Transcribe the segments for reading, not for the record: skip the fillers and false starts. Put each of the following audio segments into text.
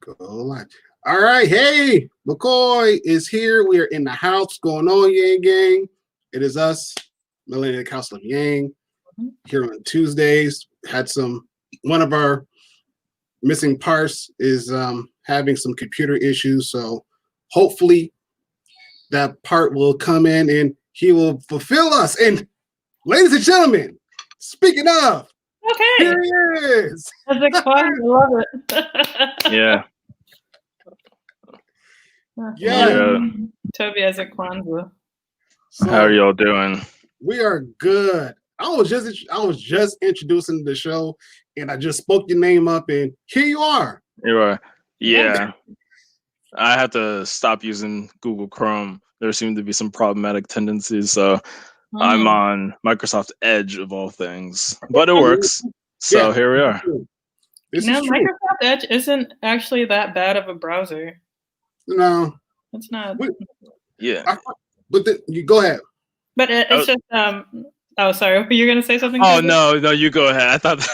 Go live. All right. Hey, McCoy is here. We are in the house. What's going on, Yang Gang? It is us, Millennial Council of Yang, here on Tuesdays. One of our missing parts is having some computer issues. So hopefully that part will come in and he will fulfill us. And ladies and gentlemen, speaking of, okay, here he is. That's fun. I love it. Yeah. Yeah. Toby has a Kwanzaa. So how are y'all doing? we are good. I was just introducing the show, and I just spoke your name up, and here you are. You are. Yeah. I had to stop using Google Chrome. There seemed to be some problematic tendencies, so I'm on Microsoft Edge of all things, but it works. So here we are. Microsoft Edge isn't actually that bad of a browser. No, it's not. Yeah, but you go ahead. But it's just Oh, sorry. You're gonna say something? Oh no, you go ahead. I thought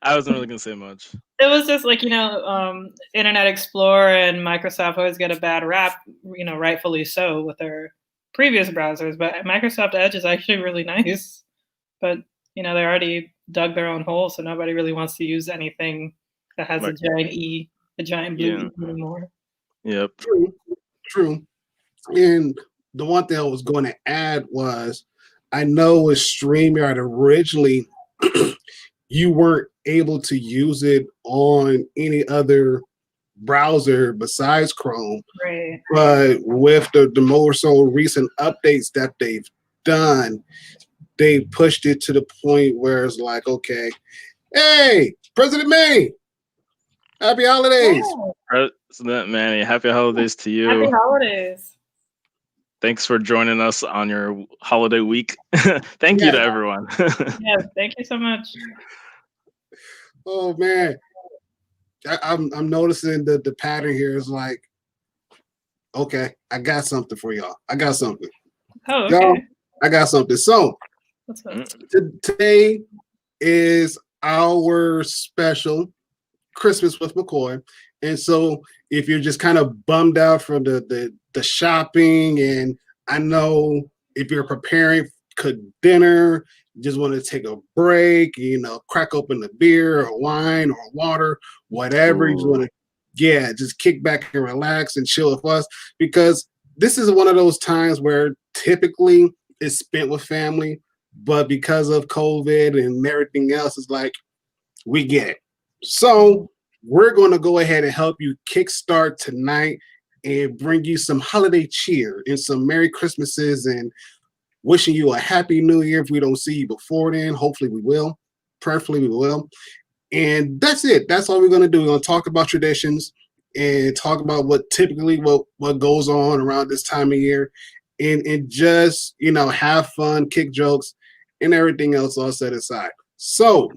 I wasn't really gonna say much. It was just like Internet Explorer and Microsoft always get a bad rap, rightfully so with their previous browsers. But Microsoft Edge is actually really nice. But they already dug their own hole, so nobody really wants to use anything that has a giant E, a giant blue E anymore. Yep. True. And the one thing I was going to add was, I know with StreamYard originally, you weren't able to use it on any other browser besides Chrome. Right. But with the more so recent updates that they've done, they pushed it to the point where it's like, okay, hey, President May, happy holidays. President Manny, happy holidays to you. Happy holidays. Thanks for joining us on your holiday week. Thank you to everyone. Yes, thank you so much. Oh man, I'm noticing that the pattern here is like, okay, I got something for y'all. I got something. Oh, okay. Y'all, I got something. So today is our special Christmas with McCoy. And so if you're just kind of bummed out from the shopping, and I know if you're preparing cook dinner, you just want to take a break, crack open a beer or wine or water, whatever. You just want to, just kick back and relax and chill with us, because this is one of those times where typically it's spent with family, but because of COVID and everything else, it's like, we get it. So we're going to go ahead and help you kickstart tonight and bring you some holiday cheer and some Merry Christmases, and wishing you a Happy New Year. If we don't see you before then, hopefully we will. Prayerfully we will. And that's it. That's all we're going to do. We're going to talk about traditions and talk about what goes on around this time of year, and just, have fun, kick jokes, and everything else all set aside. So,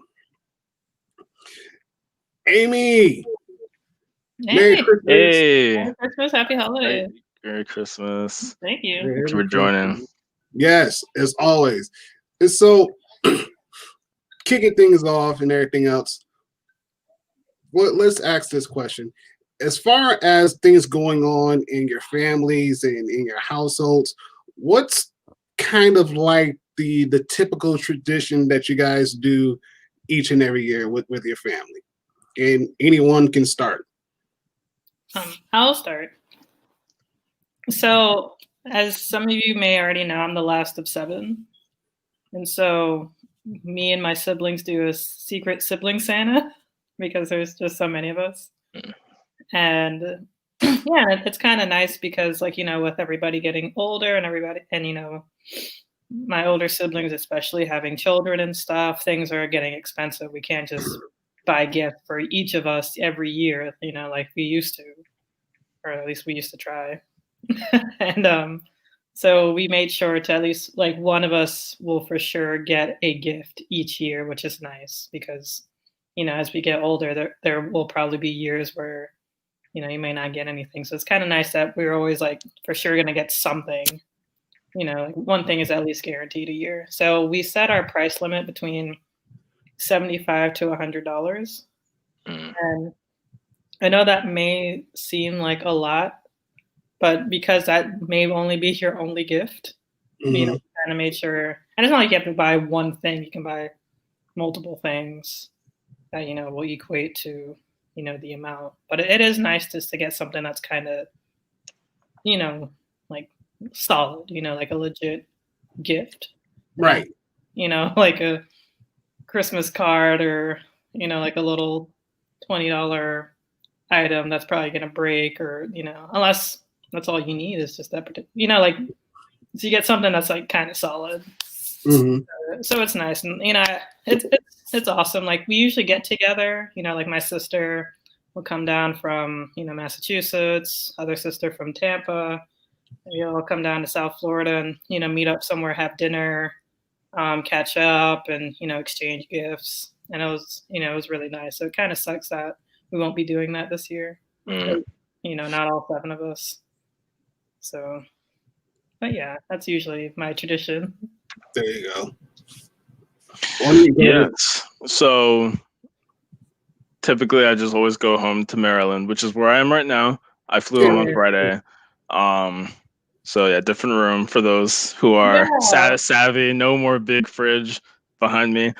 Amy. Merry Christmas. Hey. Merry Christmas. Happy holidays. Merry Christmas. Thank you. Thanks for joining. Yes, as always. And so, kicking things off and everything else, let's ask this question. As far as things going on in your families and in your households, what's kind of like the typical tradition that you guys do each and every year with your family? And anyone can start. I'll start. So, as some of you may already know, I'm the last of 7. And so me and my siblings do a secret sibling Santa, because there's just so many of us. And it's kind of nice because, with everybody getting older and my older siblings, especially having children and stuff, things are getting expensive. We can't just buy a gift for each of us every year, like we used to, or at least we used to try. And so we made sure to at least one of us will for sure get a gift each year, which is nice because, as we get older, there will probably be years where, you may not get anything. So it's kind of nice that we're always for sure going to get something. One thing is at least guaranteed a year. So we set our price limit between $75 to $100. And I know that may seem like a lot, but because that may only be your only gift, you know, kind of made sure. And it's not like you have to buy one thing; you can buy multiple things that will equate to the amount. But it is nice just to get something that's kind of like solid, like a legit gift, right? Like a Christmas card or like a little $20 item that's probably gonna break, or unless that's all you need is just that particular, like, so you get something that's like kind of solid. So it's nice, and it's awesome. Like, we usually get together, like my sister will come down from Massachusetts, other sister from Tampa. We all come down to South Florida and meet up somewhere, have dinner, catch up, and exchange gifts. And it was really nice. So it kind of sucks that we won't be doing that this year. Not all 7 of us. So, but yeah, that's usually my tradition. There you go. Yes. So typically I just always go home to Maryland, which is where I am right now. I flew home on Friday. So yeah, different room for those who are savvy. No more big fridge behind me.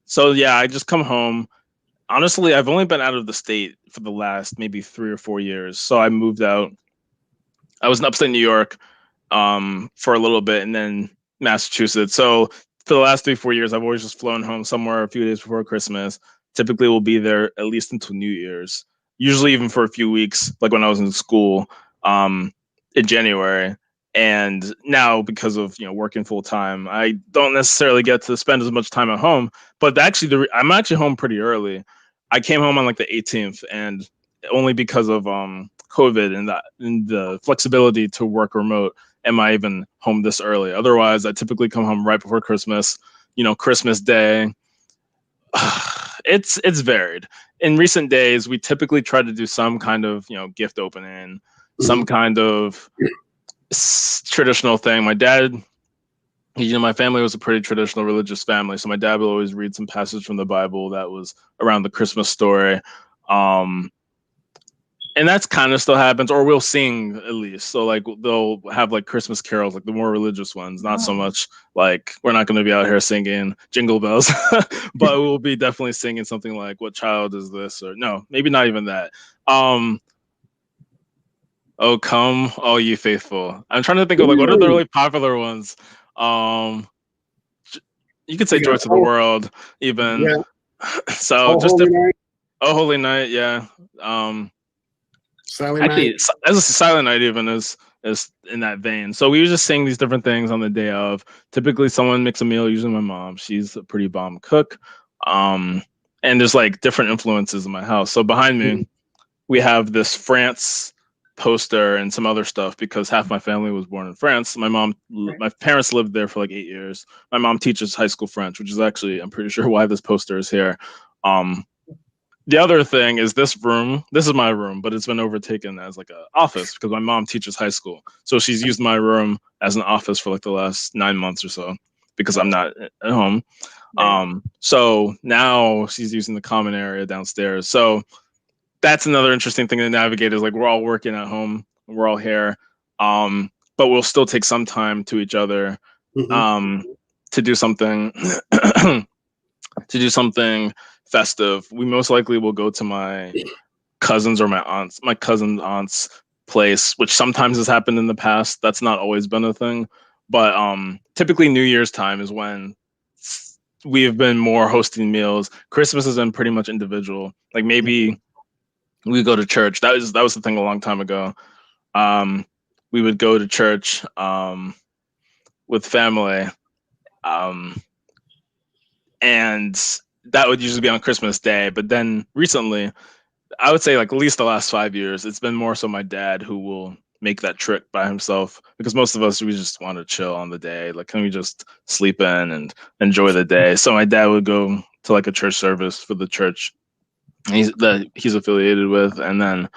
So yeah, I just come home. Honestly, I've only been out of the state for the last maybe 3 or 4 years. So I moved out. I was in upstate New York for a little bit, and then Massachusetts. So for the last 3, 4 years, I've always just flown home somewhere a few days before Christmas. Typically, we'll be there at least until New Year's. Usually, even for a few weeks, like when I was in school in January. And now, because of working full time, I don't necessarily get to spend as much time at home. But actually, I'm actually home pretty early. I came home on like the 18th, and only because of COVID and the flexibility to work remote am I even home this early. Otherwise, I typically come home right before Christmas. Christmas Day. It's varied. In recent days, we typically try to do some kind of gift opening, some kind of traditional thing. My dad, my family was a pretty traditional religious family, so my dad will always read some passage from the Bible that was around the Christmas story. And that's kind of still happens, or we'll sing at least. So like they'll have like Christmas carols, like the more religious ones, not so much like we're not going to be out here singing jingle bells, but we'll be definitely singing something like "What child is this?" or no, maybe not even that. Oh, come, all you faithful. I'm trying to think of like what are the really popular ones. You could say "Joy to the World," even. Yeah. So just "Oh Holy Night," yeah. Silent Night. As a Silent Night even is in that vein. So we just sing these different things on the day of. Typically someone makes a meal, usually my mom. She's a pretty bomb cook. And there's like different influences in my house. So behind me, we have this France poster and some other stuff because half my family was born in France. My parents lived there for like 8 years. My mom teaches high school French, which is actually, I'm pretty sure why this poster is here. The other thing is this room. This is my room, but it's been overtaken as like an office because my mom teaches high school. So she's used my room as an office for like the last 9 months or so because I'm not at home. So now she's using the common area downstairs. So that's another interesting thing to navigate is like we're all working at home. We're all here. But we'll still take some time to each other to do something festive. We most likely will go to my cousin's or my cousin's aunt's place, which sometimes has happened in the past. That's not always been a thing, but typically New Year's time is when we have been more hosting meals. Christmas has been pretty much individual. Like maybe we go to church. That was the thing a long time ago. We would go to church with family, and that would usually be on Christmas Day. But then recently, I would say like at least the last 5 years, it's been more so my dad who will make that trip by himself because most of us, we just want to chill on the day. Like, can we just sleep in and enjoy the day? So my dad would go to like a church service for the church he's affiliated with. And then,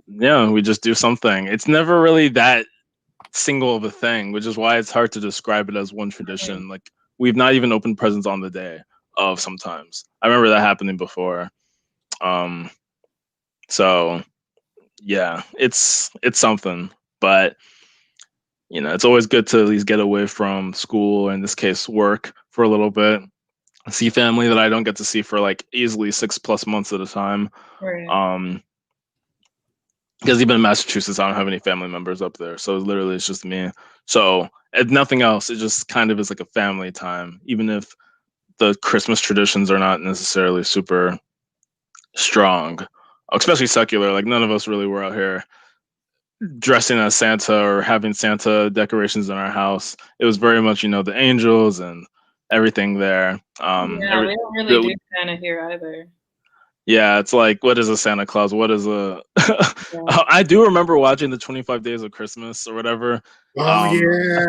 yeah, we just do something. It's never really that single of a thing, which is why it's hard to describe it as one tradition. Like, we've not even opened presents on the day of sometimes. I remember that happening before. So yeah, it's something, but it's always good to at least get away from school, or in this case, work for a little bit, see family that I don't get to see for like easily 6+ months at a time. Right. Because even in Massachusetts, I don't have any family members up there, so literally it's just me. So if nothing else, it just kind of is like a family time, even if the Christmas traditions are not necessarily super strong, especially secular. Like none of us really were out here dressing as Santa or having Santa decorations in our house. It was very much, the angels and everything there. Yeah, we don't really do Santa here either. Yeah, it's like, what is a Santa Claus? What is a? Yeah. I do remember watching the 25 Days of Christmas or whatever. Oh I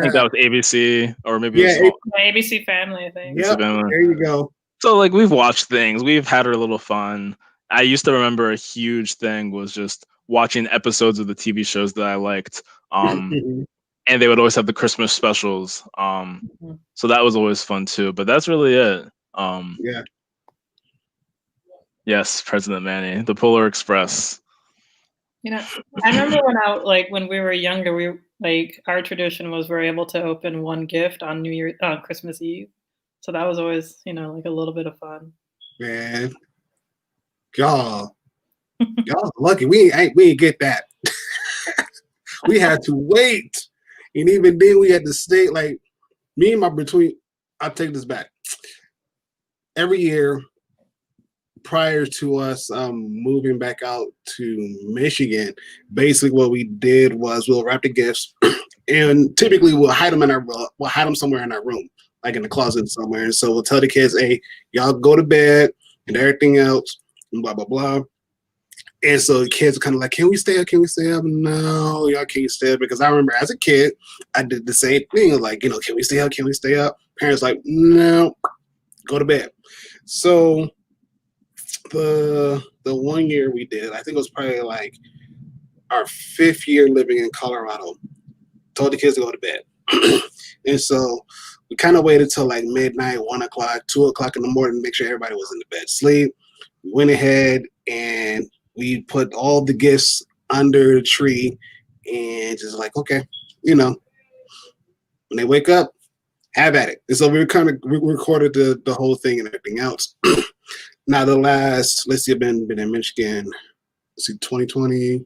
think that was ABC, or maybe yeah, it was ABC Family, I think. Yep, there you go. So like we've watched things, we've had our little fun. I used to remember a huge thing was just watching episodes of the TV shows that I liked. And they would always have the Christmas specials. So that was always fun too. But that's really it. Yeah. Yes, President Manny, the Polar Express. I remember when we were younger, our tradition was we're able to open one gift on Christmas Eve. So that was always, like a little bit of fun. Man, y'all lucky. We ain't get that. We had to wait, and even then we had to stay. Like me and I'll take this back. Every year, prior to us moving back out to Michigan, basically what we did was we'll wrap the gifts, and typically we'll hide them somewhere in our room, like in the closet somewhere. And so we'll tell the kids, "Hey, y'all go to bed," and everything else, and blah blah blah. And so the kids are kind of like, "Can we stay up? Can we stay up?" No, y'all can't stay up, because I remember as a kid, I did the same thing. Like, can we stay up? Can we stay up? Parents like, no, go to bed. So the 1 year we did, I think it was probably like our 5th year living in Colorado, told the kids to go to bed. And so we kind of waited till like midnight, 1 o'clock, 2 o'clock in the morning to make sure everybody was in the bed sleep. We went ahead and we put all the gifts under the tree, and just like, okay, when they wake up, have at it. And so we recorded the whole thing and everything else. Now the last, let's see, I've been in Michigan, 2020.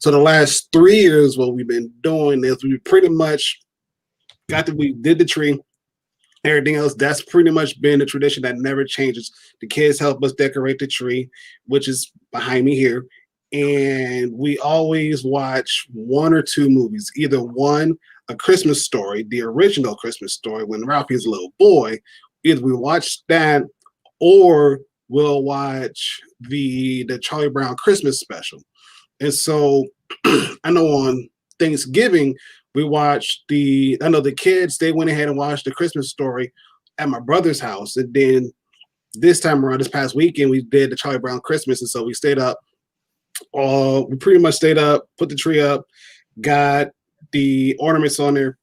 So the last 3 years, what we've been doing is we pretty much we did the tree. Everything else, that's pretty much been a tradition that never changes. The kids help us decorate the tree, which is behind me here. And we always watch 1 or 2 movies, either one, A Christmas Story, the original Christmas Story, when Ralphie's a little boy. Either we watch that, or we'll watch the Charlie Brown Christmas special. And so I know on Thanksgiving, we watched I know the kids, they went ahead and watched the Christmas Story at my brother's house. And then this time around, this past weekend, we did the Charlie Brown Christmas. And so we stayed up. We pretty much stayed up, put the tree up, got the ornaments on there,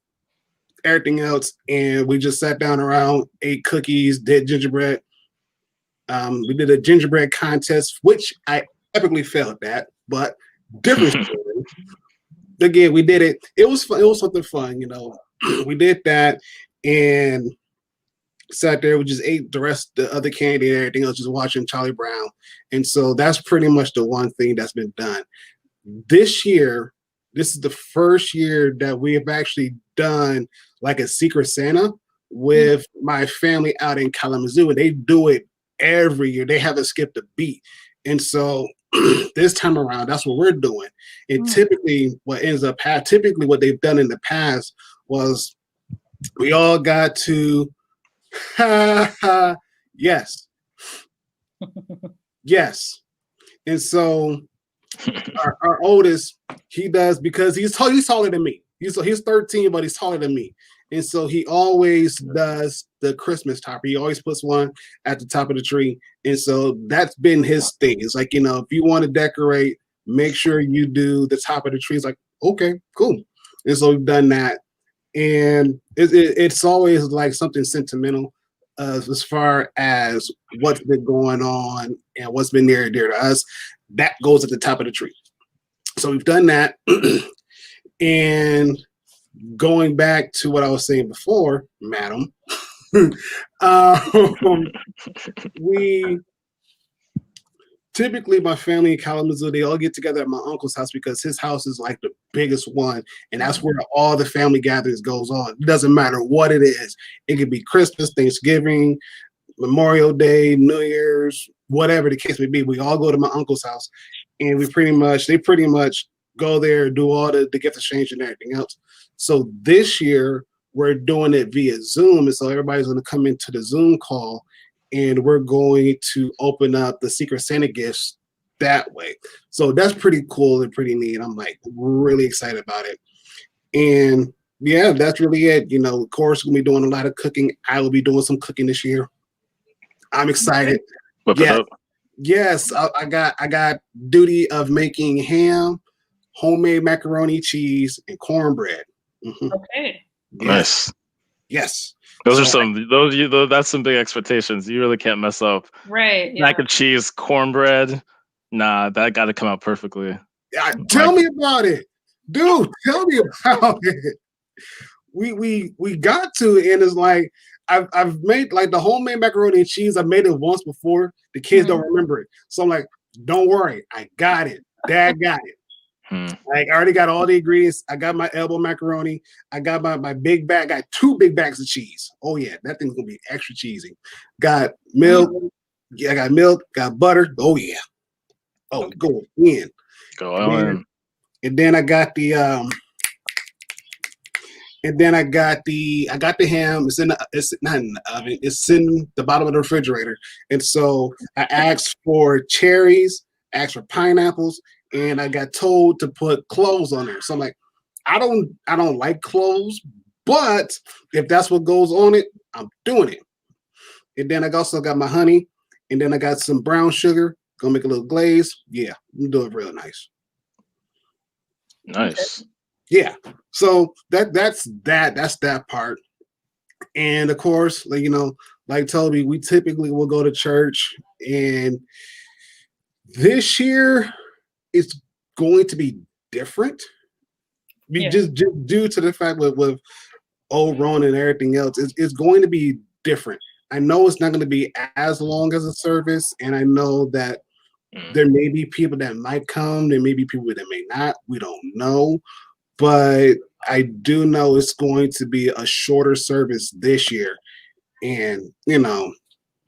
everything else. And we just sat down around, ate cookies, did gingerbread. We did a gingerbread contest, which I epically failed at, but different story. Again, we did it. It was fun. It was something fun, We did that and sat there. We just ate the other candy and everything else, just watching Charlie Brown. And so that's pretty much the one thing that's been done. This year, this is the first year that we have actually done like a Secret Santa with my family out in Kalamazoo, and they do it every year. They haven't skipped a beat. And so this time around, that's what we're doing. And typically what they've done in the past was we all got to yes. Yes. And so our oldest, he does, because he's taller than me. He's 13, but he's taller than me. And so he always does the Christmas topper. He always puts one at the top of the tree. And so that's been his thing. It's like, if you want to decorate, make sure you do the top of the tree. It's like, okay, cool. And so we've done that. And it's always like something sentimental. as far as what's been going on and what's been near and dear to us, that goes at the top of the tree. So we've done that. And going back to what I was saying before, madam, we typically, my family in Kalamazoo, they all get together at my uncle's house because his house is like the biggest one, and that's where all the family gatherings goes on. It doesn't matter what it is. It could be Christmas, Thanksgiving, Memorial Day, New Year's, whatever the case may be. We all go to my uncle's house, and they pretty much go there, do all the gift exchange and everything else. So this year we're doing it via Zoom, and so everybody's going to come into the Zoom call, and we're going to open up the Secret Santa gifts that way. So that's pretty cool and pretty neat. I'm like really excited about it. And yeah, that's really it. You know, of course, we'll be doing a lot of cooking. I will be doing some cooking this year. I'm excited. Yes, I got duty of making ham, homemade macaroni, cheese, and cornbread. Mm-hmm. Okay. Nice. Yes. That's some big expectations. You really can't mess up. Right. Yeah. Mac and cheese, cornbread. Nah, that got to come out perfectly. Tell me about it, dude. Tell me about it. We got to, and it's like I've made like the homemade macaroni and cheese. I made it once before. The kids don't remember it, so I'm like, don't worry, I got it. Dad got it. Like I already got all the ingredients. I got my elbow macaroni. I got my big bag. I got 2 big bags of cheese. Oh yeah, that thing's gonna be extra cheesy. Got milk. Yeah, I got milk. Got butter. Oh yeah. Oh, go in. Go on. And then I got the I got the ham. It's not in the oven. It's in the bottom of the refrigerator. And so I asked for cherries, asked for pineapples, and I got told to put cloves on there. So I'm like, I don't like cloves, but if that's what goes on it, I'm doing it. And then I also got my honey, and then I got some brown sugar. Gonna make a little glaze. Yeah, I'm doing it real nice. Nice. Yeah. So that's that part. And of course, like, you know, like Toby, we typically will go to church, and this year it's going to be different. Just due to the fact with old Ron and everything else, it's going to be different. I know it's not going to be as long as a service, and I know that there may be people that might come, there may be people that may not. We don't know. But I do know it's going to be a shorter service this year. And, you know,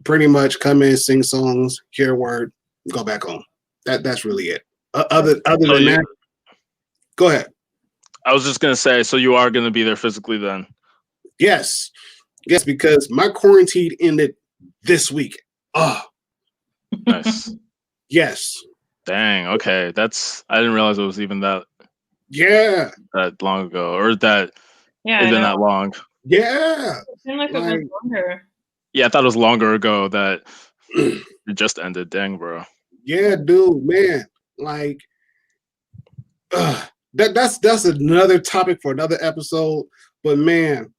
pretty much come in, sing songs, hear a word, go back home. That's really it. Other than that, go ahead. I was just going to say, so you are going to be there physically then? Yes. Yes, because my quarantine ended this week. Oh. Nice. Yes. Dang. Okay. I didn't realize it was even that. Yeah. That long ago, or that even that long. Yeah. It seemed like it was longer. Yeah, I thought it was longer ago that it just ended. Dang, bro. Yeah, dude, man. Like, that's another topic for another episode. But man,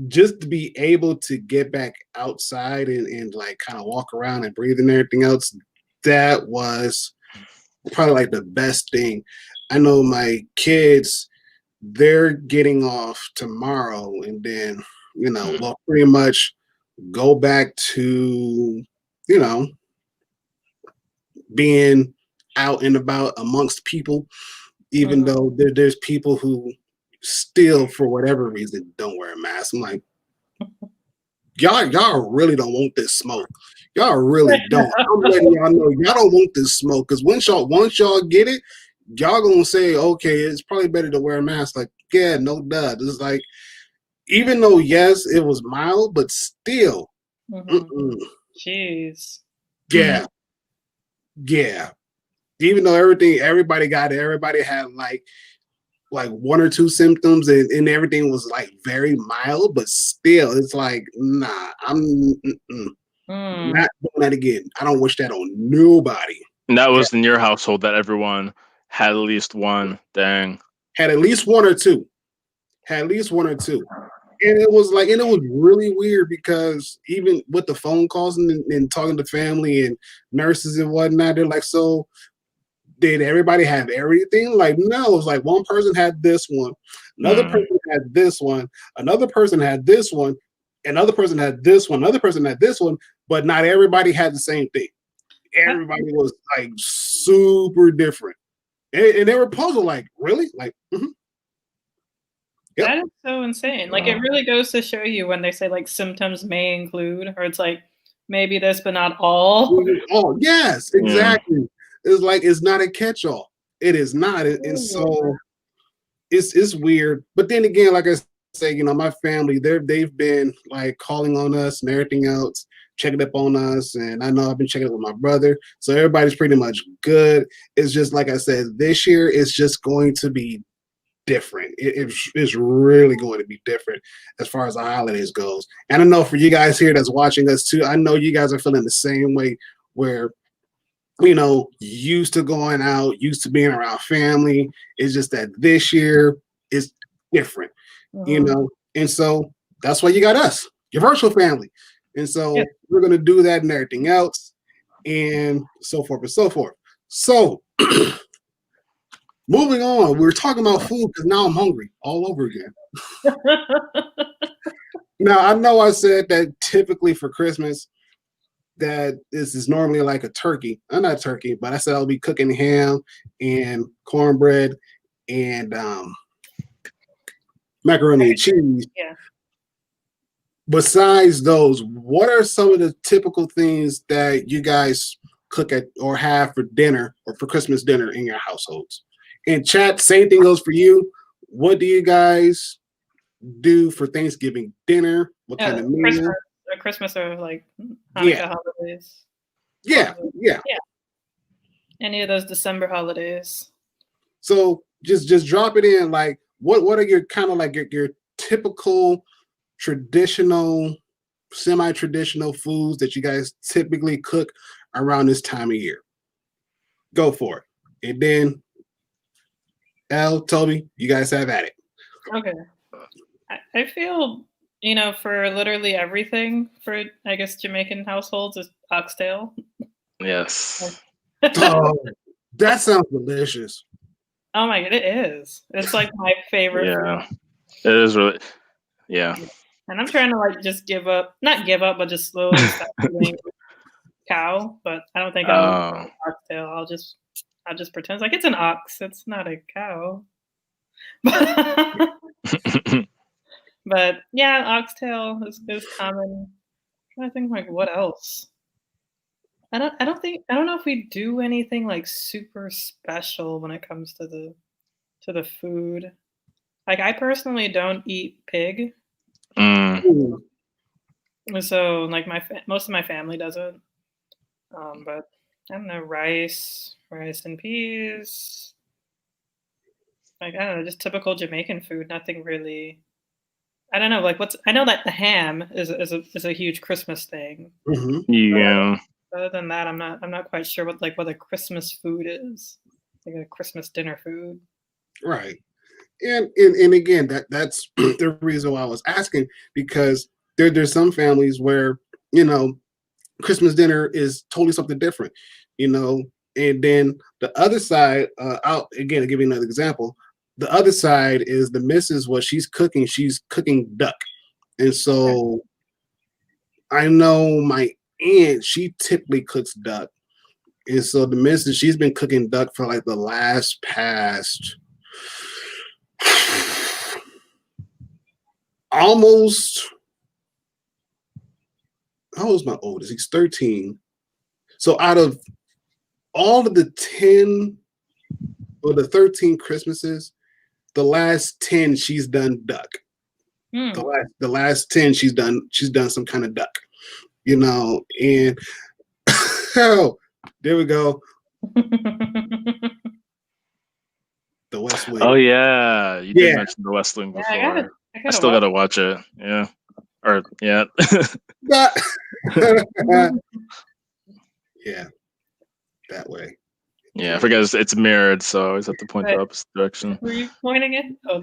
just to be able to get back outside and like kind of walk around and breathe and everything else, that was probably like the best thing. I know my kids, they're getting off tomorrow, and then, you know, we'll pretty much go back to, you know, being out and about amongst people, even though there's people who still, for whatever reason, don't wear a mask. I'm like, y'all really don't want this smoke. Y'all really don't. I'm letting y'all know y'all don't want this smoke, because once y'all get it, y'all gonna say, okay, it's probably better to wear a mask. Like, yeah, no duh. It's like, even though yes, it was mild, but still, jeez, yeah. Even though everybody got it, everybody had like 1 or 2 symptoms, and everything was like very mild, but still, it's like, nah, I'm not doing that again. I don't wish that on nobody. And that was in your household that everyone had at least one. Dang. Had at least 1 or 2. Had at least 1 or 2. And it was like, and it was really weird because even with the phone calls and talking to family and nurses and whatnot, they're like, so did everybody have everything? Like, no, it was like one person had this one, another person had this one, another person had this one, another person had this one, another person had this one, but not everybody had the same thing. Everybody was like super different. And they were puzzled, like, really? Like, mm-hmm. Yep. That is so insane. Like, it really goes to show you when they say like symptoms may include, or it's like maybe this, but not all. Oh, yes, exactly. It's like it's not a catch-all. It is not. And so it's weird. But then again, like I say, you know, my family, they've been like calling on us and everything else, checking up on us. And I know I've been checking up with my brother. So everybody's pretty much good. It's just like I said, this year it's just going to be different. It's really going to be different as far as the holidays goes. And I know for you guys here that's watching us too, I know you guys are feeling the same way where, you know, used to going out, used to being around family. It's just that this year is different, you know? And so that's why you got us, your virtual family. And so we're going to do that and everything else and so forth and so forth. So moving on, we're talking about food because now I'm hungry all over again. Now, I know I said that typically for Christmas, that this is normally like a turkey. Not turkey, but I said I'll be cooking ham and cornbread and macaroni and cheese. Yeah. Besides those, what are some of the typical things that you guys cook at or have for dinner or for Christmas dinner in your households? In chat, same thing goes for you. What do you guys do for Thanksgiving dinner? What kind of meal? Christmas or like Hanukkah holidays. Yeah. Any of those December holidays. So just drop it in. Like, what are your kind of like your typical traditional, semi-traditional foods that you guys typically cook around this time of year? Go for it. And then Toby, you guys have at it. Okay. I feel, you know, for literally everything for, I guess, Jamaican households is oxtail. Yes. Oh, that sounds delicious. Oh my God, it is. It's like my favorite. Yeah, it is really. Yeah. And I'm trying to like just not give up, but just slowly stop eating cow. But I don't think I'll eat oxtail. I'll just pretend like it's an ox. It's not a cow. But yeah, oxtail is common. I think like what else? I don't know if we do anything like super special when it comes to the food. Like I personally don't eat pig. So like most of my family doesn't. But I don't know, rice and peas. Like I don't know, just typical Jamaican food. Nothing really. I don't know. Like I know that the ham is a huge Christmas thing. Mm-hmm. Yeah. But other than that, I'm not quite sure what a Christmas food is. Like a Christmas dinner food. Right. And again, that's the reason why I was asking, because there's some families where, you know, Christmas dinner is totally something different, you know. And then the other side, I'll give you another example. The other side is the missus, what she's cooking duck. And so I know my aunt, she typically cooks duck. And so the missus, she's been cooking duck for like the last past almost, how old is my oldest? He's 13. So out of all of the 10 or the 13 Christmases, the last 10 she's done duck. The last 10 she's done some kind of duck, you know. And oh, there we go. The West Wing. Oh yeah, you did mention the West Wing before. Yeah, I still gotta watch it. Yeah, or yeah. Yeah, that way. Yeah, I forget it's mirrored, so I always have to point the opposite direction. Were you pointing it? Oh.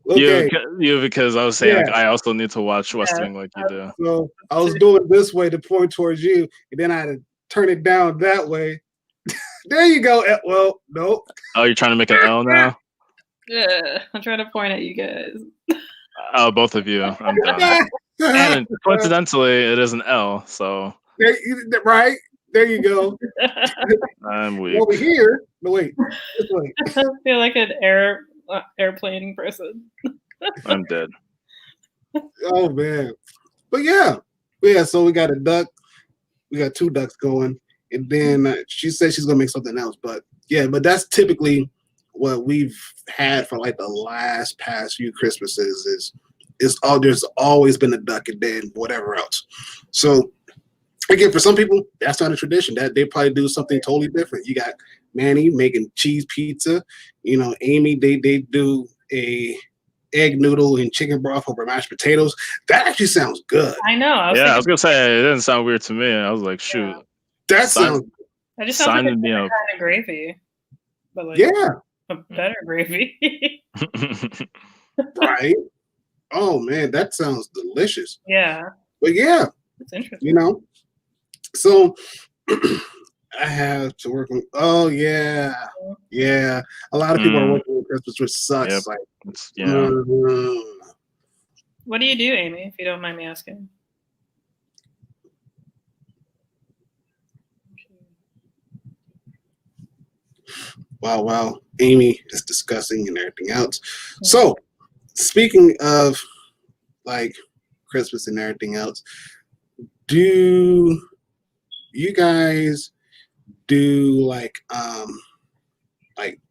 Okay. You because I was saying like I also need to watch West Wing like you do. So I was doing this way to point towards you, and then I had to turn it down that way. There you go. Well, nope. Oh, you're trying to make an L now? Yeah, I'm trying to point at you guys. Oh, both of you. I'm done. And coincidentally, it is an L, so. Right? There you go. I'm weak. Over here. No, wait. This way. I feel like an airplane person. I'm dead. Oh, man. But yeah, so we got a duck. We got 2 ducks going. And then she said she's going to make something else. But yeah, but that's typically what we've had for like the past few Christmases there's always been a duck and then whatever else. So again, for some people, that's not a tradition. That they probably do something totally different. You got Manny making cheese pizza. Amy, they do a egg noodle and chicken broth over mashed potatoes. That actually sounds good. I know. I was gonna say it didn't sound weird to me. I was like, shoot. Yeah. That sounds. I just sounds like a kind of gravy, but like a better gravy. Right. Oh man, that sounds delicious. Yeah. But yeah, it's interesting. So I have to work on. Oh yeah. A lot of people are working on Christmas, which sucks. Yep. Like, What do you do, Amy? If you don't mind me asking. Wow. Amy is discussing and everything else. So, speaking of like Christmas and everything else, do you guys do like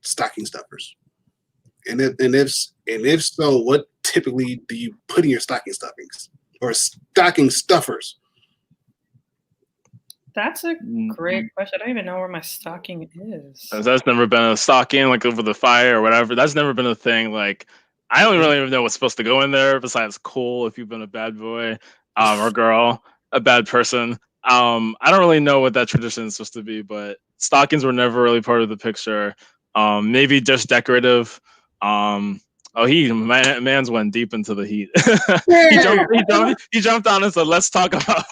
stocking stuffers? And if so, what typically do you put in your stocking stuffings or stocking stuffers? That's a great question. I don't even know where my stocking is. That's never been a stocking, like over the fire or whatever. That's never been a thing. Like, I don't really even know what's supposed to go in there besides cool if you've been a bad boy or girl, a bad person. I don't really know what that tradition is supposed to be, but stockings were never really part of the picture. Maybe just decorative. Man's went deep into the heat. He jumped on and said, "Let's talk about."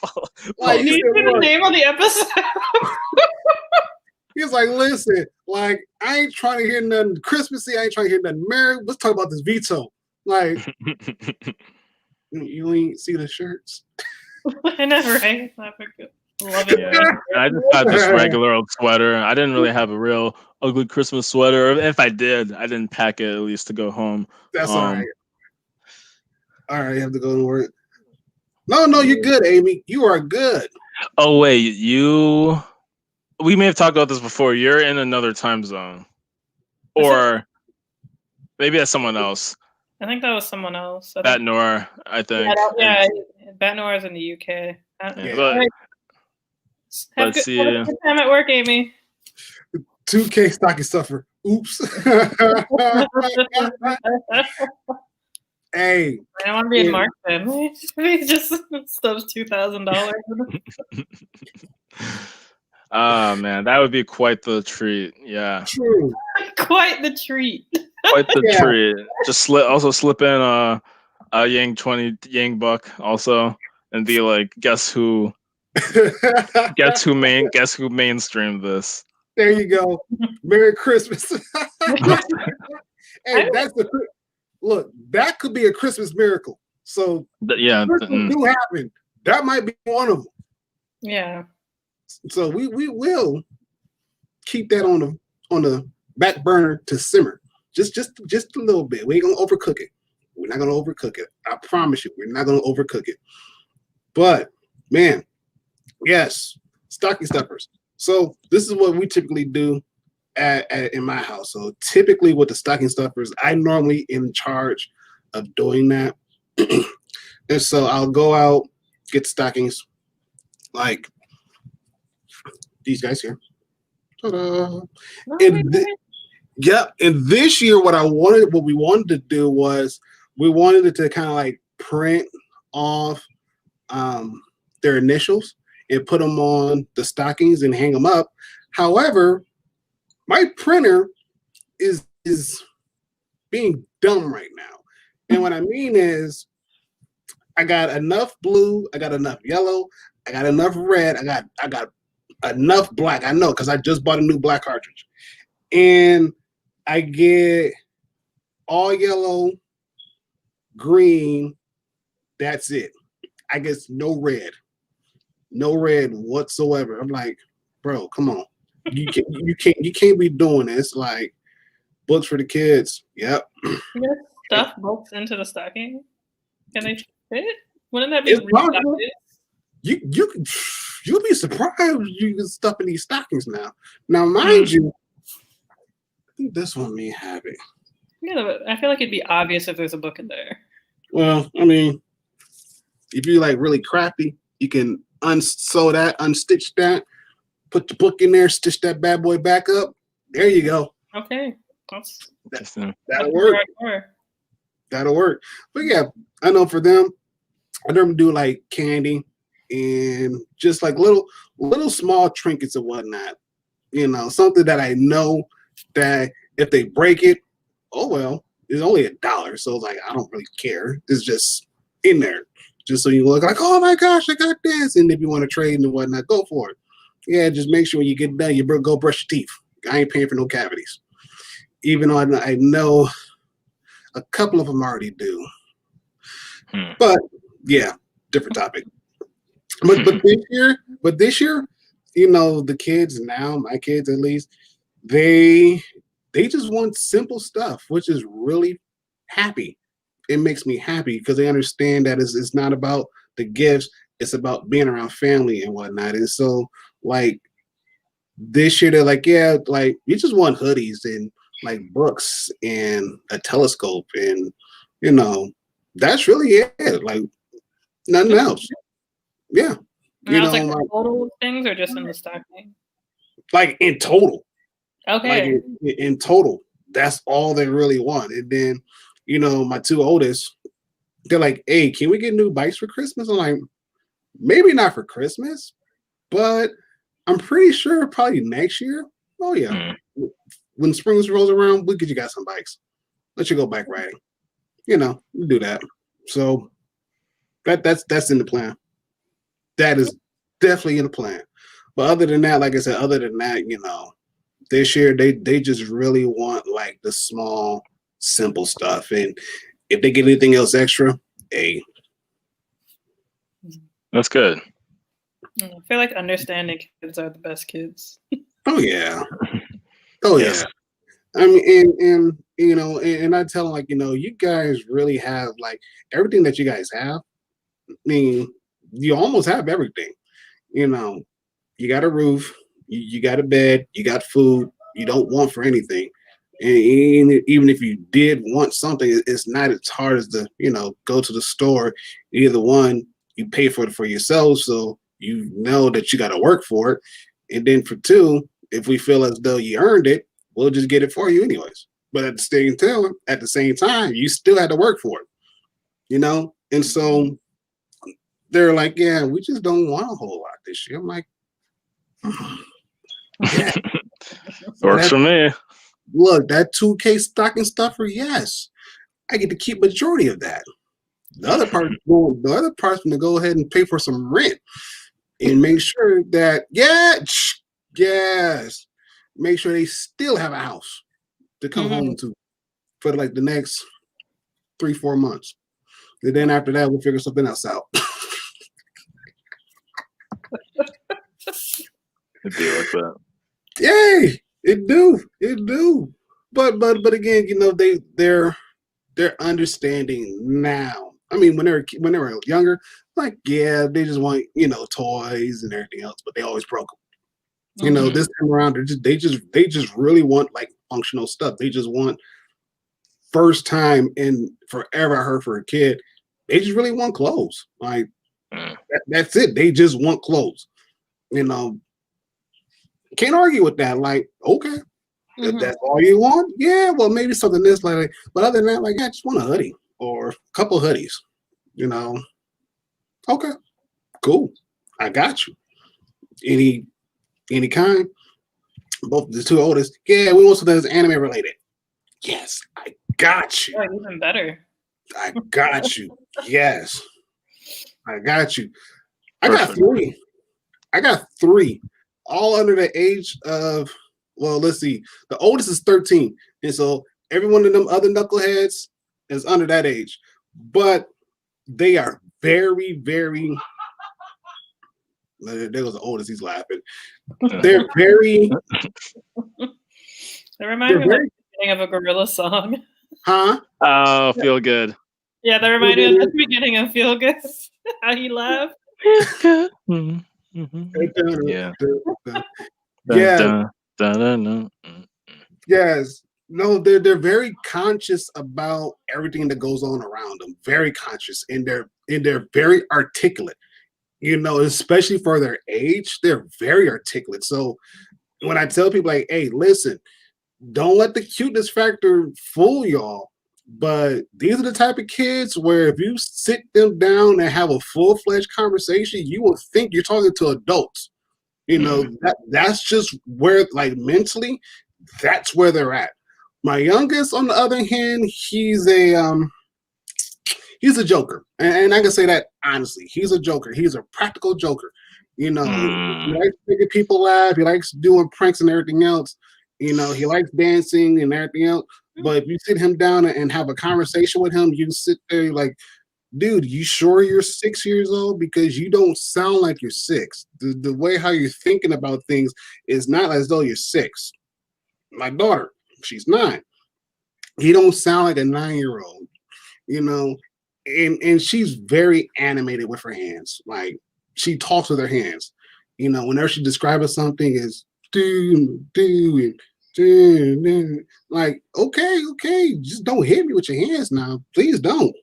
Like, you see the name of the episode? He's like, "Listen, like I ain't trying to hear nothing Christmassy. I ain't trying to hear nothing merry. Let's talk about this veto." Like, you ain't see the shirts. I know, right? Love it. Yeah. I just had this regular old sweater. I didn't really have a real ugly Christmas sweater. If I did, I didn't pack it at least to go home. That's all right. All right, you have to go to work. No, you're good, Amy. You are good. Oh wait, we may have talked about this before. You're in another time zone, or maybe that's someone else. I think that was someone else. Batnor, I think. Yeah, Batnor is in the UK. Have a good time at work, Amy. 2K stocking stuffer. Oops. Hey. I want to be in Mark's family. He just stuffs $2,000. Oh man, that would be quite the treat. Yeah. True. Quite the treat. Quite the treat. Just slip in a Yang 20 Yang buck also, and be like, guess who mainstreamed this. There you go. Merry Christmas. Hey, look, that could be a Christmas miracle. So Christmas do happen. That might be one of them. Yeah. So we will keep that on the back burner to simmer. Just a little bit. We ain't gonna overcook it. We're not gonna overcook it. I promise you, we're not gonna overcook it. But man, yes, stocking stuffers. So this is what we typically do in my house. So typically with the stocking stuffers, I'm normally in charge of doing that. And so I'll go out, get stockings like these guys here. Ta-da. And this year what we wanted to do was we wanted it to kind of like print off their initials and put them on the stockings and hang them up. However, my printer is being dumb right now. And what I mean is I got enough blue, I got enough yellow, I got enough red, I got enough black. I know because I just bought a new black cartridge. And I get all yellow, green, that's it. I guess no red whatsoever. I'm like, bro, come on. You can't be doing this. Like books for the kids. Yep. You guys stuff books into the stocking? Can they fit? Wouldn't that be It's really you'd be surprised you can stuff in these stockings now. Now, mind you, I think this one may have it. Yeah, but I feel like it'd be obvious if there's a book in there. Well, I mean, if you like really crafty, you can unsew that, unstitch that, put the book in there, stitch that bad boy back up. There you go. Okay. That'll work. That'll work. But yeah, I know for them, I don't do like candy and just like little small trinkets and whatnot. You know, something that I know that if they break it, oh well, it's only $1. So like I don't really care. It's just in there. Just so you look like, oh my gosh, I got this. And if you want to trade and whatnot, go for it. Yeah, just make sure when you get done, you go brush your teeth. I ain't paying for no cavities. Even though I know a couple of them already do. But yeah, different topic. But this year, you know, the kids now, my kids at least, they just want simple stuff, which is really happy. It makes me happy because they understand that it's not about the gifts, it's about being around family and whatnot. And so, like this year, they're like, yeah, like we just want hoodies and like books and a telescope, and you know, that's really it. Like nothing else. Yeah. And you know, like total things or just in the stocking? Like in total. Okay. Like in total. That's all they really want. And then, you know, my two oldest, they're like, hey, can we get new bikes for Christmas? I'm like, maybe not for Christmas, but I'm pretty sure probably next year. Oh yeah. When spring rolls around, we'll get you guys some bikes. Let you go bike riding. You know, we do that. So that's in the plan. That is definitely in the plan. But other than that, like I said, you know, this year they just really want like the small, simple stuff. And if they get anything else extra, hey. That's good. I feel like understanding kids are the best kids. Oh yeah. Oh yeah. I mean, and you know, and I tell them like, you know, you guys really have like everything that you guys have. I mean, you almost have everything. You know, you got a roof, you got a bed, you got food. You don't want for anything. And even if you did want something, it's not as hard as to, you know, go to the store. Either one, you pay for it for yourself, so you know that you got to work for it. And then for two, if we feel as though you earned it, we'll just get it for you anyways. But at the same time, you still had to work for it, you know? And so they're like, yeah, we just don't want a whole lot this year. I'm like, yeah. Works for me. Look, that 2K stocking stuffer, yes. I get to keep majority of that. The other part's going to go ahead and pay for some rent and make sure that, yes, make sure they still have a house to come home to for like the next 3-4 months. And then after that, we'll figure something else out. It'd be like that. Yay! It do. But again, you know, they're understanding now. I mean, when they were younger, like yeah, they just want, you know, toys and everything else, but they always broke them. You know, this time around, they just really want like functional stuff. They just want first time in forever. I heard for a kid, they just really want clothes. Like that's it. They just want clothes. You know, can't argue with that. Like, okay, if that's all you want, yeah, well, maybe something this like. But other than that, like, I just want a hoodie or a couple hoodies. You know, okay, cool, I got you. Any kind. both the two oldest. Yeah, we want something that's anime related. Yes, I got you. Oh, even better. I got you. Yes, I got you. I got three. All under the age of, well, let's see. The oldest is 13. And so every one of them other knuckleheads is under that age. But they are very, very. There goes the oldest. He's laughing. They're very. They remind me of the beginning of a gorilla song. Huh? Oh, Feel Good. Yeah, they remind me of the beginning of Feel Good. How he laughed. Yeah. Yeah. Yes. No, they're very conscious about everything that goes on around them. Very conscious, and they're very articulate. You know, especially for their age, they're very articulate. So when I tell people like, "Hey, listen, don't let the cuteness factor fool y'all." But these are the type of kids where if you sit them down and have a full-fledged conversation, you will think you're talking to adults. You know, that's just where, like, mentally, that's where they're at. My youngest, on the other hand, he's a joker, and I can say that honestly. He's a joker. He's a practical joker. You know, he likes making people laugh. He likes doing pranks and everything else. You know, he likes dancing and everything else. But if you sit him down and have a conversation with him, you sit there like, dude, you sure you're 6 years old? Because you don't sound like you're 6. The way how you're thinking about things is not as though you're 6. My daughter, she's 9. He don't sound like a 9-year-old, you know, and she's very animated with her hands. Like, she talks with her hands. You know, whenever she describes something, is do and do. Like, okay, just don't hit me with your hands now. Please don't.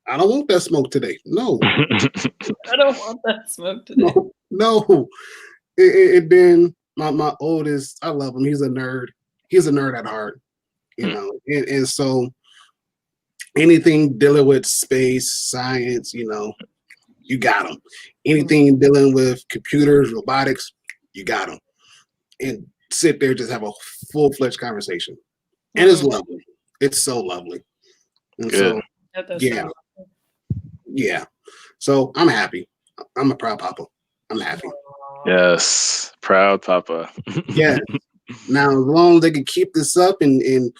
I don't want that smoke today. No. I don't want that smoke today. No. And then my oldest, I love him. He's a nerd. He's a nerd at heart, you know. And so anything dealing with space, science, you know, you got him. Anything dealing with computers, robotics, you got him. And sit there, just have a full-fledged conversation. And it's lovely. It's so lovely. And Good. So, yeah. So I'm happy. I'm a proud papa. I'm happy. Yes, proud papa. Yeah. Now, as long as they can keep this up and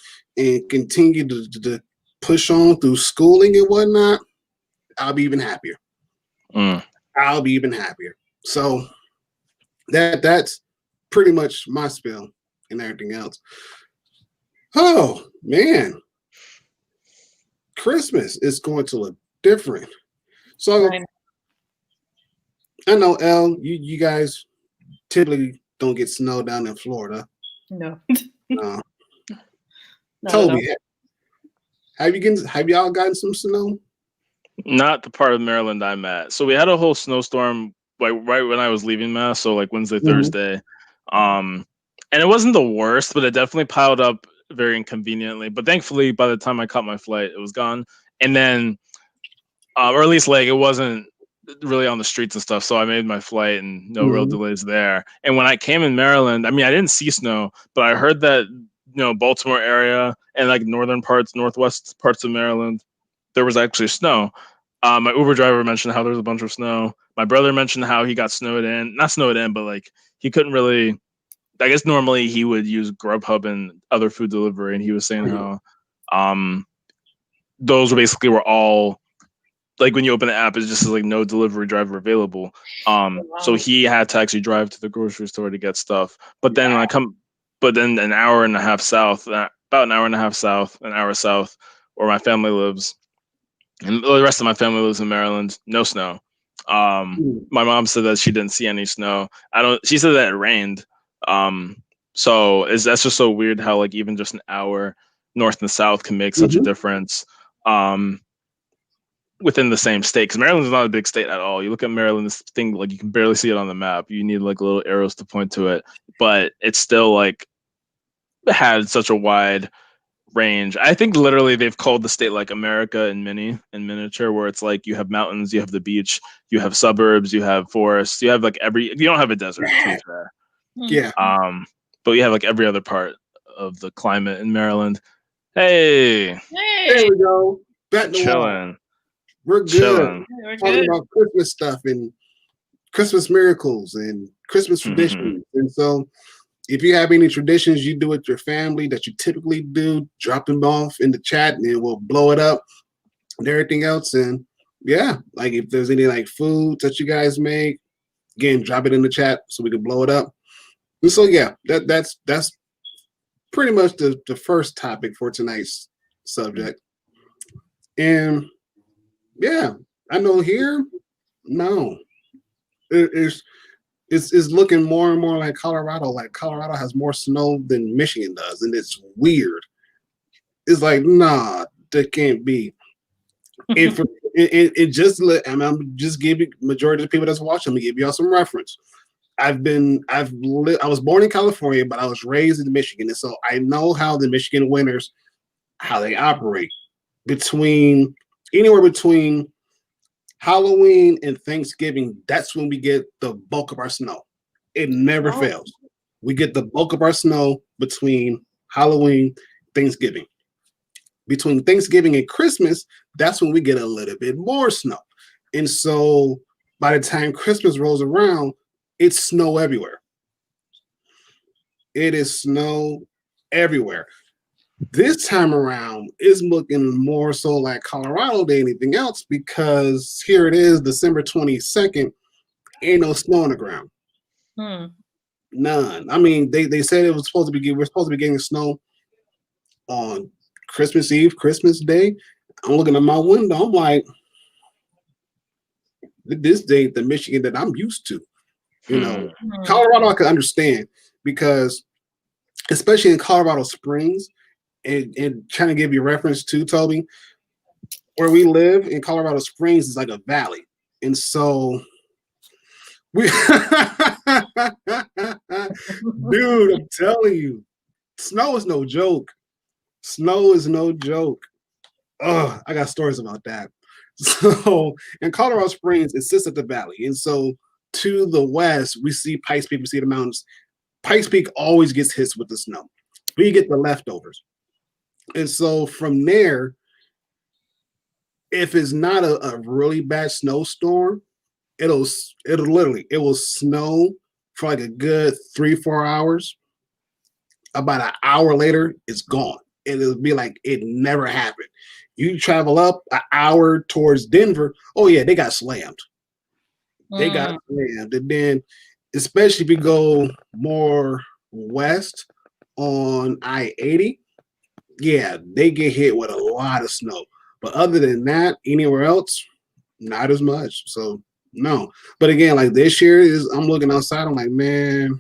continue to push on through schooling and whatnot, I'll be even happier. I'll be even happier. So that's pretty much my spiel and everything else. Oh man, Christmas is going to look different. So I know, Elle, you guys typically don't get snow down in Florida. No. Toby, have y'all gotten some snow? Not the part of Maryland I'm at. So we had a whole snowstorm like right when I was leaving Mass, so like Wednesday, Thursday. And it wasn't the worst, but it definitely piled up very inconveniently. But thankfully, by the time I caught my flight, it was gone. And then, or at least like it wasn't really on the streets and stuff. So I made my flight and no real delays there. And when I came in Maryland, I mean, I didn't see snow, but I heard that, you know, Baltimore area and like northwest parts of Maryland, there was actually snow. My Uber driver mentioned how there's a bunch of snow. My brother mentioned how he got not snowed in, but like he couldn't really, I guess normally he would use Grubhub and other food delivery. And he was saying how those basically were all, like when you open the app, it's just like no delivery driver available. So he had to actually drive to the grocery store to get stuff. But then an hour and a half south, about an hour south, where my family lives, and the rest of my family lives in Maryland, no snow. My mom said that she didn't see any snow. She said that it rained. So that's just so weird how like even just an hour north and south can make such a difference. Within the same state, because Maryland's not a big state at all. You look at Maryland, this thing, like you can barely see it on the map. You need like little arrows to point to it, but it's still like had such a wide range. I think literally they've called the state like America in miniature, where it's like you have mountains, you have the beach, you have suburbs, you have forests, you have like you don't have a desert, to be fair. Yeah. but we have like every other part of the climate in Maryland. Hey, there we go. Back to chilling. We're good. Chilling. We're Talking good. about Christmas stuff and Christmas miracles and Christmas traditions. And so, if you have any traditions you do with your family that you typically do, drop them off in the chat and we'll blow it up and everything else. And yeah, like if there's any like foods that you guys make, again, drop it in the chat so we can blow it up. And so yeah, that's pretty much the first topic for tonight's subject. And yeah, I know here, no, it's looking more and more like Colorado. Like Colorado has more snow than Michigan does, and it's weird. It's like, nah, that can't be. And for it just I'm just giving majority of the people that's watching me give y'all some reference. I was born in California, but I was raised in Michigan, and so I know how the Michigan winters, how they operate anywhere between Halloween and Thanksgiving. That's when we get the bulk of our snow. It never fails. We get the bulk of our snow between Halloween, Thanksgiving. Between Thanksgiving and Christmas, that's when we get a little bit more snow. And so by the time Christmas rolls around, it's snow everywhere. It is snow everywhere. This time around, it's looking more so like Colorado than anything else because here it is, December 22nd, ain't no snow on the ground. None. I mean, they said we're supposed to be getting snow on Christmas Eve, Christmas Day. I'm looking at my window. I'm like, this day, the Michigan that I'm used to. You know, Colorado I can understand because, especially in Colorado Springs, and trying to give you reference to Toby, where we live in Colorado Springs is like a valley, and so we, dude, I'm telling you, snow is no joke. Snow is no joke. Oh, I got stories about that. So in Colorado Springs, it sits at the valley, and so to the west, we see Pikes Peak, we see the mountains. Pikes Peak always gets hit with the snow. We get the leftovers. And so from there, if it's not a really bad snowstorm, it will snow for like a good 3-4 hours. About an hour later, it's gone. It'll be like it never happened. You travel up an hour towards Denver, oh yeah, they got slammed. They got slammed. And then, especially if you go more west on I-80, yeah, they get hit with a lot of snow. But other than that, anywhere else, not as much. So no. But again, like this year I'm looking outside, I'm like, man,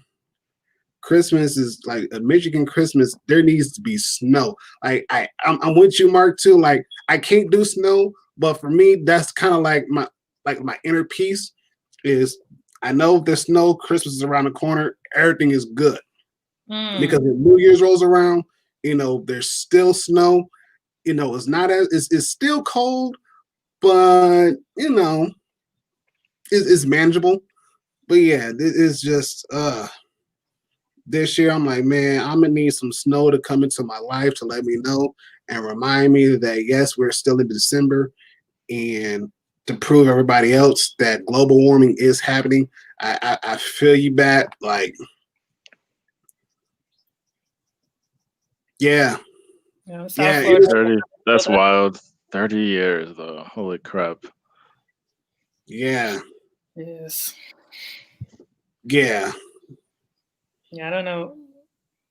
Christmas is like a Michigan Christmas. There needs to be snow. Like I'm with you, Mark, too. Like I can't do snow, but for me, that's kind of like my inner peace is I know if there's snow, Christmas is around the corner, everything is good. Because when New Year's rolls around, you know, there's still snow. You know, it's still cold, but you know, it's manageable. But yeah, it's just this year I'm like, man, I'm gonna need some snow to come into my life to let me know and remind me that yes, we're still in December, and to prove everybody else that global warming is happening. I feel you back, like, yeah. Yeah, Yeah, 30, that's wild. 30 years though. Holy crap. Yeah. Yes. Yeah. Yeah, I don't know.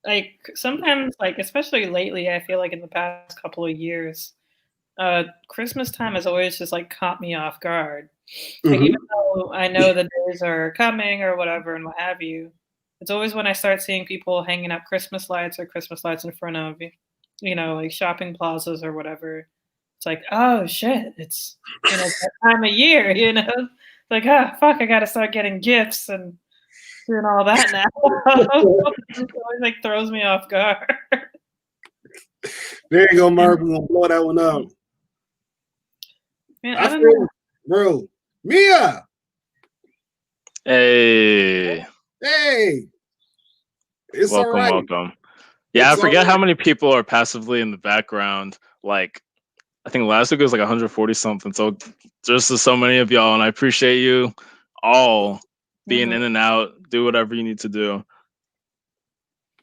Like sometimes, like especially lately, I feel like in the past couple of years, Christmas time has always just like caught me off guard. Like even though I know the days are coming or whatever and what have you, it's always when I start seeing people hanging up Christmas lights or Christmas lights in front of, you know, like shopping plazas or whatever. It's like, oh shit, it's that time of year, you know. It's like, oh fuck, I gotta start getting gifts and doing all that now. It always like throws me off guard. There you go, Mark. We're gonna blow that one up. Man, I don't know. Bro. Mia. Hey. Hey. It's all Welcome, right. welcome. Yeah, It's I forget all how right. many people are passively in the background. Like, I think last week it was like 140 something. So just to so many of y'all, and I appreciate you all being in and out. Do whatever you need to do.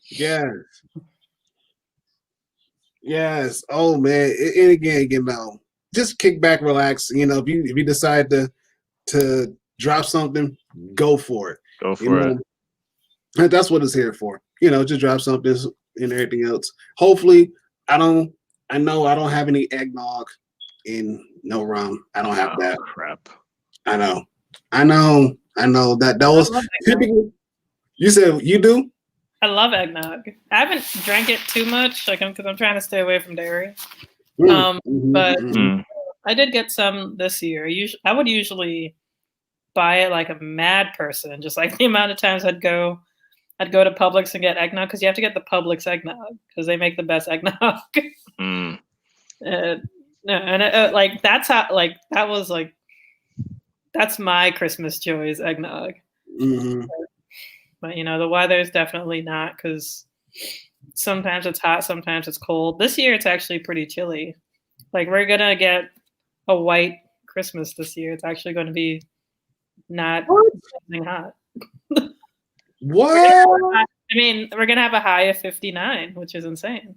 Yes. Yes. Oh man. And again, just kick back, relax. If you decide to drop something, go for it. Go for it. And that's what it's here for. Just drop something and everything else. Hopefully, I know I don't have any eggnog and no rum. I don't have that. Crap. I know that was typically. You said you do? I love eggnog. I haven't drank it too much, because I'm trying to stay away from dairy. But I did get some this year. I would usually buy it like a mad person, just like the amount of times I'd go to Publix and get eggnog, because you have to get the Publix eggnog because they make the best eggnog. Like that's how, like that was like that's my Christmas joy is eggnog. But the weather is definitely not, because sometimes it's hot, sometimes it's cold. This year it's actually pretty chilly. Like we're gonna get a white Christmas this year. It's actually going to be not hot. What? We're gonna have a high of 59, which is insane.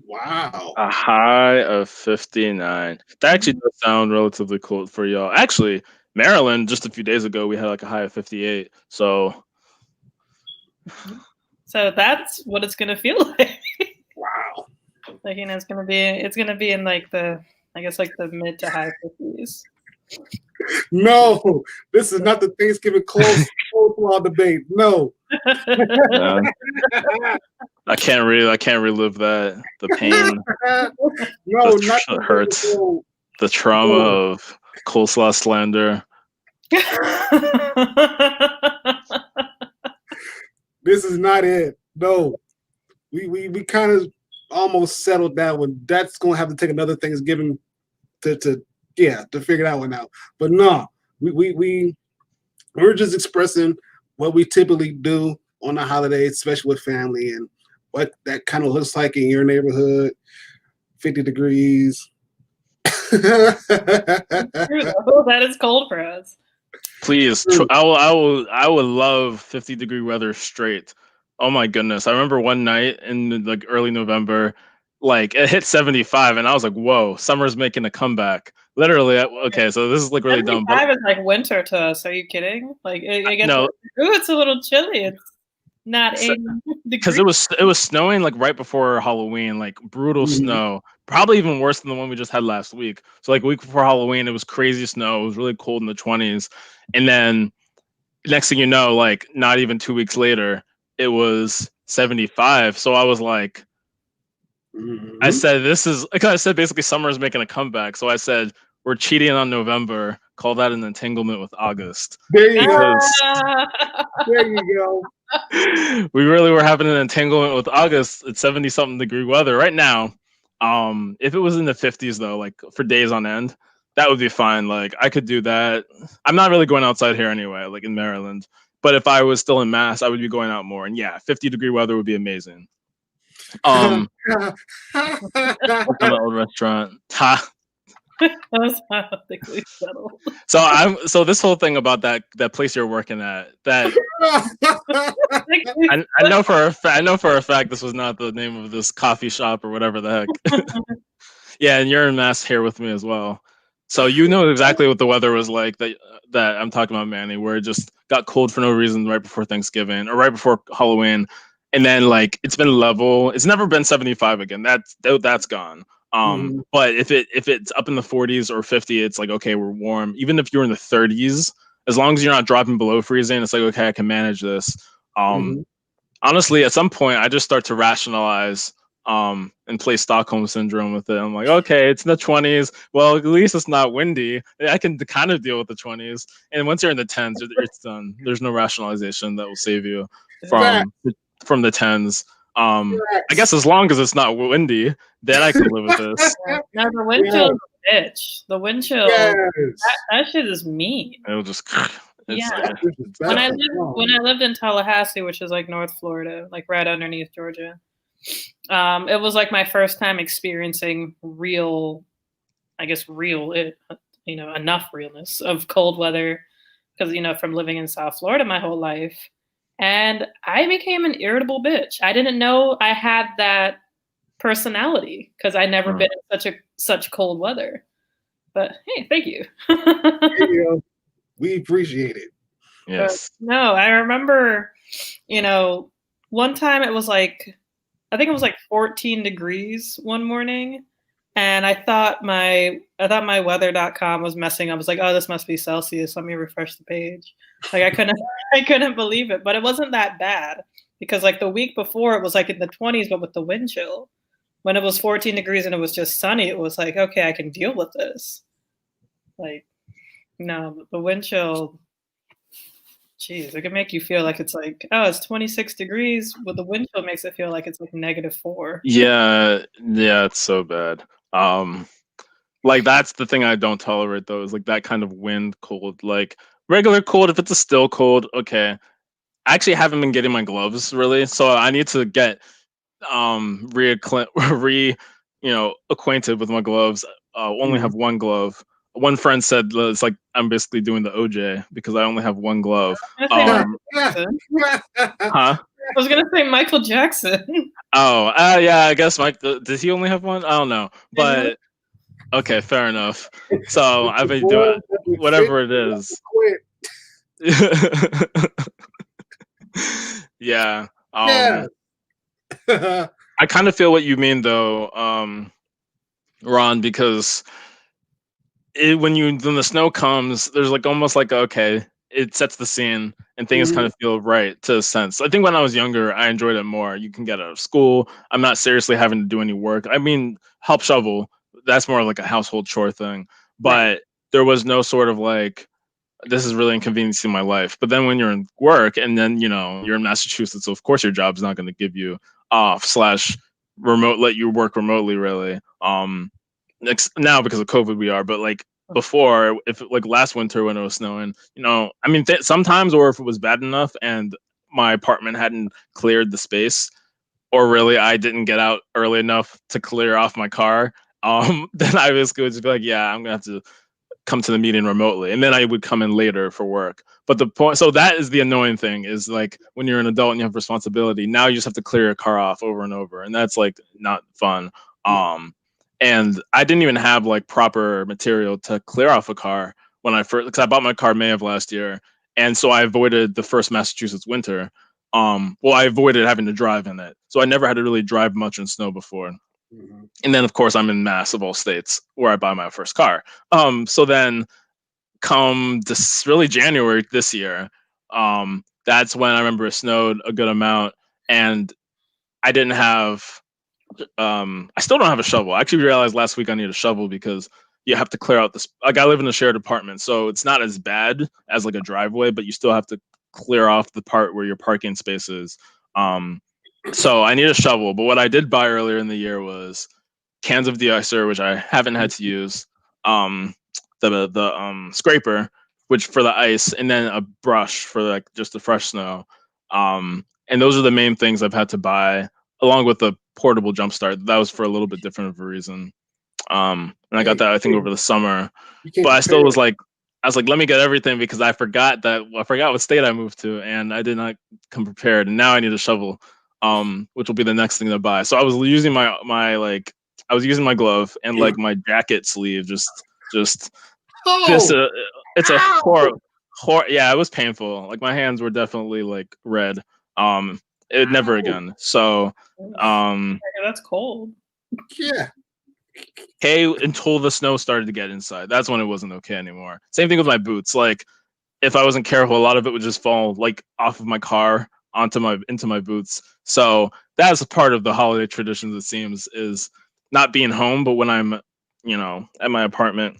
Wow. A high of 59. That actually does sound relatively cool for y'all. Actually, Maryland, just a few days ago, we had like a high of 58. So that's what it's gonna feel like. Wow. Like it's gonna be in like the mid to high 50s. No, this is not the Thanksgiving coleslaw debate. No. I can't relive that. The pain. No, the hurts. The trauma of coleslaw slander. This is not it. No. We kind of almost settled that one. That's gonna have to take another Thanksgiving to figure that one out. But no, we're just expressing what we typically do on the holidays, especially with family, and what that kind of looks like in your neighborhood. 50 degrees. That is cold for us. Please, I would love 50-degree weather straight. Oh my goodness! I remember one night in like early November, like it hit 75, and I was like, "Whoa, summer's making a comeback!" Literally, okay, so this is like really dumb. 75 is like winter to us. Are you kidding? Like it gets it's a little chilly. It's not 80 because it was snowing like right before Halloween, like brutal snow, probably even worse than the one we just had last week. So like a week before Halloween, it was crazy snow. It was really cold in the 20s, and then next thing you know, like not even 2 weeks later, it was 75. So I was like, I said, I said basically summer is making a comeback. So I said, we're cheating on November. Call that an entanglement with August. There you go. There you go. We really were having an entanglement with August at 70-something degree weather right now. If it was in the 50s though, like for days on end, that would be fine. Like I could do that. I'm not really going outside here anyway, like in Maryland. But if I was still in Mass, I would be going out more. And yeah, 50-degree weather would be amazing. An old restaurant. Ha. So this whole thing about that place you're working at, that I know for a fact this was not the name of this coffee shop or whatever the heck. Yeah, and you're in Mass here with me as well. So you know exactly what the weather was like that I'm talking about, Manny, where it just got cold for no reason right before Thanksgiving or right before Halloween. And then like it's been level. It's never been 75 again. That's gone. But if it's up in the 40s or 50, it's like okay, we're warm. Even if you're in the 30s, as long as you're not dropping below freezing, it's like okay, I can manage this. Honestly, at some point, I just start to rationalize and play Stockholm syndrome with it. I'm like, okay, it's in the 20s. Well, at least it's not windy. I can kind of deal with the 20s. And once you're in the 10s, it's done. There's no rationalization that will save you from the 10s. I guess as long as it's not windy, then I can live with this. No, the wind chill is a bitch. The wind chill, that shit is mean. It'll just It's, Yeah. It's When I bad. lived in Tallahassee, which is like North Florida, like right underneath Georgia, it was like my first time experiencing real, I guess enough realness of cold weather, because from living in South Florida my whole life, and I became an irritable bitch. I didn't know I had that personality because I never been in such cold weather. But hey, thank you. We appreciate it. yes. But no, I remember, one time it was like, I think it was like 14 degrees one morning. And I thought my weather.com was messing up. I was like, oh, this must be Celsius. Let me refresh the page. Like I couldn't believe it, but it wasn't that bad because like the week before it was like in the 20s, but with the wind chill. When it was 14 degrees and it was just sunny, it was like, okay, I can deal with this. Like, no, the wind chill, geez, it can make you feel like it's like, oh, it's 26 degrees. But the wind chill makes it feel like it's like -4. Yeah, it's so bad. Like that's the thing I don't tolerate though, is like that kind of wind cold. Like regular cold, if it's a still cold, okay. I actually haven't been getting my gloves really, so I need to get acquainted with my gloves. Only have one glove. One friend said it's like I'm basically doing the OJ because I only have one glove. I Huh? was gonna say Michael Jackson. Oh, yeah. I guess Mike. Does he only have one? I don't know, but okay, fair enough. So I've been doing whatever it is. Yeah. I kind of feel what you mean though, Ron, because when the snow comes, there's like almost like okay, it sets the scene and things kind of feel right to a sense. I think when I was younger, I enjoyed it more. You can get out of school. I'm not seriously having to do any work. I mean, help shovel. That's more like a household chore thing. But there was no sort of like, this is really inconveniencing my life. But then when you're in work and then, you're in Massachusetts, so of course your job's not going to give you off / remote, let you work remotely really. Now because of COVID we are, but like before, if like last winter when it was snowing, I mean, sometimes, or if it was bad enough and my apartment hadn't cleared the space, or really I didn't get out early enough to clear off my car, then I basically would just be like, yeah, I'm gonna have to come to the meeting remotely, and then I would come in later for work. But the point, so that is the annoying thing, is like when you're an adult and you have responsibility, now you just have to clear your car off over and over, and that's like not fun. And I didn't even have like proper material to clear off a car when because I bought my car May of last year, and so I avoided the first Massachusetts winter. I avoided having to drive in it, so I never had to really drive much in snow before. And then, of course, I'm in Mass of all states where I buy my first car. So then, come this really January this year, that's when I remember it snowed a good amount, and I didn't have. I still don't have a shovel. I actually realized last week I need a shovel because you have to clear out this. Like I live in a shared apartment, so it's not as bad as like a driveway, but you still have to clear off the part where your parking space is. So I need a shovel. But what I did buy earlier in the year was cans of de-icer, which I haven't had to use, the scraper, which for the ice, and then a brush for like just the fresh snow. And those are the main things I've had to buy, along with the portable jumpstart. That was for a little bit different of a reason. And I got that I think over the summer. But I still was like, let me get everything because I forgot what state I moved to, and I did not come prepared. And now I need a shovel, which will be the next thing to buy. So I was using I was using my glove and like my jacket sleeve, just this. It's a horror. Yeah, it was painful. Like my hands were definitely like red. It never again. So, that's cold. Yeah. Okay, until the snow started to get inside. That's when it wasn't okay anymore. Same thing with my boots. Like if I wasn't careful, a lot of it would just fall like off of my car into my boots. So that's a part of the holiday traditions, it seems, is not being home, but when I'm, at my apartment,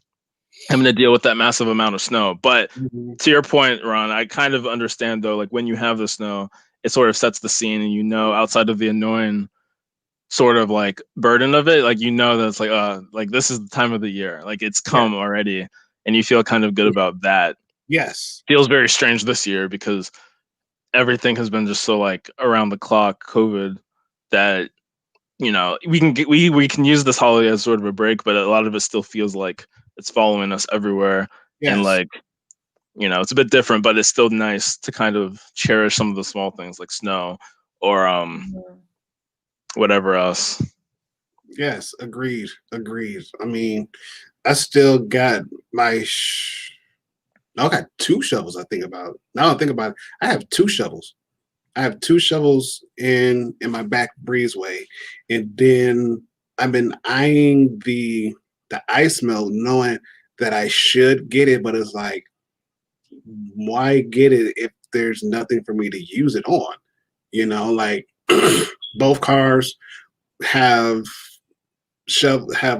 having to deal with that massive amount of snow. But to your point, Ron, I kind of understand though, like when you have the snow, it sort of sets the scene, and outside of the annoying sort of like burden of it, like that it's like this is the time of the year, like it's come already, and you feel kind of good about that. Yes. Feels very strange this year because everything has been just so like around the clock COVID that we can use this holiday as sort of a break, but a lot of it still feels like it's following us everywhere. Yes. And like, it's a bit different, but it's still nice to kind of cherish some of the small things like snow or whatever else. Yes, agreed. I mean, I still got I got 2 shovels. I think about it. Now I think about it. I have 2 shovels. I have 2 shovels in my back breezeway, and then I've been eyeing the ice melt, knowing that I should get it, but it's like, why get it if there's nothing for me to use it on? Like both cars have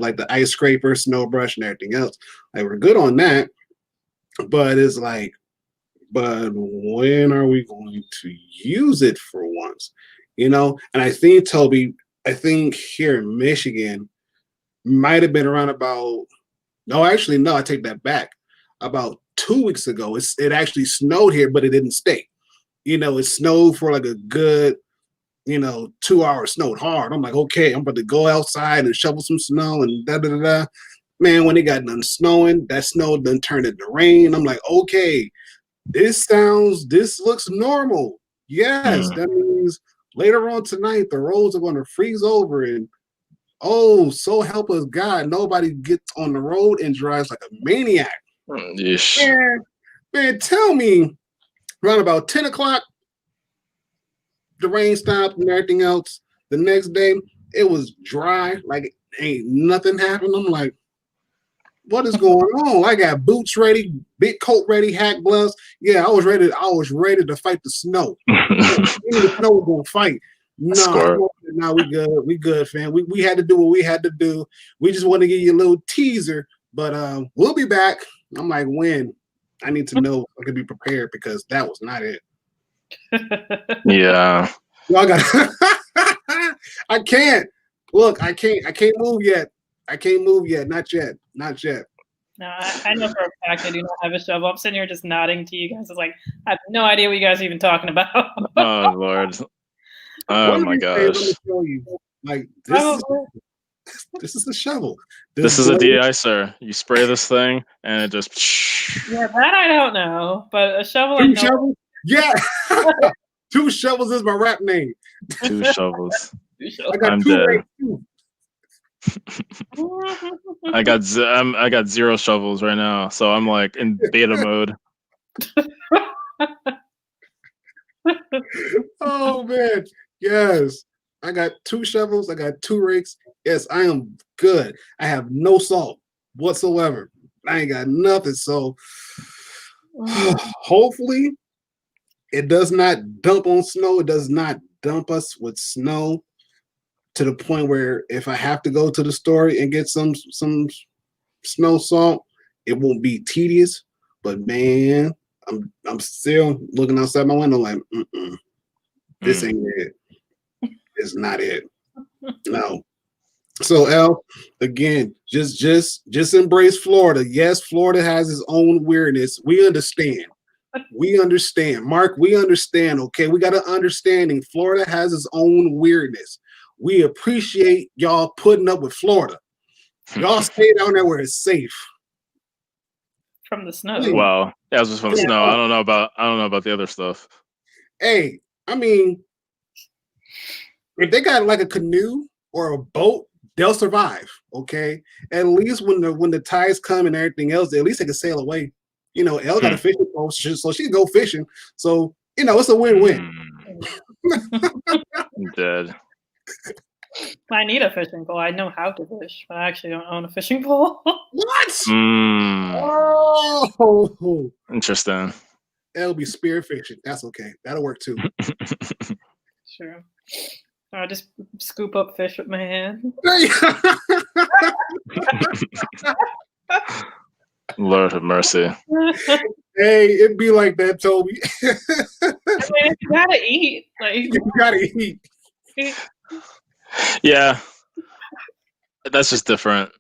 like the ice scraper, snow brush, and everything else. Like we're good on that, but it's like, but when are we going to use it for once? And I think Toby, here in Michigan might have been around about, no, actually, no, I take that back. About 2 weeks ago, it actually snowed here, but it didn't stay. It snowed for like a good, 2 hours, snowed hard. I'm like, okay, I'm about to go outside and shovel some snow and da da da da. Man, when it got done snowing, that snow done turned into rain. I'm like, okay, this looks normal. Yes, that means later on tonight the roads are going to freeze over, and so help us God, nobody gets on the road and drives like a maniac. Man, tell me, around about 10 o'clock, the rain stopped and everything else. The next day, it was dry, like ain't nothing happened. I'm like, what is going on? I got boots ready, big coat ready, hat gloves. Yeah, I was ready to fight the snow. The snow was gonna fight. No, we good, fam. We had to do what we had to do. We just want to give you a little teaser, but we'll be back. I'm like, when? I need to know I can be prepared because that was not it. Yeah. Well, I can't. Look, I can't move yet. Not yet. No, I know for a fact I do not have a shovel. I'm sitting here just nodding to you guys. It's like, I have no idea what you guys are even talking about. Oh, Lord. Oh, my gosh. Let me show you. Like, this is a shovel. This is a de-icer. You spray this thing, and it just... Yeah, that I don't know. But a shovel, 2 shovels? Yeah. 2 shovels is my rap name. 2 shovels. I'm dead. I got 0 shovels right now, so I'm like in beta mode. Oh man, yes. I got 2 shovels. I got 2 rakes. Yes, I am good. I have no salt whatsoever. I ain't got nothing. So hopefully it does not dump on snow. It does not dump us with snow to the point where if I have to go to the store and get some snow salt, it won't be tedious. But man, I'm still looking outside my window like, this ain't it. It's not it. No. So L, again, just embrace Florida. Yes, Florida has its own weirdness. We understand. Mark, we understand. Okay, we got an understanding. Florida has its own weirdness. We appreciate y'all putting up with Florida. Y'all stay down there where it's safe. From the snow. Wow, that was just from the snow. I don't know about the other stuff. Hey, I mean, if they got like a canoe or a boat, they'll survive. Okay, at least when the tides come and everything else, at least they can sail away. Elle got a fishing boat, so she can go fishing. So it's a win-win. I'm dead. I need a fishing pole. I know how to fish, but I actually don't own a fishing pole. What? Oh, interesting. It'll be spear fishing. That's okay. That'll work too. Sure. I just scoop up fish with my hand. Lord have mercy. Hey, it'd be like that, Toby. I mean, you gotta eat. You gotta eat. Yeah, that's just different.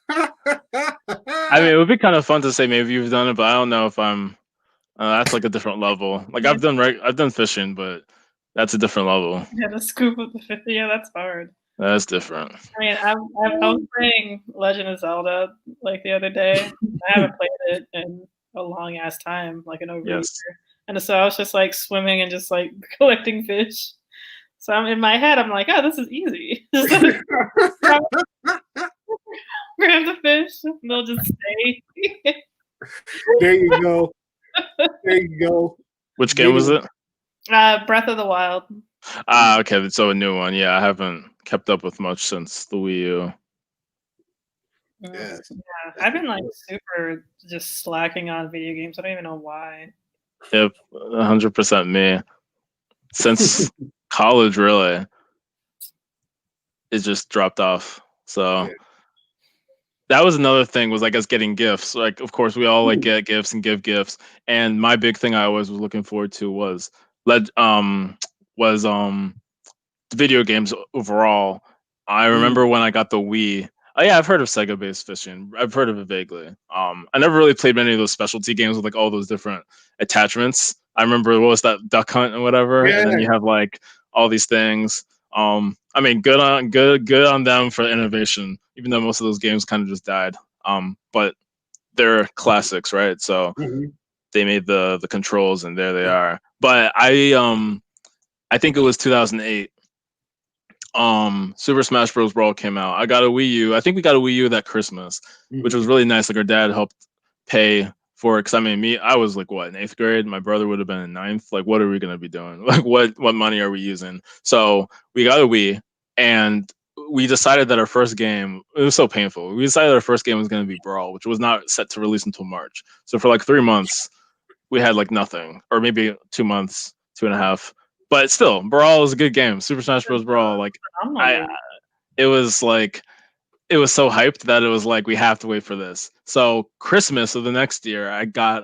I mean, it would be kind of fun to say maybe you've done it, but I don't know if I'm. That's like a different level. Like I've done fishing, but that's a different level. Yeah, the scoop of the 50. Yeah, that's hard. That's different. I mean, I was playing Legend of Zelda like the other day. I haven't played it in a long ass time, like an over a year. And so I was just like swimming and just like collecting fish. So I'm in my head, I'm like, oh, this is easy. Just grab the fish, and they'll just stay. There you go. There you go. Which game was it? Breath of the Wild. Okay, so a new one. Yeah, I haven't kept up with much since the Wii U. Yes. Yeah, I've been like super just slacking on video games. I don't even know why. Yep, 100% me. Since college, really, it just dropped off. So that was another thing, was like us getting gifts. Like, of course, we all like get gifts and give gifts. And my big thing I always was looking forward to was video games overall. I remember when I got the Wii. Oh yeah, I've heard of Sega-based fishing. I've heard of it vaguely. I never really played many of those specialty games with like all those different attachments. I remember, what was that, Duck Hunt and whatever, and then you have like all these things. I mean, good on them for innovation, even though most of those games kind of just died. But they're classics, right? So they made the controls, and there they are. But I think it was 2008. Super Smash Bros. Brawl came out. I got a Wii U. I think we got a Wii U that Christmas, which was really nice. Like, our dad helped pay for it, because I mean, I was like, what, in 8th grade? My brother would have been in 9th. Like, what are we gonna be doing? Like, what money are we using? So we got a Wii, and we decided that our first game, it was so painful. We decided our first game was gonna be Brawl, which was not set to release until March. So for like 3 months, we had like nothing, or maybe 2 months, 2.5. But still, Brawl is a good game. Super Smash Bros. Brawl, like, it was so hyped that it was like, we have to wait for this. So Christmas of the next year, I got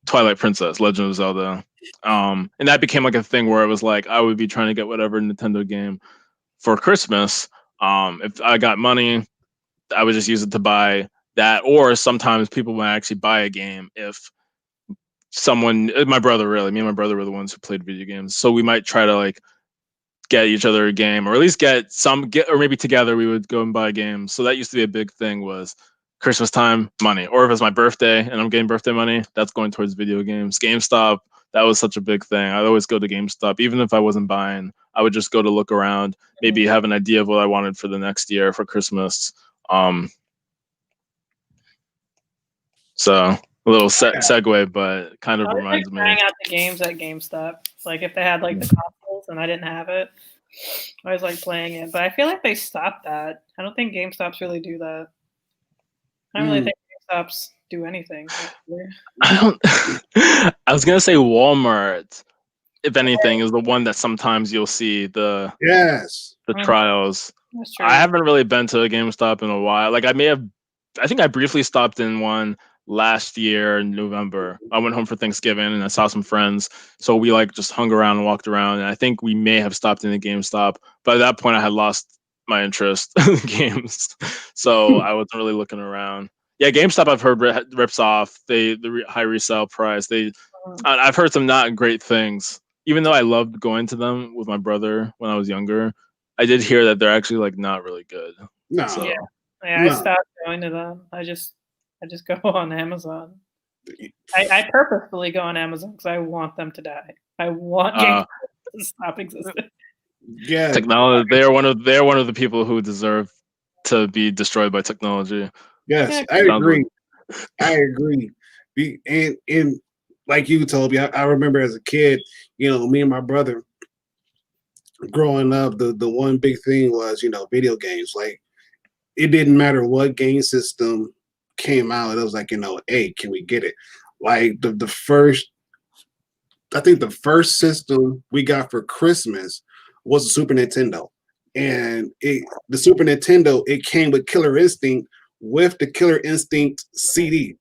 Twilight Princess, Legend of Zelda, and that became like a thing where it was like I would be trying to get whatever Nintendo game for Christmas. If I got money, I would just use it to buy that, or sometimes people might actually buy a game if someone, my brother, really, me and my brother were the ones who played video games, so we might try to like get each other a game, or at least or maybe together we would go and buy games. So that used to be a big thing, was Christmas time money, or if it's my birthday and I'm getting birthday money, that's going towards video games. GameStop, that was such a big thing. I'd always go to GameStop, even if I wasn't buying. I would just go to look around, maybe have an idea of what I wanted for the next year for Christmas. So a little segue, but kind of reminds me. Trying out the games at GameStop. Like, if they had like the consoles and I didn't have it, I was like playing it. But I feel like they stopped that. I don't think GameStops really do that. I don't really think GameStops do anything. I was gonna say Walmart, if anything, is the one that sometimes you'll see the trials. That's true. I haven't really been to a GameStop in a while. Like, I think I briefly stopped in one last year in November. I went home for Thanksgiving and I saw some friends, so we like just hung around and walked around, and I think we may have stopped in a GameStop, but at that point I had lost my interest in games, so I wasn't really looking around. Yeah, GameStop, I've heard rips off the high resale price. I've heard some not great things, even though I loved going to them with my brother when I was younger. I did hear that they're actually like not really good. No. So. I stopped going to them. I just go on Amazon. I purposefully go on Amazon because I want them to die. I want GameStop to stop existing. Yeah, technology. They're one of the people who deserve to be destroyed by technology. Yes, I agree. I agree. And like you, Toby, I remember as a kid, me and my brother growing up, the one big thing was, video games. Like, it didn't matter what game system came out. It was like, hey, can we get it? Like, I think the first system we got for Christmas was the Super Nintendo. And the Super Nintendo, it came with Killer Instinct, with the Killer Instinct CD.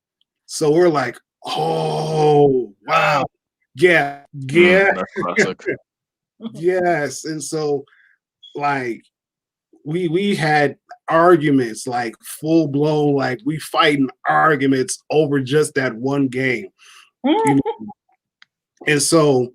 So we're like, oh, wow. Yeah. That's classic. Yes. And so, like, we had arguments, like full blown, like we fighting arguments over just that one game. You know? And so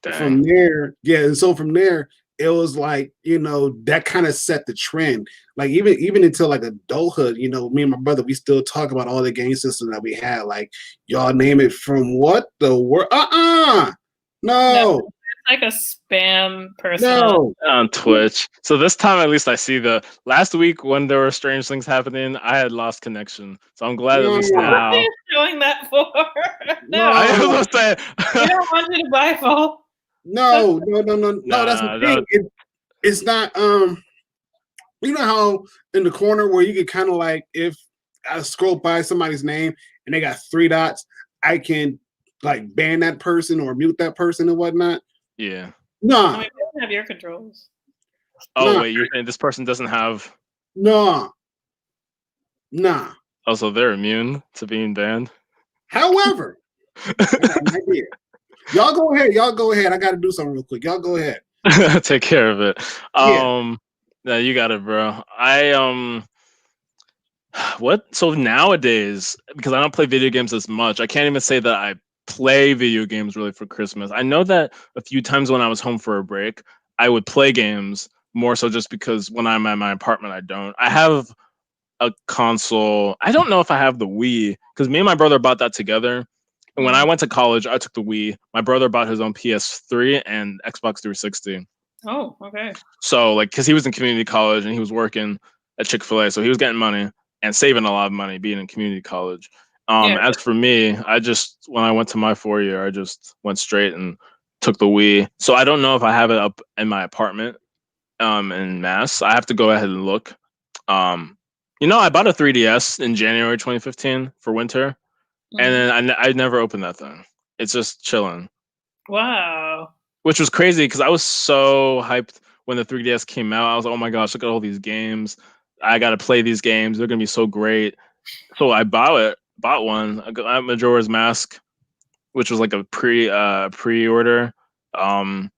from there, it was like, that kind of set the trend. Like even until like adulthood, me and my brother, we still talk about all the game systems that we had. Like, y'all name it from what the world? No. Like a spam person on Twitch. So this time, at least I see the last week when there were strange things happening, I had lost connection. So I'm glad at least now. What are you showing that for? No. I was gonna say, we don't want you to buy full. No. That's the thing. It's not. You know how in the corner where you can kind of like, if I scroll by somebody's name and they got 3 dots, I can like ban that person or mute that person and whatnot. Yeah. Nah. I mean, we don't have your controls. Oh, wait, you're saying this person doesn't have... Nah. Oh, so they're immune to being banned? However, y'all go ahead. I got to do something real quick. Y'all go ahead. Take care of it. Yeah, you got it, bro. So nowadays, because I don't play video games as much, I can't even say that I play video games really for Christmas. I know that a few times when I was home for a break, I would play games more so just because when I'm at my apartment, I don't. I have a console. I don't know if I have the Wii because me and my brother bought that together. And when I went to college, I took the Wii. My brother bought his own PS3 and Xbox 360. Oh, okay. So like, because he was in community college and he was working at Chick-fil-A, so he was getting money and saving a lot of money being in community college. As for me, when I went to my 4-year, I just went straight and took the Wii. So I don't know if I have it up in my apartment in Mass. I have to go ahead and look. I bought a 3DS in January 2015 for winter, and then I never opened that thing. It's just chilling. Wow. Which was crazy because I was so hyped when the 3DS came out. I was like, oh my gosh, look at all these games. I got to play these games. They're going to be so great. So I bought one. I got Majora's Mask, which was like a pre-order. And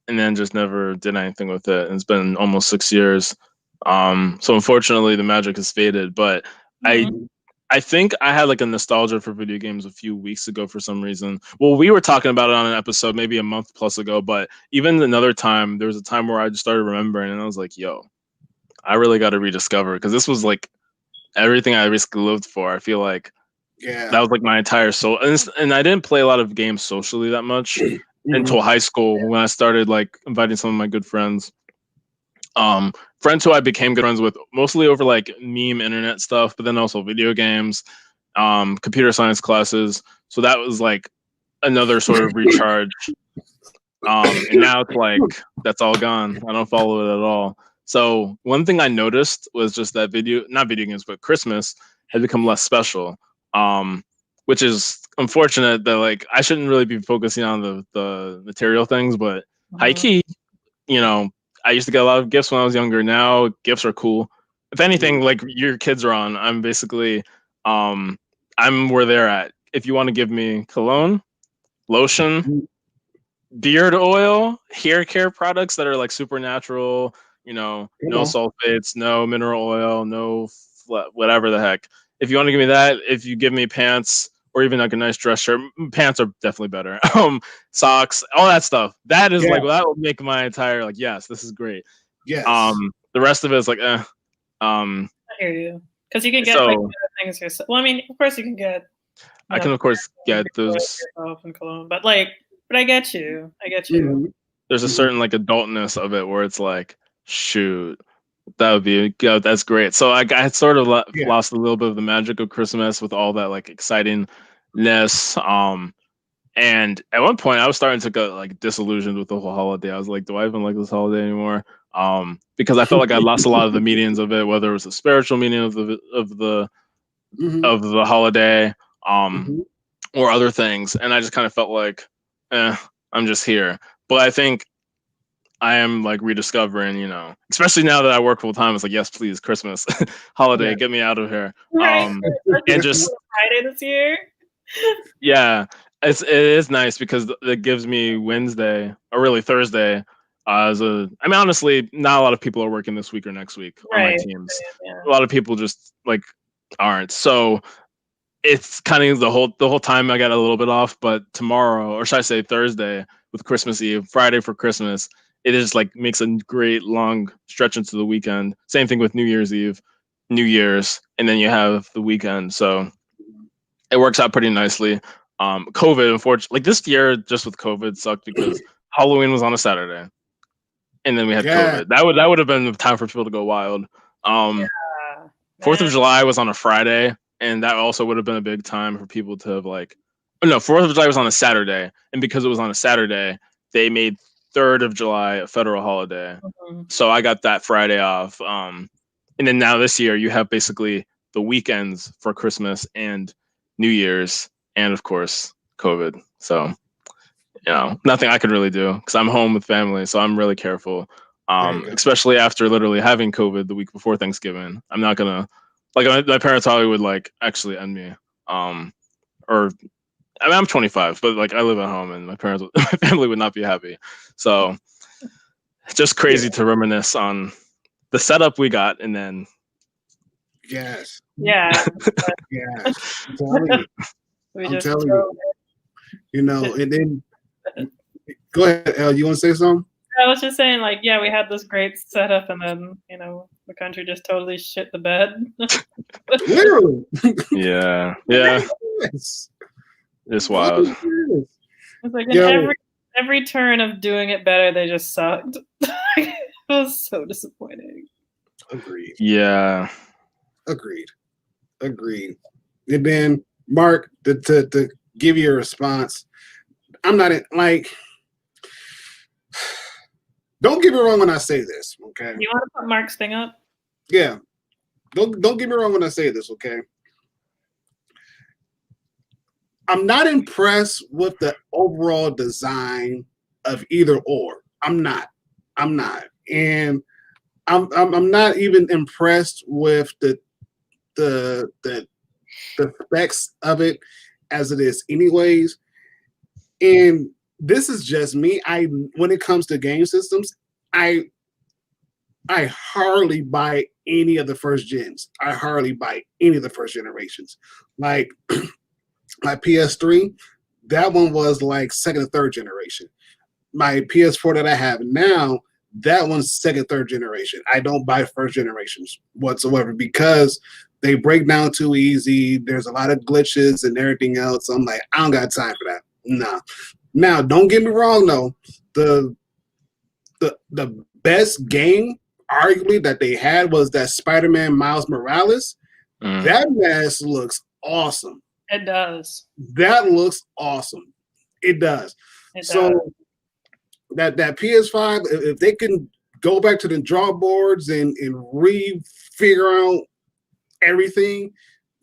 then just never did anything with it. And it's been almost 6 years. So unfortunately the magic has faded, but I think I had like a nostalgia for video games a few weeks ago for some reason. Well, we were talking about it on an episode maybe a month plus ago, but even another time, there was a time where I just started remembering and I was like, yo, I really got to rediscover, because this was like everything I basically lived for. I feel like that was like my entire soul. And I didn't play a lot of games socially that much until high school, when I started like inviting some of my good friends. Friends who I became good friends with mostly over like meme internet stuff, but then also video games, computer science classes. So that was like another sort of recharge. And now it's like that's all gone. I don't follow it at all. So one thing I noticed was just that not video games, but Christmas had become less special. Which is unfortunate that like I shouldn't really be focusing on the material things, but high key, I used to get a lot of gifts when I was younger. Now gifts are cool. If anything, like your kids are on, I'm basically, I'm where they're at. If you want to give me cologne, lotion, beard oil, hair care products that are like super natural, no sulfates, no mineral oil, no whatever the heck. If you want to give me that, if you give me pants or even like a nice dress shirt, pants are definitely better. Socks, all that stuff. That is like, that will make my entire like, yes, this is great. Yes. The rest of it is like, I hear you, because you can get like things yourself. Well, I mean, of course you can get. I can of course get those and cologne, but I get you. There's a certain like adultness of it where it's like, shoot, that would be that's great. So I sort of lost a little bit of the magic of Christmas with all that like excitingness. And at one point I was starting to get like disillusioned with the whole holiday. I was like, do I even like this holiday anymore? Because I felt like I lost a lot of the meanings of it, whether it was the spiritual meaning of the holiday, or other things. And I just kind of felt like, I'm just here. But I think I am like rediscovering, especially now that I work full time. It's like, yes, please, Christmas holiday, get me out of here. Right. And just Friday this year. Yeah, it is nice because it gives me Wednesday, or really Thursday, Honestly, not a lot of people are working this week or next week on my teams. Yeah. A lot of people just like aren't. So it's kind of the whole time I got a little bit off, but tomorrow, or should I say Thursday with Christmas Eve, Friday for Christmas, it is like makes a great long stretch into the weekend. Same thing with New Year's Eve, New Year's, and then you have the weekend. So it works out pretty nicely. COVID, unfortunately, like this year, just with COVID, sucked because Halloween was on a Saturday, and then we had COVID. That would have been the time for people to go wild. 4th of July was on a Friday, and that also would have been a big time for people to have like. No, 4th of July was on a Saturday, and because it was on a Saturday, they made 3rd of July a federal holiday. So I got that Friday off. And then now this year, you have basically the weekends for Christmas and New Year's, and of course COVID. So nothing I could really do because I'm home with family, so I'm really careful. Especially after literally having COVID the week before Thanksgiving. I'm not gonna like my parents probably would like actually end me. Or I'm 25, but like I live at home and my family would not be happy. So it's just crazy to reminisce on the setup we got and then yes. Yeah. Yes. I'm telling you. And then go ahead, Elle. You want to say something? I was just saying, like, yeah, we had this great setup, and then the country just totally shit the bed. Literally. Yeah. Yes. It's wild. It's like in every turn of doing it better, they just sucked. It was so disappointing. Agreed. Yeah. Agreed. And then Mark, to give you a response, I'm not like. Don't get me wrong when I say this, okay? You want to put Mark's thing up? Yeah. Don't get me wrong when I say this, okay? I'm not impressed with the overall design of either or. I'm not. And I'm not even impressed with the specs of it as it is anyways. And this is just me. When it comes to game systems, I hardly buy any of the first gens. I hardly buy any of the first generations. Like my PS3, that one was like second and third generation. My PS4 that I have now, that one's second, third generation. I don't buy first generations whatsoever because they break down too easy. There's a lot of glitches and everything else. I'm like, I don't got time for that. Nah. Now, don't get me wrong though. The best game, arguably, that they had was that Spider-Man Miles Morales. That mess looks awesome. It does. That looks awesome. It does. That PS5, if they can go back to the drawing boards and re-figure out everything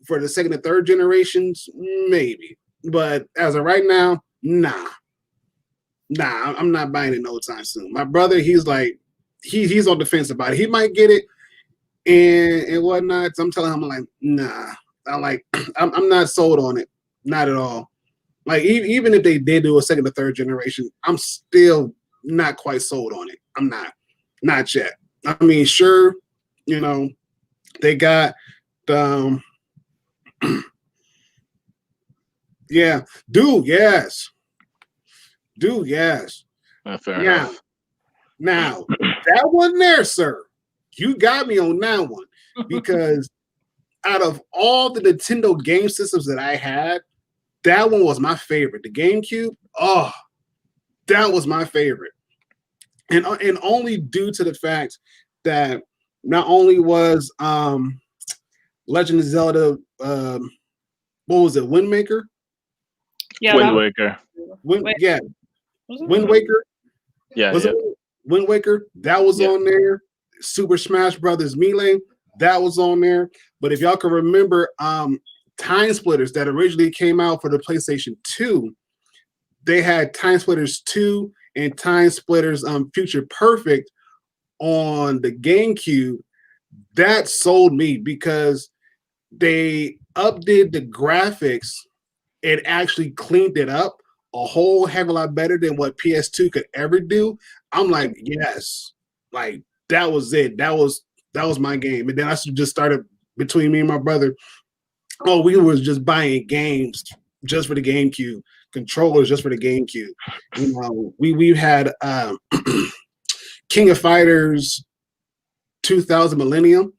for the second and third generations, maybe. But as of right now, nah, I'm not buying it no time soon. My brother, he's like, he's on the fence about it. He might get it and whatnot. So I'm telling him, I'm like, nah. I'm not sold on it. Not at all. Like even if they did do a second or third generation, I'm still not quite sold on it. I'm not yet. I mean, sure, they got the yeah, dude, yes. Fair enough. Now that one there, sir, you got me on that one because out of all the Nintendo game systems that I had, that one was my favorite. The GameCube, that was my favorite. And only due to the fact that not only was Legend of Zelda, what was it, Wind Waker? Yeah, Wind Waker. Wind Waker. Yeah, was it Wind Waker? That was on there. Super Smash Brothers Melee, that was on there. But if y'all can remember, Time Splitters that originally came out for the PlayStation 2, they had Time Splitters 2 and Time Splitters Future Perfect on the GameCube. That sold me because they updated the graphics. It actually cleaned it up a whole heck of a lot better than what PS2 could ever do, I'm like, yes, like that was it. That was my game. And then I just started between me and my brother. Oh, we was just buying games just for the GameCube, controllers just for the GameCube. You know, we had King of Fighters 2000 Millennium,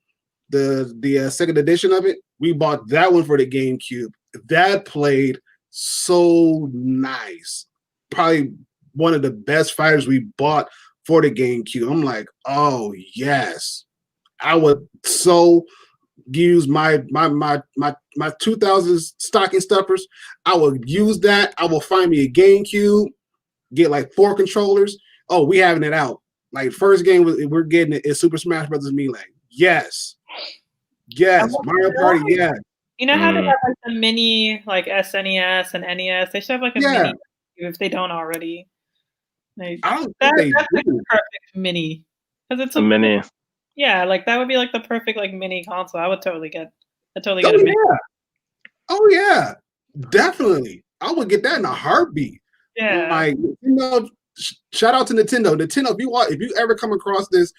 the second edition of it. We bought that one for the GameCube. That played so nice. Probably one of the best fighters we bought for the GameCube. I'm like, oh yes, I would so use my 2000s stocking stuffers. I would use that. I will find me a GameCube, get like 4 controllers. Oh, we having it out. Like first game we're getting it is Super Smash Brothers Melee. Yes. Mario Party. Yes. You know how they have like the mini like SNES and NES? They should have like a mini if they don't already. Like, I don't think they that's do. like a perfect mini because it's a mini. Yeah, like that would be like the perfect like mini console. I would totally get. I totally Oh get a mini. yeah. Oh yeah. Definitely. I would get that in a heartbeat. Yeah. Like, you know, shout out to Nintendo. Nintendo, if you ever come across this,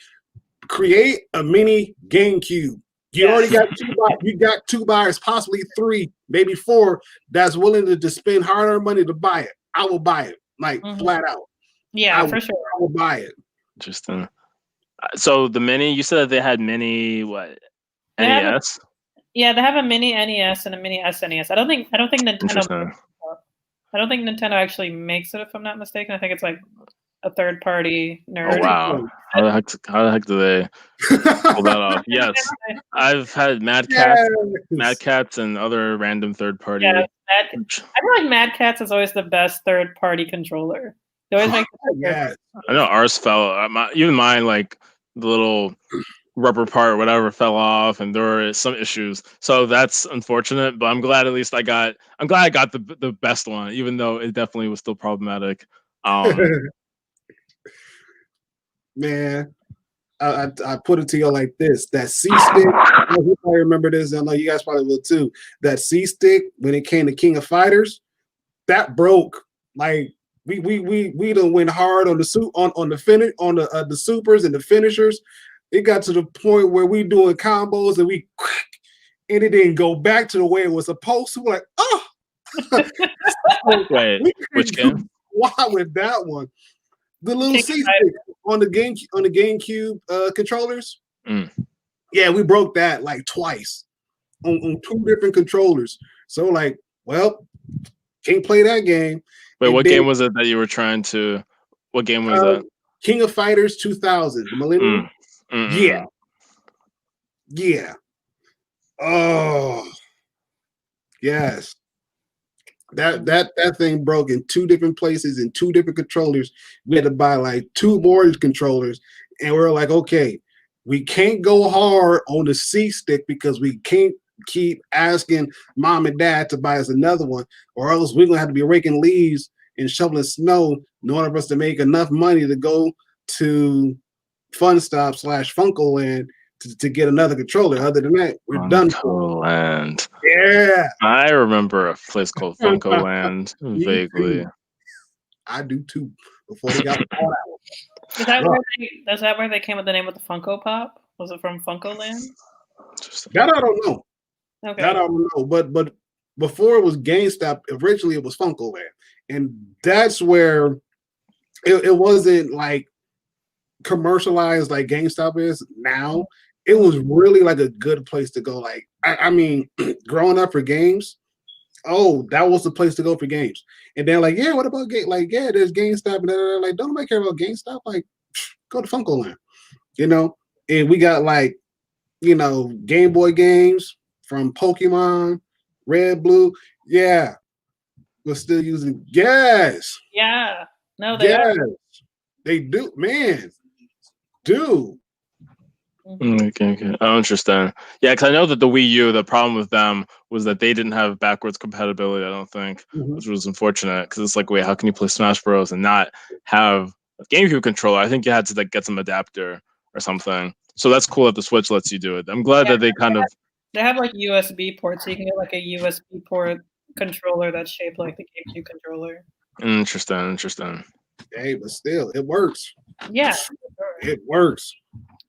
create a mini GameCube. You already got 2 buyers. You got 2 buyers, possibly 3, maybe 4, that's willing to spend hard-earned money to buy it. I will buy it, like flat out. Yeah, for sure. I will buy it. Interesting. So the mini, you said that they had mini what? NES? Yeah, they have a mini NES and a mini SNES. I don't think Nintendo. I don't think Nintendo actually makes it, if I'm not mistaken. I think it's like a third party nerd. Oh wow! How the heck do they pull that off? Yes, I've had Mad Cats, and other random third party. Yeah, I feel like Mad Cats is always the best third party controller. They always make. I know ours fell. Even mine, like the little rubber part or whatever, fell off, and there were some issues. So that's unfortunate. But I'm glad at least I got the best one, even though it definitely was still problematic. Man, I put it to you like this: that C stick. I probably remember this. I know you guys probably will too. That C stick, when it came to King of Fighters, that broke. Like we done went hard on the supers and the finishers. It got to the point where we doing combos and and it didn't go back to the way it was supposed to. We're like, oh, wait, which game? Why with that one? The little C stick on the GameCube controllers. Yeah, we broke that like twice on 2 different controllers. So like, well, can't play that game. Wait, what game was it that you were trying to? What game was that? King of Fighters 2000, the Millennium. Yeah. Oh, yes. That thing broke in 2 different places in 2 different controllers. We had to buy like 2 more controllers, and we were like, okay, we can't go hard on the C stick because we can't keep asking mom and dad to buy us another one, or else we're gonna have to be raking leaves and shoveling snow in order for us to make enough money to go to Fun Stop / Funko Land to get another controller. Other than that, we're done. Funko Land. Yeah. I remember a place called Funko Land vaguely. I do too. Before they got bought out. Is that where they came with the name of the Funko Pop? Was it from Funko Land? That I don't know. Okay. That I don't know. But before it was GameStop, originally it was Funko Land. And that's where it wasn't like commercialized like GameStop is now. It was really like a good place to go. Like, I mean, growing up for games, that was the place to go for games. And they're like, yeah, what about game? Like, yeah, there's GameStop. And they're like, don't nobody care about GameStop. Like, go to Funko Land, you know? And we got like, you know, Game Boy games from Pokemon, Red, Blue. Yeah. We're still using, yes. Yeah. No, they are. They do, man. Dude. Okay. Oh, interesting. Yeah, because I know that the Wii U, the problem with them was that they didn't have backwards compatibility, I don't think, which was unfortunate because it's like, wait, how can you play Smash Bros. And not have a GameCube controller? I think you had to like get some adapter or something. So that's cool that the Switch lets you do it. I'm glad that they have like USB ports, so you can get like a USB port controller that's shaped like the GameCube controller. Interesting. Hey, but still, it works. Yeah, It works.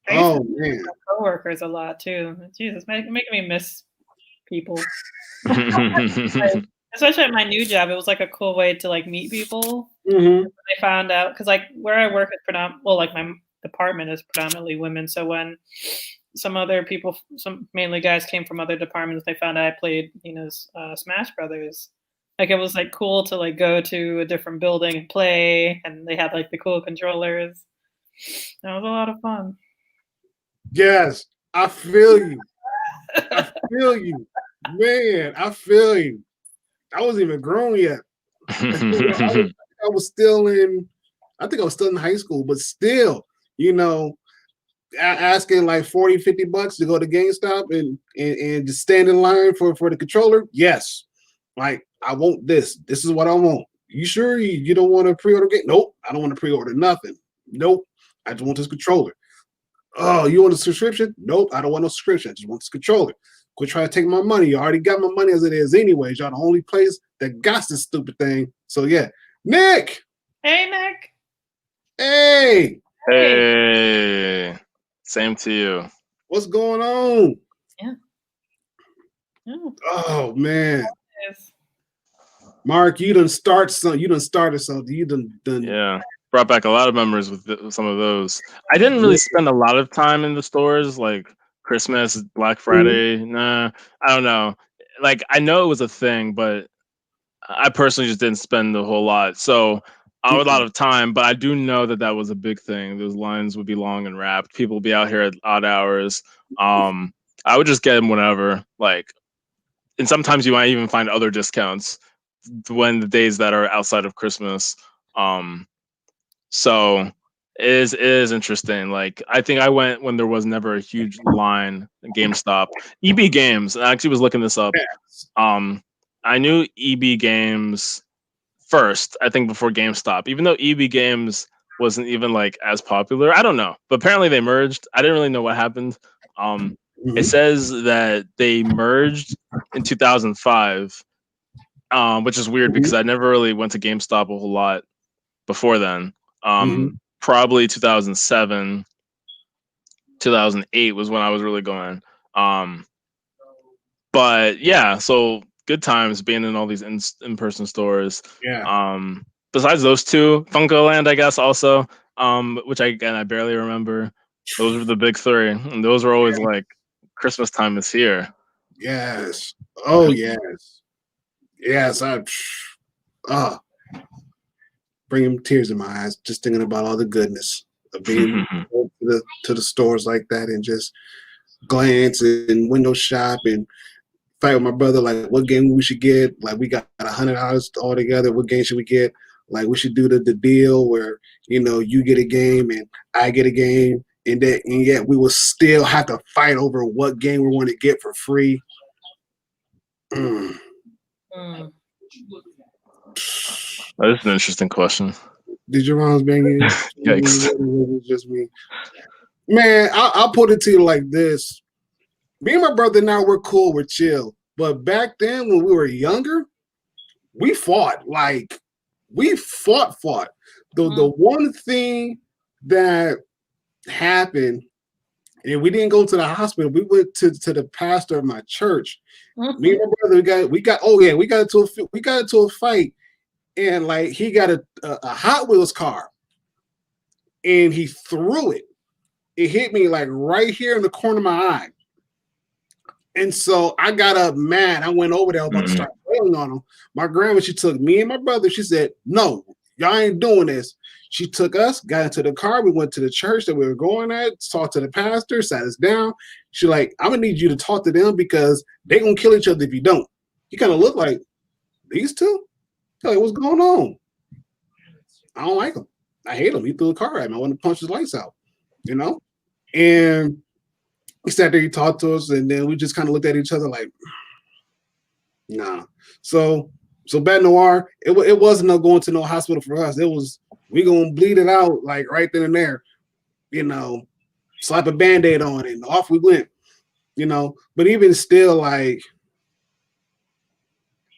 Oh man, coworkers a lot too. Jesus, making me miss people. Especially at my new job, it was like a cool way to like meet people. Mm-hmm. I found out because like where I work is like my department is predominantly women. So when some other people, some mainly guys came from other departments, they found out I played, Smash Brothers. Like it was like cool to like go to a different building and play, and they had like the cool controllers. That was a lot of fun. Yes, I feel you. I feel you, man. I feel you. I wasn't even grown yet. I was still in. I think I was still in high school, but still, asking like 40, $50 to go to GameStop and just stand in line for the controller. Yes, like I want this. This is what I want. You sure you don't want to pre-order game? Nope, I don't want to pre-order nothing. Nope, I just want this controller. Oh, you want a subscription? Nope, I don't want no subscription. I just want this controller. Quit trying to take my money. You already got my money as it is anyways. Y'all the only place that got this stupid thing. So yeah. Nick. Hey, Nick. Hey. Hey. Same to you. What's going on? Yeah. Oh man. Mark, you done started something. You done. Yeah. Brought back a lot of memories with some of those. I didn't really spend a lot of time in the stores like Christmas, Black Friday. Nah, I don't know. Like I know it was a thing, but I personally just didn't spend a whole lot. So a lot of time, but I do know that was a big thing. Those lines would be long and wrapped. People would be out here at odd hours. I would just get them whenever, like, and sometimes you might even find other discounts when the days that are outside of Christmas. So it is interesting. Like I think I went when there was never a huge line at GameStop. EB Games. I actually was looking this up. I knew EB Games first, I think, before GameStop, even though EB Games wasn't even like as popular. I don't know, but apparently they merged. I didn't really know what happened. It says that they merged in 2005, which is weird because I never really went to GameStop a whole lot before then. Probably 2007, 2008 was when I was really going. But yeah, so good times being in all these in-person stores. Yeah. Besides those two, Funkoland, I guess, also, which I barely remember. Those were the big three, and those were always like Christmas time is here. Yes. Oh yes. Yes. Bringing tears in my eyes just thinking about all the goodness of being to the stores like that and just glance and window shop and fight with my brother, like what game we should get. Like we got $100 all together. What game should we get? Like we should do the deal where you get a game and I get a game, and yet we will still have to fight over what game we want to get for free. That is an interesting question. Did your mom's banging? Yikes! Just me, man. I'll put it to you like this: me and my brother now we're cool, we're chill. But back then, when we were younger, we fought. Like we fought. The one thing that happened, and we didn't go to the hospital. We went to the pastor of my church. Me and my brother, we got into a fight, and like he got a Hot Wheels car, and he threw it. It hit me like right here in the corner of my eye. And so I got up mad. I went over there. I was about to start wailing on him. My grandma, she took me and my brother. She said, "No, y'all ain't doing this." She took us, got into the car. We went to the church that we were going at, talked to the pastor, sat us down. She like, "I'm going to need you to talk to them because they're going to kill each other if you don't." He kind of looked like, "These two? Like, what's going on?" I don't like him. I hate him. He threw the car at me. I want to punch his lights out, And he sat there, he talked to us, and then we just kind of looked at each other like, nah. So Bat Noir, it wasn't no going to no hospital for us. It was we gonna bleed it out like right then and there, slap a Band-Aid on it, and off we went, But even still, like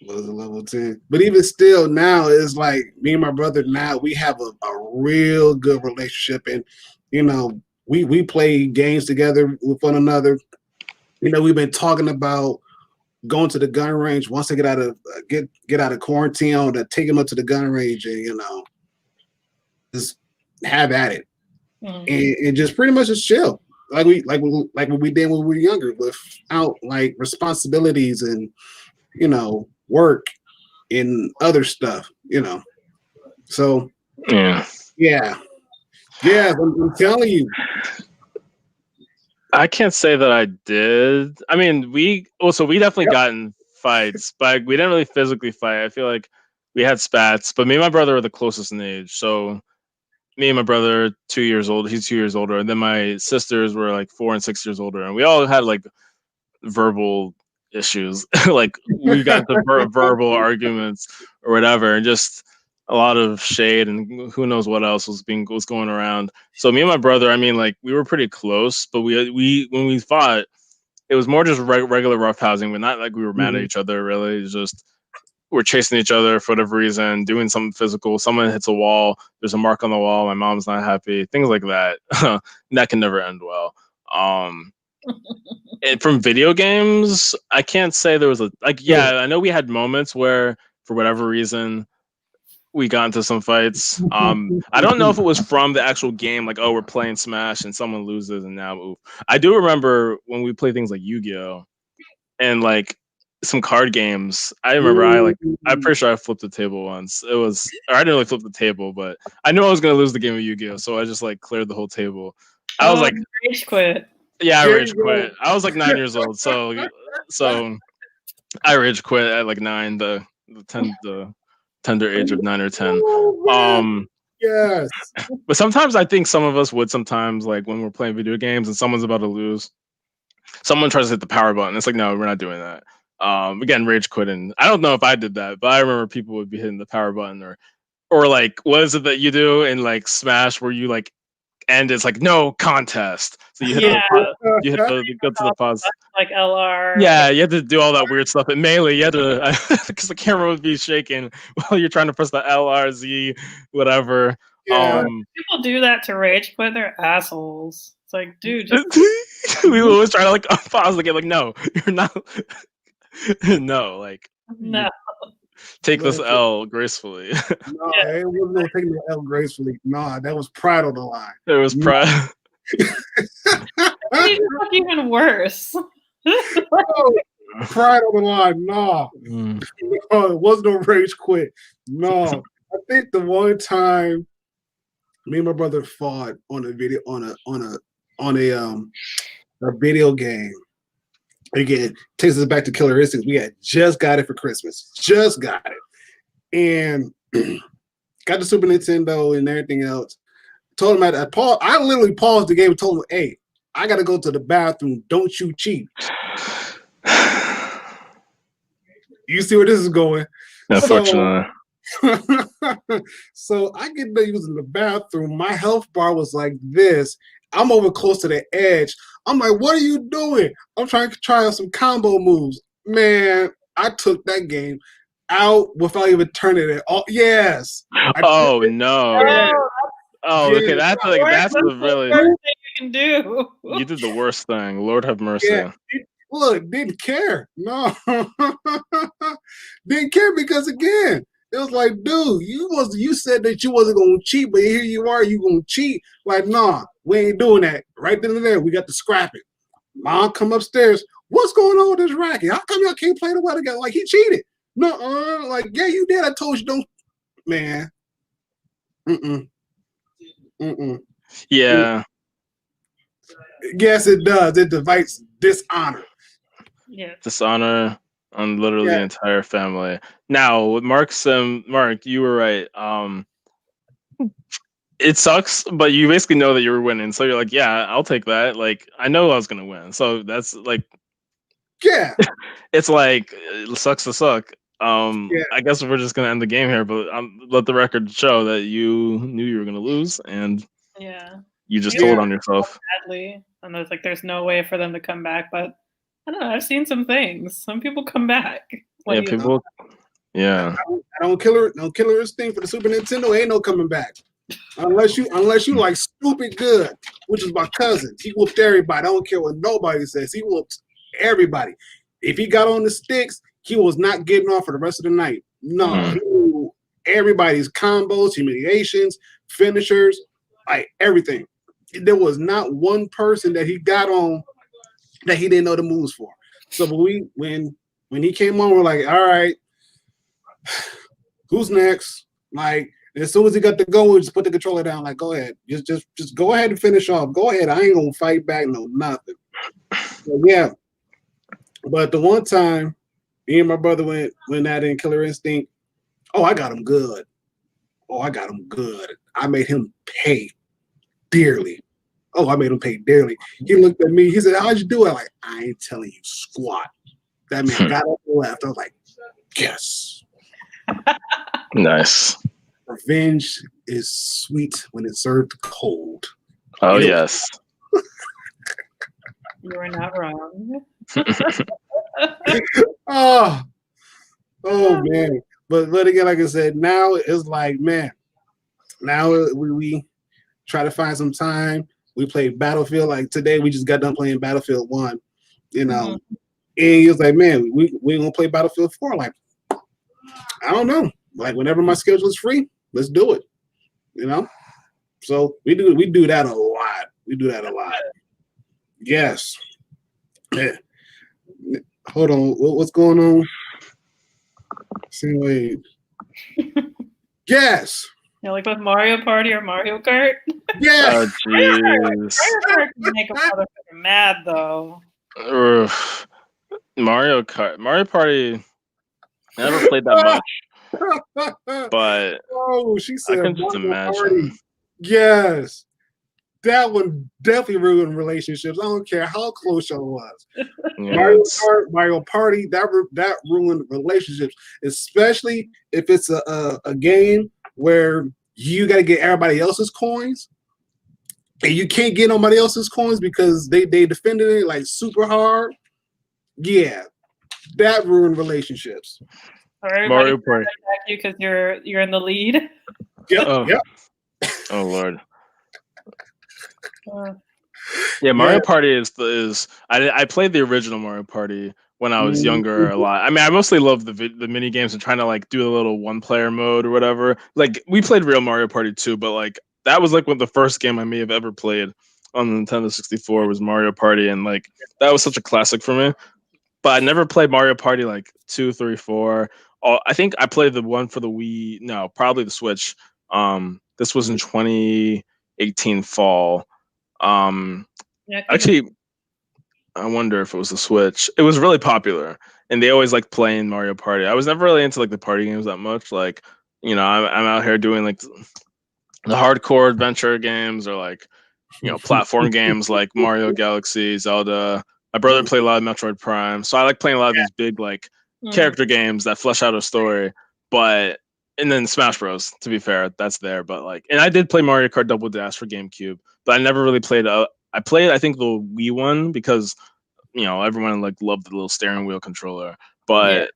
Was a level 10. But even still now, it's like me and my brother now, we have a real good relationship. And, you know, we play games together with one another. You know, we've been talking about going to the gun range once they get out of get out of quarantine, to take them up to the gun range and, you know, just have at it. And just pretty much just chill. Like what we did when we were younger, without like responsibilities and, you know, work and other stuff, you know. So yeah. I'm telling you. I can't say that I did. I mean, we definitely got in fights, but we didn't really physically fight. I feel like we had spats, but me and my brother are the closest in age. So me and my brother, 2 years old. He's 2 years older, and then my sisters were like 4 and 6 years older, and we all had like verbal issues. Like we got the verbal arguments or whatever, and just a lot of shade and who knows what else was going around. So me and my brother, I mean, like we were pretty close, but we when we fought, it was more just regular roughhousing, but not like we were mad at each other. Really, it's just we're chasing each other for whatever reason, doing something physical. Someone hits a wall. There's a mark on the wall. My mom's not happy. Things like that. That can never end well. And from video games, I can't say there was I know we had moments where for whatever reason we got into some fights. I don't know if it was from the actual game, like, oh, we're playing Smash and someone loses and now oof. I do remember when we play things like Yu-Gi-Oh! And like some card games. I remember I'm pretty sure I flipped the table once. Or I didn't really flip the table, but I knew I was gonna lose the game of Yu-Gi-Oh! So I just like cleared the whole table. I was like, rage quit. Yeah, I rage quit. I was like 9 years old, so I rage quit at like 9, the tender age of 9 or 10. Yes. But sometimes I think some of us would sometimes, like when we're playing video games and someone's about to lose, someone tries to hit the power button. It's like, no, we're not doing that. Again, rage quitting. I don't know if I did that, but I remember people would be hitting the power button or like, what is it that you do in like Smash where you like end? It's like no contest. So you hit you go to the pause. Like LR. Yeah, you had to do all that weird stuff. In Melee, you had to because the camera would be shaking while you're trying to press the LRZ, whatever. Yeah. People do that to rage quit. They're assholes. It's like, dude, we always try to like pause the game. Like, no, you're not. No, like no. Take this L gracefully. No, it wasn't no taking the L gracefully. Nah, that was pride on the line. There was pride. It's even worse. Pride on the line. Nah. No, it wasn't no rage quit. No. I think the one time me and my brother fought on a video a video game. Again, takes us back to Killer Instincts. We had just got it for Christmas. Just got it. And got the Super Nintendo and everything else. Told him I literally paused the game and told him, hey, I gotta go to the bathroom. Don't you cheat. You see where this is going. Unfortunately. So I get there using the bathroom. My health bar was like this. I'm over close to the edge. I'm like, what are you doing? I'm trying to try out some combo moves. Man, I took that game out without even turning it off. Yes. Oh no. Yeah. Oh, okay. That's the really worst thing you can do. You did the worst thing. Lord have mercy. Yeah. Look, didn't care. No. Didn't care because again, it was like, dude, you said that you wasn't gonna cheat, but here you are, you gonna cheat. Like, nah, we ain't doing that. Right then and there, we got to scrap it. Mom come upstairs. What's going on with this racket? How come y'all can't play the well together? Like he cheated. No, like, yeah, you did. I told you don't, man. Yeah. Yes, it does. It invites dishonor. Yeah. Dishonor on literally the entire family. Now, with Mark, you were right. It sucks, but you basically know that you were winning. So you're like, yeah, I'll take that. Like, I know I was going to win. So that's like, yeah, it's like, it sucks to suck. I guess we're just going to end the game here, but let the record show that you knew you were going to lose and you just told on yourself. Badly. And there's no way for them to come back, but I don't know. I've seen some things. Some people come back. Yeah, Yeah. I don't killer instinct for the Super Nintendo. Ain't no coming back. Unless you like stupid good, which is my cousin. He whooped everybody. I don't care what nobody says. He whooped everybody. If he got on the sticks, he was not getting off for the rest of the night. No, he knew everybody's combos, humiliations, finishers, like everything. There was not one person that he got on that he didn't know the moves for. So when he came on, we're like, all right, who's next? Like, as soon as he got to go, we just put the controller down. Like, go ahead, just go ahead and finish off. Go ahead. I ain't gonna fight back, no nothing. So, yeah, but the one time, me and my brother went at it in Killer Instinct. Oh, I got him good. I made him pay dearly. Oh, I made him pay dearly. He looked at me. He said, "How'd you do it?" I'm like, I ain't telling you squat. That man got up and left. I was like, yes. Nice. Revenge is sweet when it's served cold. Oh, yes. You are not wrong. Oh man. But again, like I said, now it's like, man, now we try to find some time. We play Battlefield. Like today, we just got done playing Battlefield 1, you know. And he was like, man, we gonna play Battlefield 4. Like, I don't know. Like, whenever my schedule is free, let's do it. You know? So we do that a lot. Yes. Yeah. Hold on. What's going on? Wait. Yes. You know, like with Mario Party or Mario Kart? Yes. Oh, jeez. Mario Kart can make a motherfucker mad, though. Mario Party, I never played that much. But she said I can just imagine. Party. Yes. That one definitely ruined relationships. I don't care how close y'all was. Yeah, Mario Party, that ruined relationships, especially if it's a game where you got to get everybody else's coins, and you can't get nobody else's coins because they defended it like super hard. Yeah, that ruined relationships. Mario Party you because you're in the lead. Yep. Oh Lord. Yeah, Mario Party is I played the original Mario Party when I was younger a lot. I mean, I mostly love the mini games and trying to like do a little one player mode or whatever. Like we played real Mario Party too, but like that was like one of the first game I may have ever played on the Nintendo 64 was Mario Party, and like that was such a classic for me. But I never played Mario Party like 2, 3, 4. I think I played the one for the Wii. No, probably the Switch. This was in 2018 fall. Actually, I wonder if it was the Switch. It was really popular, and they always like playing Mario Party. I was never really into like the party games that much. Like, you know, I'm out here doing like the hardcore adventure games or like, you know, platform games like Mario Galaxy, Zelda. My brother played a lot of Metroid Prime, so I like playing a lot of these big like character games that flesh out a story. But and then Smash Bros. To be fair, that's there. But like, and I did play Mario Kart Double Dash for GameCube, but I never really played. I played, I think, the Wii one because, you know, everyone like loved the little steering wheel controller. But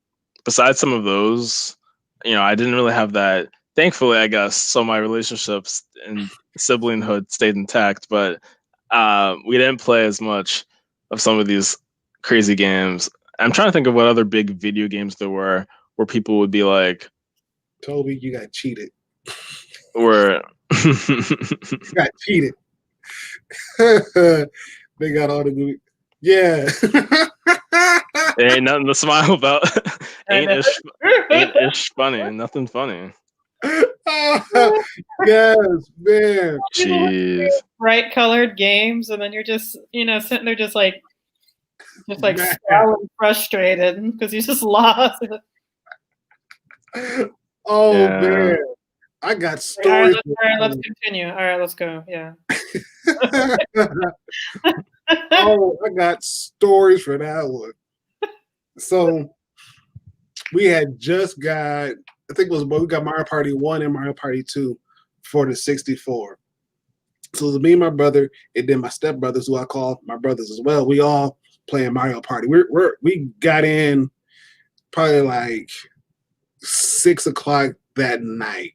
besides some of those, you know, I didn't really have that. Thankfully, I guess, so my relationships and siblinghood stayed intact. But we didn't play as much of some of these crazy games. I'm trying to think of what other big video games there were where people would be like, Toby, you got cheated. Or you got cheated. They got all the good. Yeah. Ain't nothing to smile about. ain't ish funny. Nothing funny. Yes, man. Jeez. Bright colored games, and then you're just, you know, sitting there just scowling frustrated because you just lost. Oh man, I got stories. All right, let's continue. All right, let's go. Yeah. Oh, I got stories for that one. So we had just got, I think it was, we got Mario Party 1 and Mario Party 2 for the 64. So it was me and my brother, and then my stepbrothers, who I call my brothers as well. We all playing Mario Party. We got in probably like 6 o'clock that night.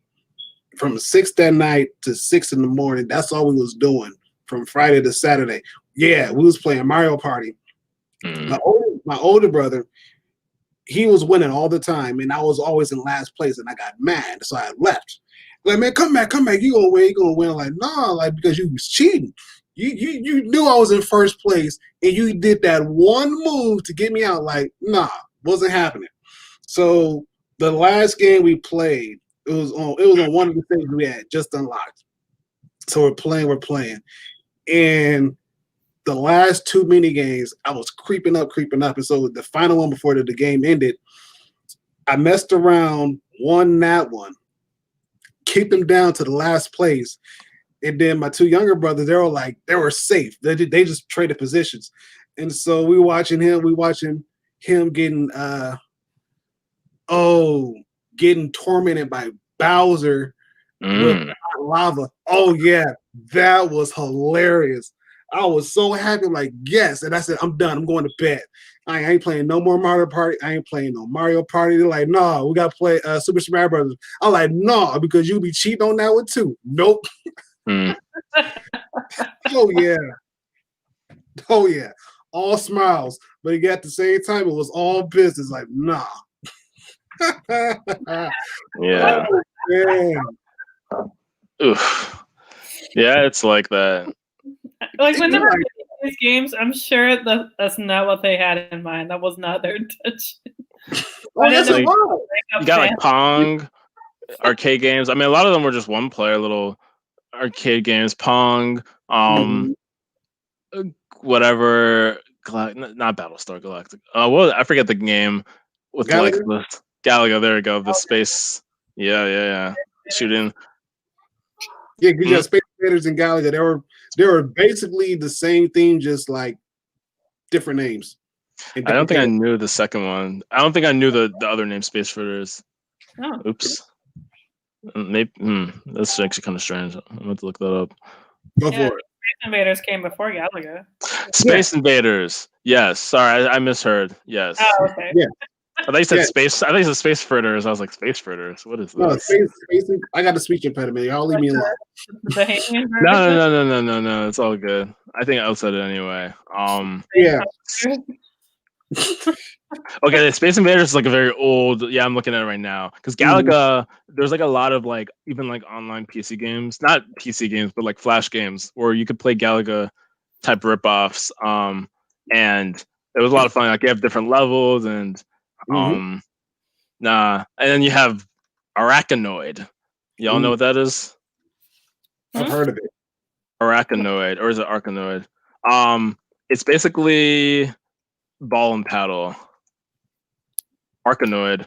From 6 that night to 6 in the morning. That's all we was doing from Friday to Saturday. Yeah, we was playing Mario Party. My older brother, he was winning all the time, and I was always in last place, and I got mad, so I left. Like, man, come back, you gonna win. Like, nah, like, because you was cheating. You knew I was in first place, and you did that one move to get me out. Like, nah, wasn't happening. So the last game we played, it was on one of the things we had just unlocked. So we're playing, and the last 2 mini games, I was creeping up, and so the final one before the game ended, I messed around, won that one, kicked them down to the last place, and then my 2 younger brothers, they were safe. They just traded positions, and so we watching him getting getting tormented by Bowser with lava. Oh yeah, that was hilarious. I was so happy, like, yes. And I said, I'm done. I'm going to bed. I ain't playing no more Mario Party. I ain't playing no Mario Party. They're like, no, we got to play Super Smash Brothers. I'm like, no, because you be cheating on that one too. Nope. Oh, yeah. Oh, yeah. All smiles. But again, at the same time, it was all business. Like, nah. Yeah. Yeah. Oof. Yeah, it's like that. Like when they were making these games, I'm sure that's not what they had in mind. That was not their intention. Oh, yes, it like, was. You got like Pong, arcade games. I mean, a lot of them were just one player, little arcade games. Pong, whatever. Not Battlestar Galactica. Well, I forget the game with Galaga? like Galaga. There we go. The space. Yeah. Shooting. Yeah, because you have Space Invaders and Galaga. They were basically the same thing, just like different names. I don't think I knew the second one. I don't think I knew the other name, Space Fritters. Oh. Oops. Maybe that's actually kind of strange. I'm going to look that up. Go for it. Space Invaders came before Galaga. Space Invaders. Yes. Sorry, I misheard. Yes. Oh, okay. Yeah. I thought you said space. I think you said Space Fritters. I was like, Space Fritters. What is this? No, space. I got a speech impediment. Y'all leave me alone. No. It's all good. I think I said it anyway. Yeah. Okay, the Space Invaders is like a very old. Yeah, I'm looking at it right now because Galaga. There's like a lot of like even like online PC games, not PC games, but like Flash games where you could play Galaga type ripoffs. And it was a lot of fun. Like you have different levels and and then you have Arachnoid. Y'all know what that is? I've heard of it. Arachnoid, or is it Arkanoid? It's basically ball and paddle. Arkanoid.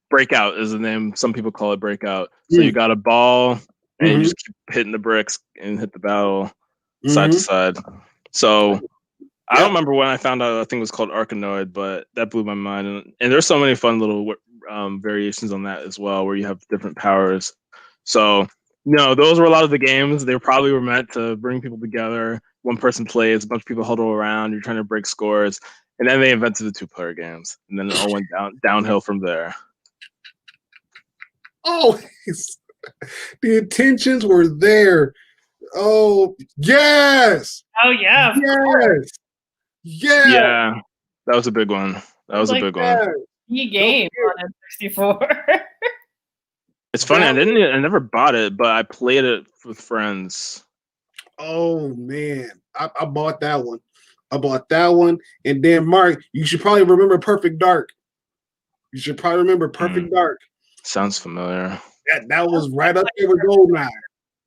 Breakout is the name. Some people call it Breakout. So you got a ball and you just keep hitting the bricks and hit the battle side to side. So I don't remember when I found out. I think it was called Arkanoid, but that blew my mind. And there's so many fun little variations on that as well, where you have different powers. So those were a lot of the games. They probably were meant to bring people together. One person plays, a bunch of people huddle around. You're trying to break scores, and then they invented the 2-player games, and then it all went downhill from there. Oh, the intentions were there. Oh yes. Oh yeah. Yes. Yeah, that was a big one. That was a big one. Key game on N64. It's funny. I never bought it, but I played it with friends. Oh man, I bought that one. And then Mark, you should probably remember Perfect Dark. Sounds familiar. That was right up there with GoldenEye.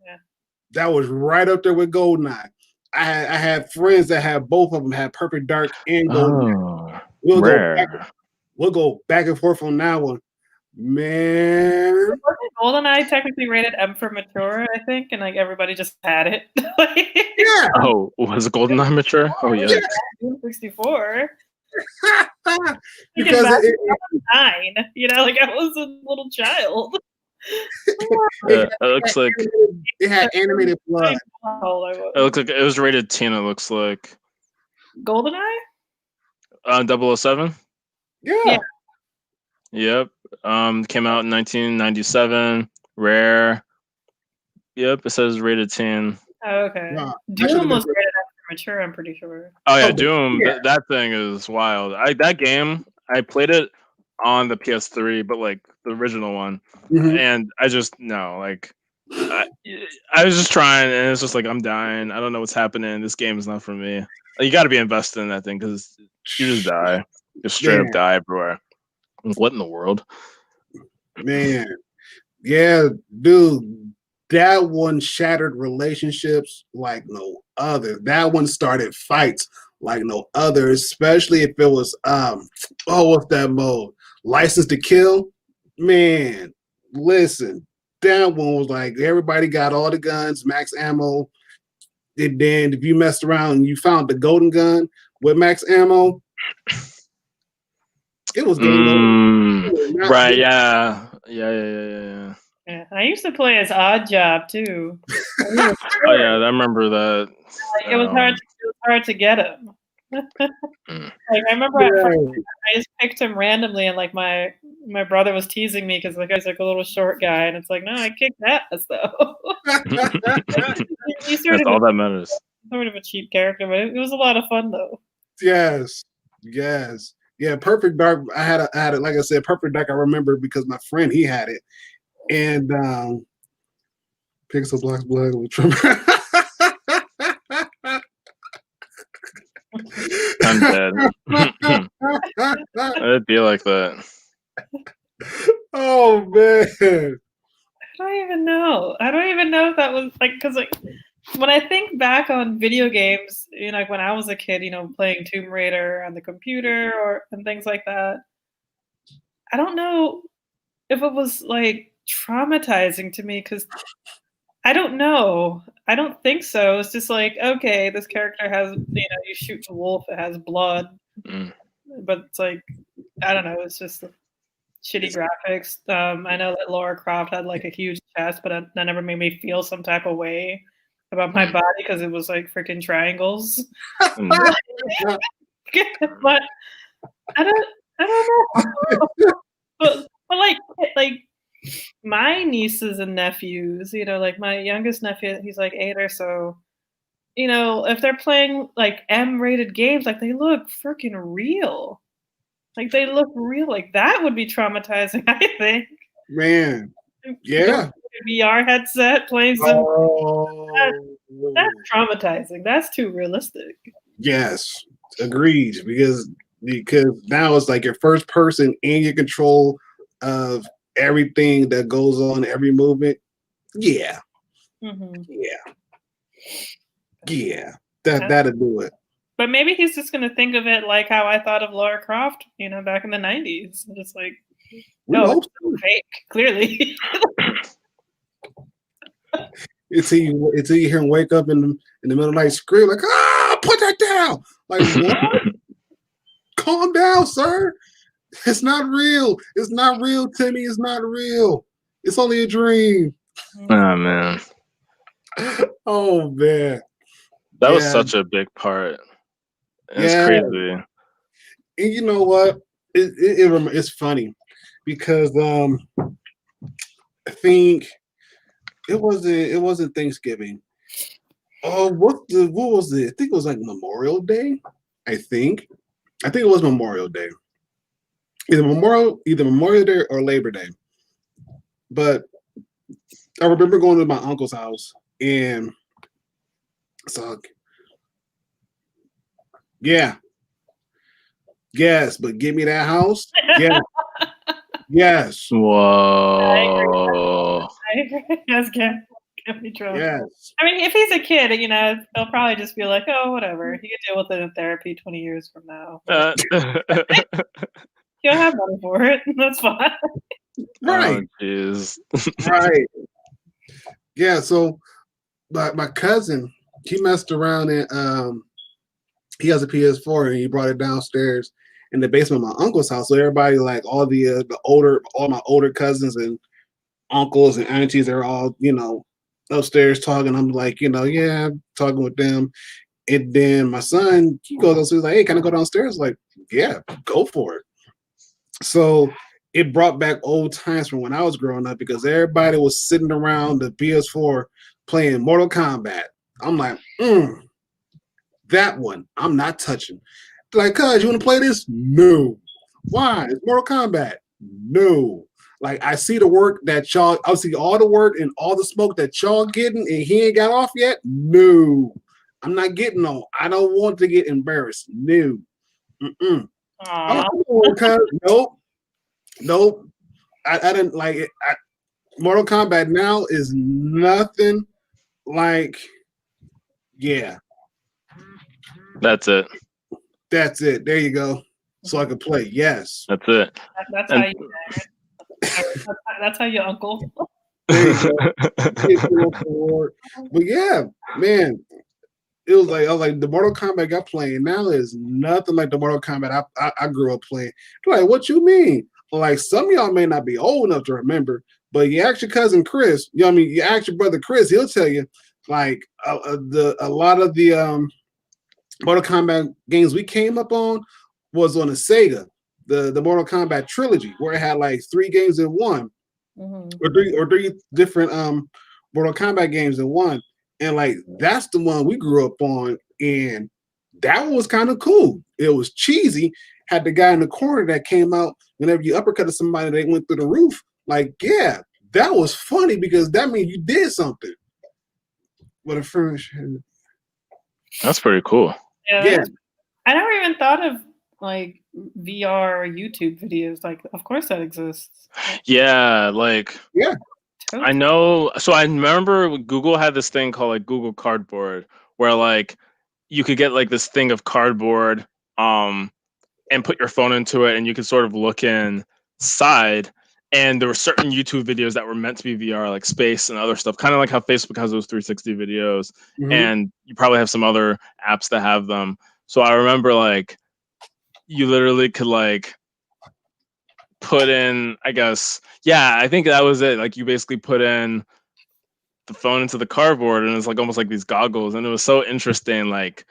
Yeah. That was right up there with GoldenEye. I had friends that had both of them, had Perfect Dark and GoldenEye. We'll go back and forth on that one. Man, wasn't GoldenEye technically rated M for mature, I think, and like everybody just had it. Yeah. Oh, was it GoldenEye mature? Oh yeah. 64. Because I was 9, like I was a little child. It looks like it had animated blood. It looks like it was rated teen. It looks like GoldenEye. 007. Yeah. Yep. Came out in 1997. Rare. Yep, it says rated 10. Oh, okay. Wow, Doom was rated mature, I'm pretty sure. Oh yeah, Doom. Yeah. That thing is wild. That game, I played it on the PS3, but like the original one, and I just no, like I was just trying, and it's just like I'm dying. I don't know what's happening. This game is not for me. You got to be invested in that thing because you just die, just straight up die everywhere. What in the world, man? Yeah, dude, that one shattered relationships like no other. That one started fights like no other, especially if it was what's that mode? License to Kill. Man, listen, that one was like everybody got all the guns, max ammo. And then if you messed around and you found the golden gun with max ammo, it was game over. Right? Yeah. Yeah, I used to play as Odd Job too. Oh yeah, I remember that. Like, it was hard to get him. Like I remember I just picked him randomly, and like my brother was teasing me because the guy's like a little short guy, and it's like, no, I kicked ass though. That's all that matters. Sort of a cheap character, but it was a lot of fun though. Yes. Yeah, Perfect Dark. I had it, like I said, Perfect Dark. I remember because my friend he had it, and Pixel Blocks Blood with Trump. I'm dead. It'd be like that. Oh man. I don't even know if that was like, because like when I think back on video games, you know, like when I was a kid, you know, playing Tomb Raider on the computer and things like that, I don't know if it was like traumatizing to me because I don't know. I don't think so. It's just like, okay, this character has, you know, you shoot the wolf, it has blood, but it's like, I don't know. It's just shitty graphics. I know that Lara Croft had like a huge chest, but that never made me feel some type of way about my body because it was like freaking triangles. But I don't know. but like my nieces and nephews, you know, like my youngest nephew, he's like 8 or so. You know, if they're playing like M-rated games, like they look freaking real. Like they look real. Like that would be traumatizing, I think. Man, yeah. VR headset playing some. That's traumatizing. That's too realistic. Yes, agreed. Because now it's like your first person and your control of everything that goes on, every movement. Yeah, yeah. That'll do it. But maybe he's just gonna think of it like how I thought of Lara Croft, you know, back in the 90s. Just like, no, it's fake, clearly. It's till you hear him wake up in the middle of the night scream like, put that down. Like, what? Calm down, sir. It's not real. It's not real, Timmy. It's not real. It's only a dream. Oh man. Oh man. That was such a big part. It's crazy. And you know what? It's funny because I think it wasn't Thanksgiving. Oh, what was it? I think it was like Memorial Day. I think it was Memorial Day. Either Memorial Day or Labor Day. But I remember going to my uncle's house and so yeah. Yes, but give me that house. Yeah. Yes. Whoa. I agree. Yes, get me drunk. Yes. I mean, if he's a kid, you know, he'll probably just be like, oh, whatever. He can deal with it in therapy 20 years from now. He'll have money for it. That's fine. Right. Oh, jeez. Right. Yeah, so my cousin, he messed around and he has a PS4 and he brought it downstairs in the basement of my uncle's house. So everybody, like all my older cousins and uncles and aunties, they're all, you know, upstairs talking. I'm like, you know, yeah, talking with them. And then my son, he goes upstairs, like, hey, can I go downstairs? Like, yeah, go for it. So it brought back old times from when I was growing up because everybody was sitting around the PS4 playing Mortal Kombat. I'm like, that one I'm not touching. They're like, cuz, you want to play this? No. Why? It's Mortal Kombat. No. Like, I see the work that y'all, I see all the work and all the smoke that y'all getting, and he ain't got off yet. No. I'm not getting on. I don't want to get embarrassed. No. Nope. I didn't like it. Mortal Kombat now is nothing like, yeah. That's it. That's it. There you go. So I could play. Yes. That's it. That's how you. That's how you uncle. There you go. But yeah, man, it was like I was like the Mortal Kombat got playing now is nothing like the Mortal Kombat I grew up playing. Like, what you mean? Like, some of y'all may not be old enough to remember, but you ask your cousin Chris, you know what I mean? You ask your brother Chris, he'll tell you, like, a lot of the Mortal Kombat games we came up on was on a Sega, the Mortal Kombat trilogy, where it had like 3 games in one, or three different Mortal Kombat games in one. And like, that's the one we grew up on, and that was kind of cool. It was cheesy. Had the guy in the corner that came out whenever you uppercutted somebody, they went through the roof. Like, yeah, that was funny because that means you did something. What a finish! That's pretty cool. Yeah. I never even thought of like VR YouTube videos. Like, of course that exists. Yeah, like, yeah. I know. So I remember Google had this thing called like Google Cardboard, where like you could get like this thing of cardboard, and put your phone into it, and you could sort of look inside. And there were certain YouTube videos that were meant to be VR, like space and other stuff, kind of like how Facebook has those 360 videos, and you probably have some other apps that have them. So I remember like you literally could like put in, I guess, yeah, I think that was it. Like, you basically put in the phone into the cardboard, and it's like almost like these goggles, and it was so interesting. Like,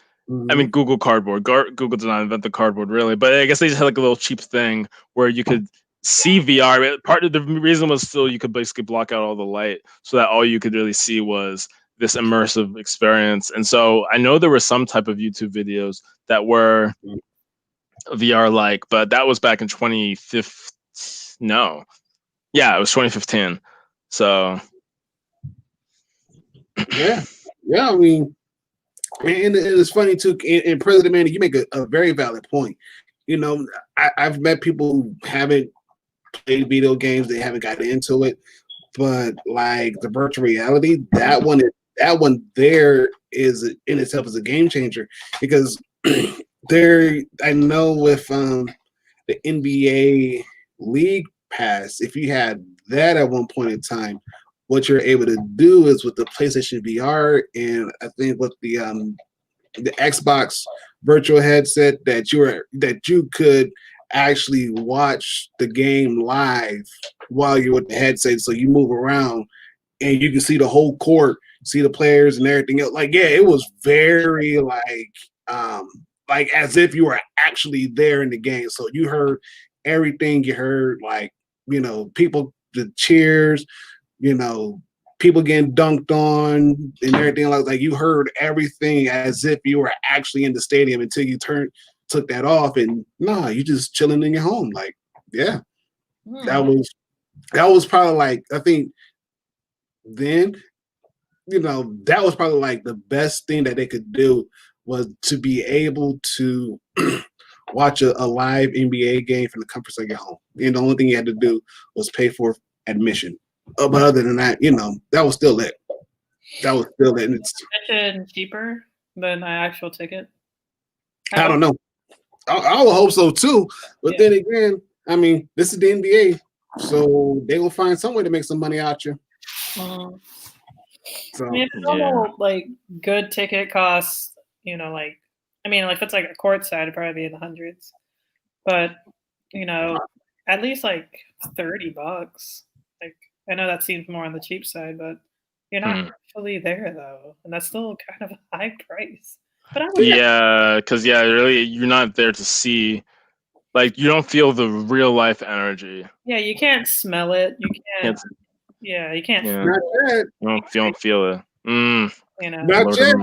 I mean, Google Cardboard. Google did not invent the cardboard, really, but I guess they just had like a little cheap thing where you could see VR. Part of the reason was still you could basically block out all the light, so that all you could really see was this immersive experience. And so I know there were some type of YouTube videos that were VR like, but that was back in 2015. No, yeah, it was 2015. So yeah. I mean, and it's funny too. And President Manny, you make a very valid point. You know, I've met people who haven't played video games, they haven't gotten into it, but like the virtual reality, that one there is in itself is a game changer because there, I know with the NBA League Pass, if you had that at one point in time, what you're able to do is with the PlayStation VR and I think with the Xbox virtual headset that you could actually watch the game live while you're with the headset, so you move around and you can see the whole court, see the players and everything else. Like, yeah, it was very like as if you were actually there in the game. So you heard everything. You heard, like, you know, people, the cheers, you know, people getting dunked on and everything. Like you heard everything as if you were actually in the stadium until you took that off, and nah, you just chilling in your home. Like, yeah, that was probably like, I think then, you know, that was probably like the best thing that they could do was to be able to watch a live NBA game from the comforts of your home. And the only thing you had to do was pay for admission. But other than that, you know, that was still it. And it's admission cheaper than an actual ticket. I don't know. I would hope so too. But then again, I mean, this is the NBA, so they will find some way to make some money out you. So, I mean, if a normal like good ticket costs, you know, like, I mean, like if it's like a court side, it'd probably be in the hundreds. But, you know, at least like $30. Like, I know that seems more on the cheap side, but you're not actually there though, and that's still kind of a high price. But because really, you're not there to see Like you don't feel the real life energy. Yeah, you can't smell it. You can't. Yeah, you can't. Yeah. Not yet. You don't feel it. You know. Not yet.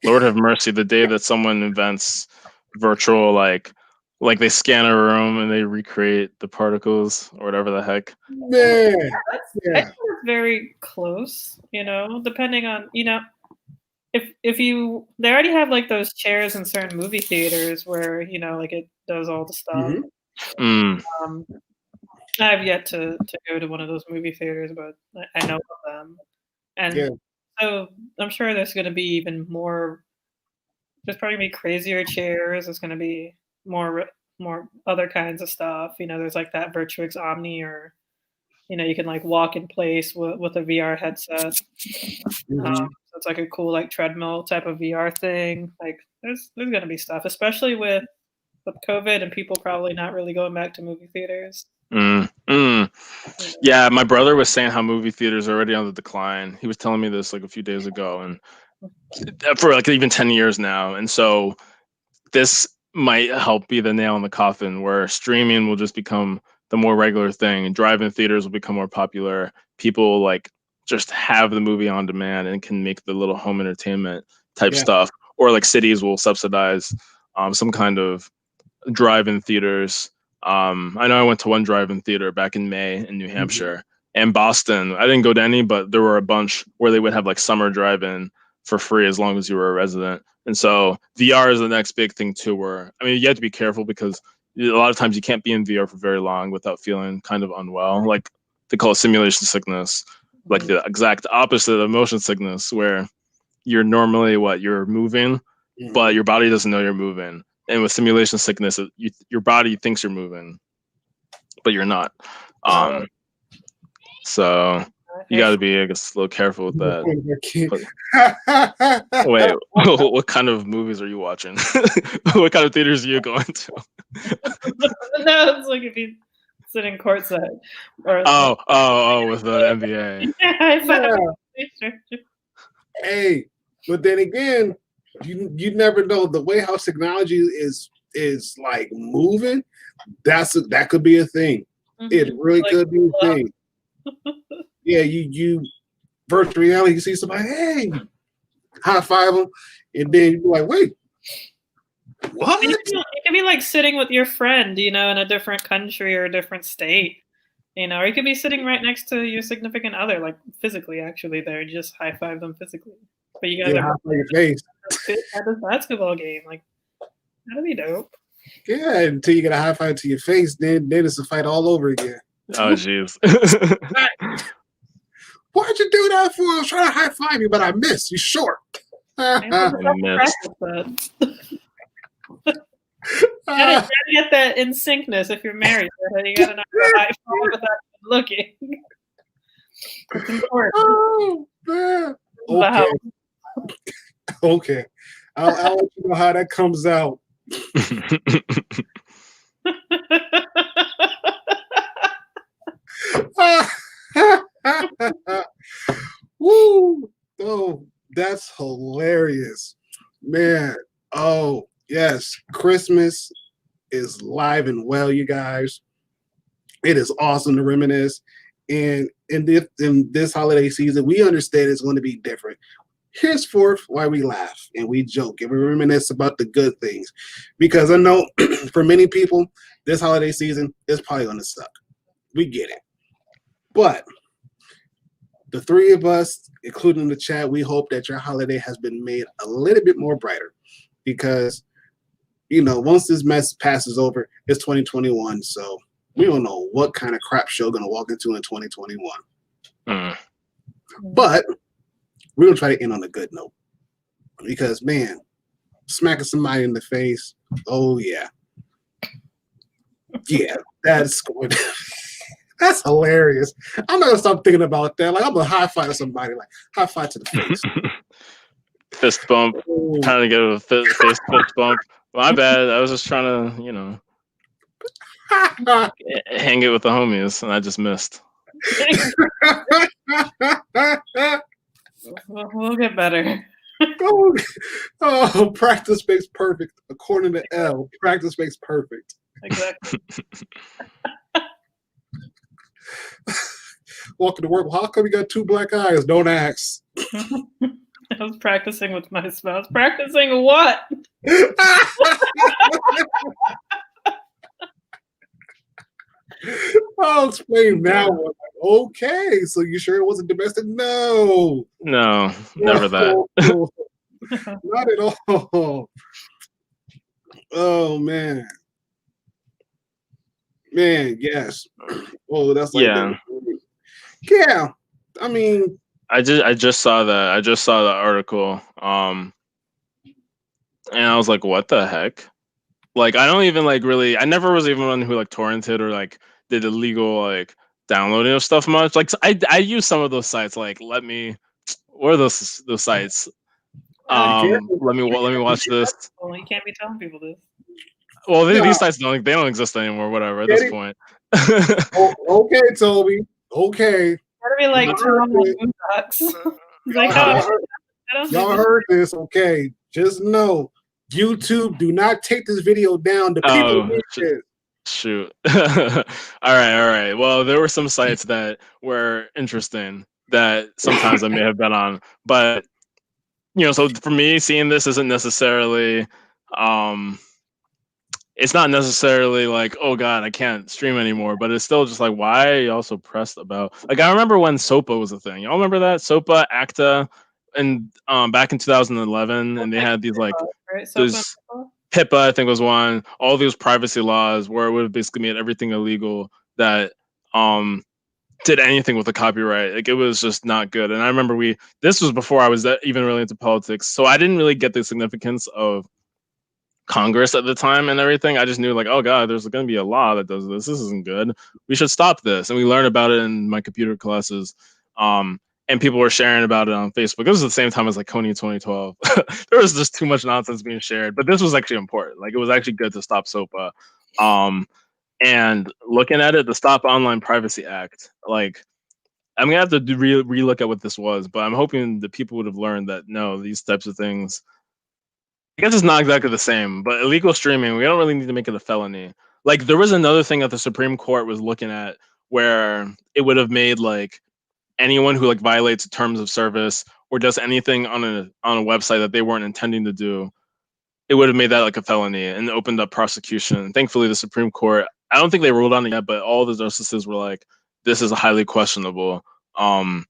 Lord have mercy. The day that someone invents virtual, like they scan a room and they recreate the particles or whatever the heck. Man. I think it's very close, depending on, if you, they already have like those chairs in certain movie theaters where, like it does all the stuff. I have yet to go to one of those movie theaters, but I know of them. And so I'm sure there's going to be even more, there's probably going to be crazier chairs. There's going to be more other kinds of stuff. There's like that Virtuix Omni, or, you can like walk in place with a VR headset. So it's like a cool like treadmill type of VR thing. Like there's going to be stuff, especially with COVID and people probably not really going back to movie theaters. Yeah, my brother was saying how movie theaters are already on the decline. He was telling me this like a few days ago, and for like even 10 years now. And so this might help be the nail in the coffin, where streaming will just become the more regular thing, and drive-in theaters will become more popular. People like just have the movie on demand and can make the little home entertainment type stuff, or like cities will subsidize some kind of drive-in theaters. I know I went to one drive-in theater back in May in New Hampshire and Boston. I didn't go to any, but there were a bunch where they would have like summer drive-in for free as long as you were a resident. And so VR is the next big thing too, where, I mean, you have to be careful because a lot of times you can't be in VR for very long without feeling kind of unwell. Like they call it simulation sickness, like the exact opposite of motion sickness, where you're normally you're moving, but your body doesn't know you're moving. And with simulation sickness, your body thinks you're moving, but you're not. So you got to be, I guess, a little careful with that. Wait, what kind of movies are you watching? What kind of theaters are you going to? No, it's like if you sit in courtside. With the NBA. Hey, but then again, you never know the way how technology is like moving. That could be a thing. It really could be a thing. Yeah, you virtual reality, you see somebody, hey, high five them, and then you're like, wait, what? It could be like sitting with your friend, in a different country or a different state, or you could be sitting right next to your significant other, like physically, actually, there, just high five them physically. But you guys are high five your face at this basketball game, like that'd be dope. Yeah, until you get a high five to your face, then it's a fight all over again. Oh, jeez. Why'd you do that for? I was trying to high five you, but I missed. You short. You gotta get that in syncness if you're married. You gotta know high five without looking. It's important. Oh man. Okay. Okay. I'll let you know how that comes out. Woo! Oh, that's hilarious, man. Oh, yes, Christmas is live and well, you guys. It is awesome to reminisce, and in this holiday season, we understand it's going to be different. Henceforth, why we laugh and we joke and we reminisce about the good things, because I know for many people, this holiday season is probably going to suck. We get it, but the three of us, including the chat, we hope that your holiday has been made a little bit more brighter, because, once this mess passes over, it's 2021. So we don't know what kind of crap show going to walk into in 2021. But we're going to try to end on a good note, because, man, smacking somebody in the face, oh, yeah. Yeah, that's good. That's hilarious. I'm not gonna stop thinking about that. Like, I'm gonna high five somebody, like high five to the face. Fist bump. Trying to get a fist bump. My bad. I was just trying to, hang it with the homies, and I just missed. We'll get better. Practice makes perfect. According to L, practice makes perfect. Exactly. Walking to work. Well, how come you got 2 black eyes? Don't ask. I was practicing with my spouse. Practicing what? I'll explain now. Okay, so you sure it wasn't domestic? No, No, never that. Not at all. Oh man, yes. Oh, that's like Yeah. Yeah, I mean, I just saw that. I just saw the article. And I was like, what the heck? Like, I don't even like really. I never was even one who like torrented or like did illegal like downloading of stuff much. Like, I use some of those sites. Like, what are those sites? Let me watch this. Well, you can't be telling people this. Well, these sites don't exist anymore. Whatever at this point. Okay, Toby. Okay. Gotta be like y'all heard this. Okay, just know YouTube, do not take this video down. The people need this. Shoot. All right. Well, there were some sites that were interesting that sometimes I may have been on, but so for me, seeing this isn't necessarily, it's not necessarily like, oh god, I can't stream anymore, but it's still just like, why are you all so pressed about? Like, I remember when SOPA was a thing. Y'all remember that SOPA, ACTA, and back in 2011, and they had these like those. HIPAA, I think, was one. All these privacy laws where it would have basically made everything illegal that did anything with the copyright. Like, it was just not good. And I remember this was before I was even really into politics, so I didn't really get the significance of Congress at the time and everything. I just knew like, oh god, there's going to be a law that does this. This isn't good. We should stop this. And we learned about it in my computer classes. And people were sharing about it on Facebook. It was the same time as like Coney 2012. There was just too much nonsense being shared, but this was actually important. Like, it was actually good to stop SOPA. And looking at it, the Stop Online Privacy Act, like, I'm gonna have to re-look at what this was, but I'm hoping that people would have learned that no, these types of things, I guess it's not exactly the same, but illegal streaming, we don't really need to make it a felony. Like, there was another thing that the Supreme Court was looking at where it would have made like anyone who like violates terms of service or does anything on a website that they weren't intending to do, it would have made that like a felony and opened up prosecution. Thankfully, the Supreme Court, I don't think they ruled on it yet, but all the justices were like, this is highly questionable. I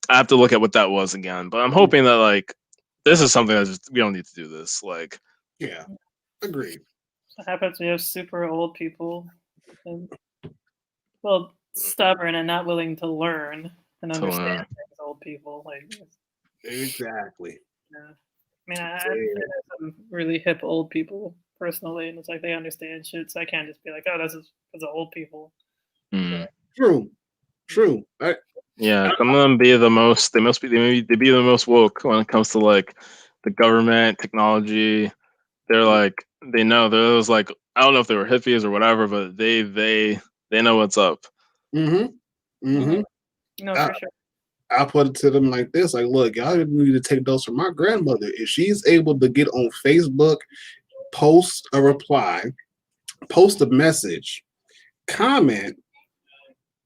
have to look at what that was again, but I'm hoping that like this is something that we don't need to do this. Like, yeah, agreed. What happens when you have super old people, well, stubborn and not willing to learn and understand things, old people like exactly. Yeah. I mean, I know some really hip old people personally, and it's like they understand shit, so I can't just be like, oh, this is because of old people. True. Yeah, some of them be the most. They be the most woke when it comes to like the government, technology. They're like, they know. They're those like, I don't know if they were hippies or whatever, but they know what's up. No, for sure. I put it to them like this: like, look, y'all need to take those from my grandmother. If she's able to get on Facebook, post a reply, post a message, comment,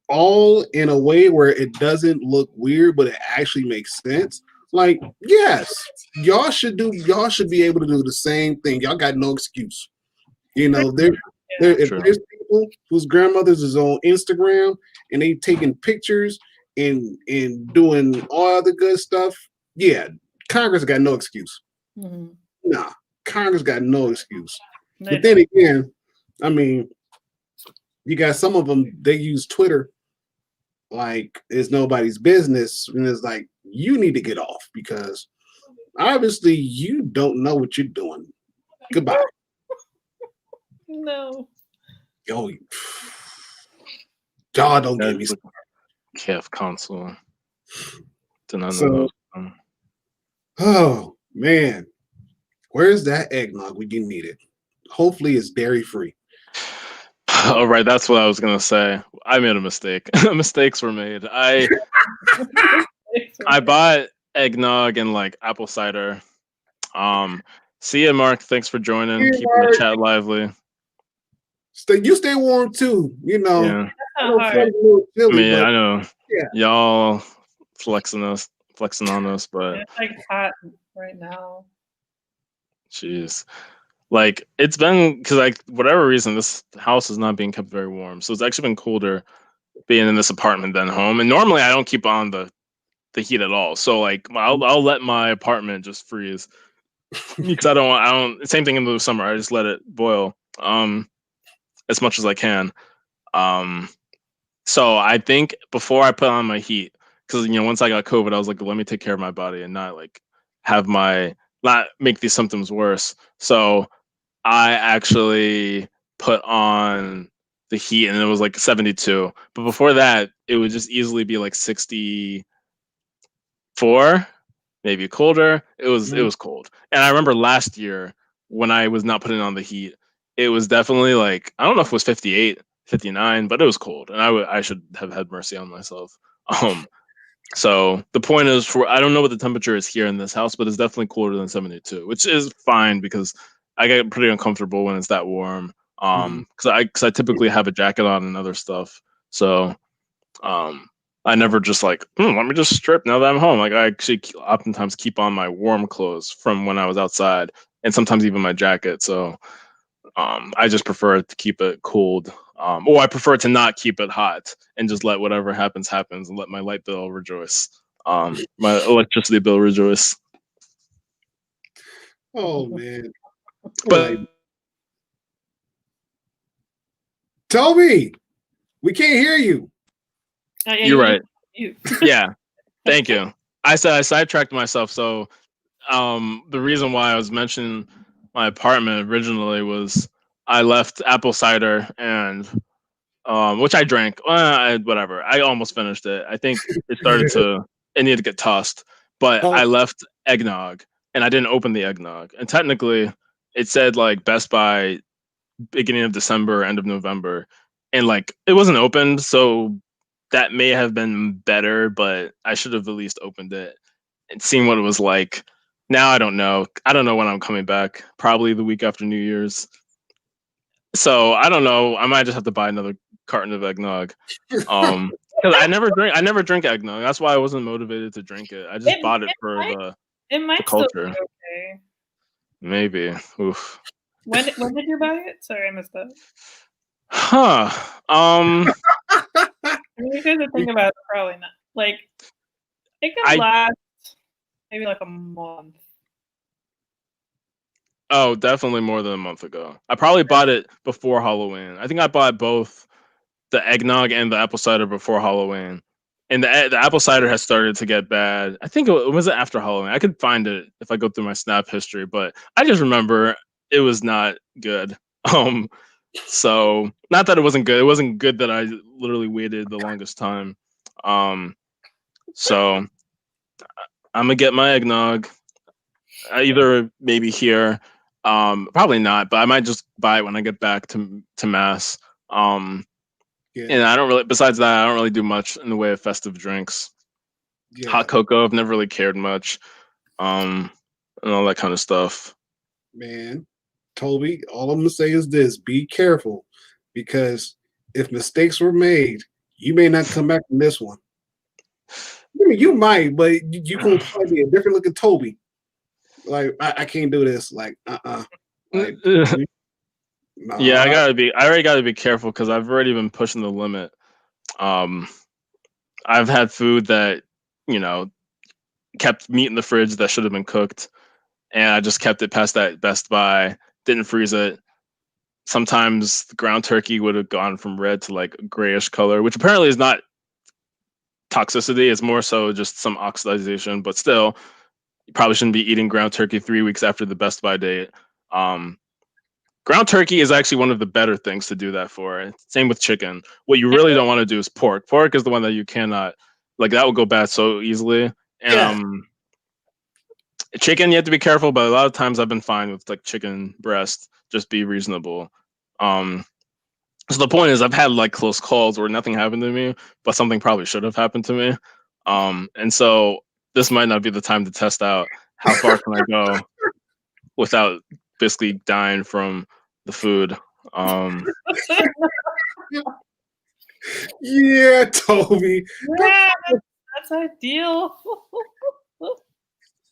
all in a way where it doesn't look weird, but it actually makes sense. Like, yes, y'all should be able to do the same thing. Y'all got no excuse. If there's people whose grandmothers is on Instagram and they taking pictures and doing all the good stuff, yeah, Congress got no excuse. Nah, Congress got no excuse. But then again, I mean, you got some of them, they use Twitter like it's nobody's business, and it's like, you need to get off because obviously you don't know what you're doing. Goodbye. No. Yo, y'all don't get me started. KF console. Oh man, where's that eggnog when you need it? Hopefully it's dairy free. All right, that's what I was gonna say. I made a mistake. Mistakes were made. I bought eggnog and like apple cider. See ya, Mark. Thanks for joining. Keeping the chat lively. You stay warm too. You know. Yeah. I know hard. Florida's a little chilly, I but know. yeah. Y'all flexing on us, but It's like hot right now. jeez. Like it's been because like whatever reason this house is not being kept very warm, so it's actually been colder being in this apartment than home. And normally I don't keep on the heat at all, so like I'll let my apartment just freeze because I don't. Same thing in the summer. I just let it boil as much as I can. So I think before I put on my heat, because once I got COVID, I was like, let me take care of my body and not like have not make these symptoms worse. So I actually put on the heat and it was like 72. But before that, it would just easily be like 64, maybe colder. It was cold. And I remember last year when I was not putting on the heat, it was definitely like I don't know if it was 58, 59, but it was cold. And I should have had mercy on myself. So the point is I don't know what the temperature is here in this house, but it's definitely colder than 72, which is fine because I get pretty uncomfortable when it's that warm. Because I typically have a jacket on and other stuff. So I never just like, let me just strip now that I'm home. Like I actually oftentimes keep on my warm clothes from when I was outside and sometimes even my jacket. So I just prefer to keep it cold. Or I prefer to not keep it hot and just let whatever happens and let my light bill rejoice. My electricity bill rejoice. Oh man. But Toby, we can't hear you. You're right. Yeah. Thank you. I said I sidetracked myself. So the reason why I was mentioning my apartment originally was I left apple cider and which I drank. Whatever. I almost finished it. I think it needed to get tossed. But I left eggnog and I didn't open the eggnog. And technically it said like Best Buy beginning of December, end of November. And like it wasn't opened, so that may have been better, but I should have at least opened it and seen what it was like. Now I don't know. I don't know when I'm coming back. Probably the week after New Year's. So I don't know. I might just have to buy another carton of eggnog. Because I never drink eggnog. That's why I wasn't motivated to drink it. I just bought it for the culture. Still be okay. Maybe. Oof. When did you buy it? Sorry, I missed that. Huh. I mean, you guys are thinking about it, probably not. Like, it can last maybe like a month. Oh, definitely more than a month ago. I probably bought it before Halloween. I think I bought both the eggnog and the apple cider before Halloween. And the apple cider has started to get bad. I think it was after Halloween. I could find it if I go through my Snap history, but I just remember it was not good. So not that it wasn't good. It wasn't good that I literally waited the longest time. So I'm gonna get my eggnog. Either maybe here, probably not, but I might just buy it when I get back to Mass. And I don't really. Besides that, I don't really do much in the way of festive drinks. Yeah. Hot cocoa, I've never really cared much, and all that kind of stuff. Man, Toby, all I'm gonna say is this: be careful, because if mistakes were made, you may not come back from this one. I mean, you might, but you gonna probably be a different looking Toby. Like I can't do this. Like Like, nah. Yeah, I already gotta be careful because I've already been pushing the limit. I've had food that kept meat in the fridge that should have been cooked, and I just kept it past that Best Buy. Didn't freeze it. Sometimes the ground turkey would have gone from red to like a grayish color, which apparently is not toxicity. It's more so just some oxidization, but still, you probably shouldn't be eating ground turkey 3 weeks after the Best Buy date. Ground turkey is actually one of the better things to do that for. Same with chicken. What you really don't want to do is pork. Pork is the one that you cannot, like, that will go bad so easily. And chicken, you have to be careful, but a lot of times I've been fine with like chicken breast. Just be reasonable. So the point is, I've had like close calls where nothing happened to me, but something probably should have happened to me. And so this might not be the time to test out how far can I go without basically dying from the food. Yeah, Toby. Yeah, that's ideal.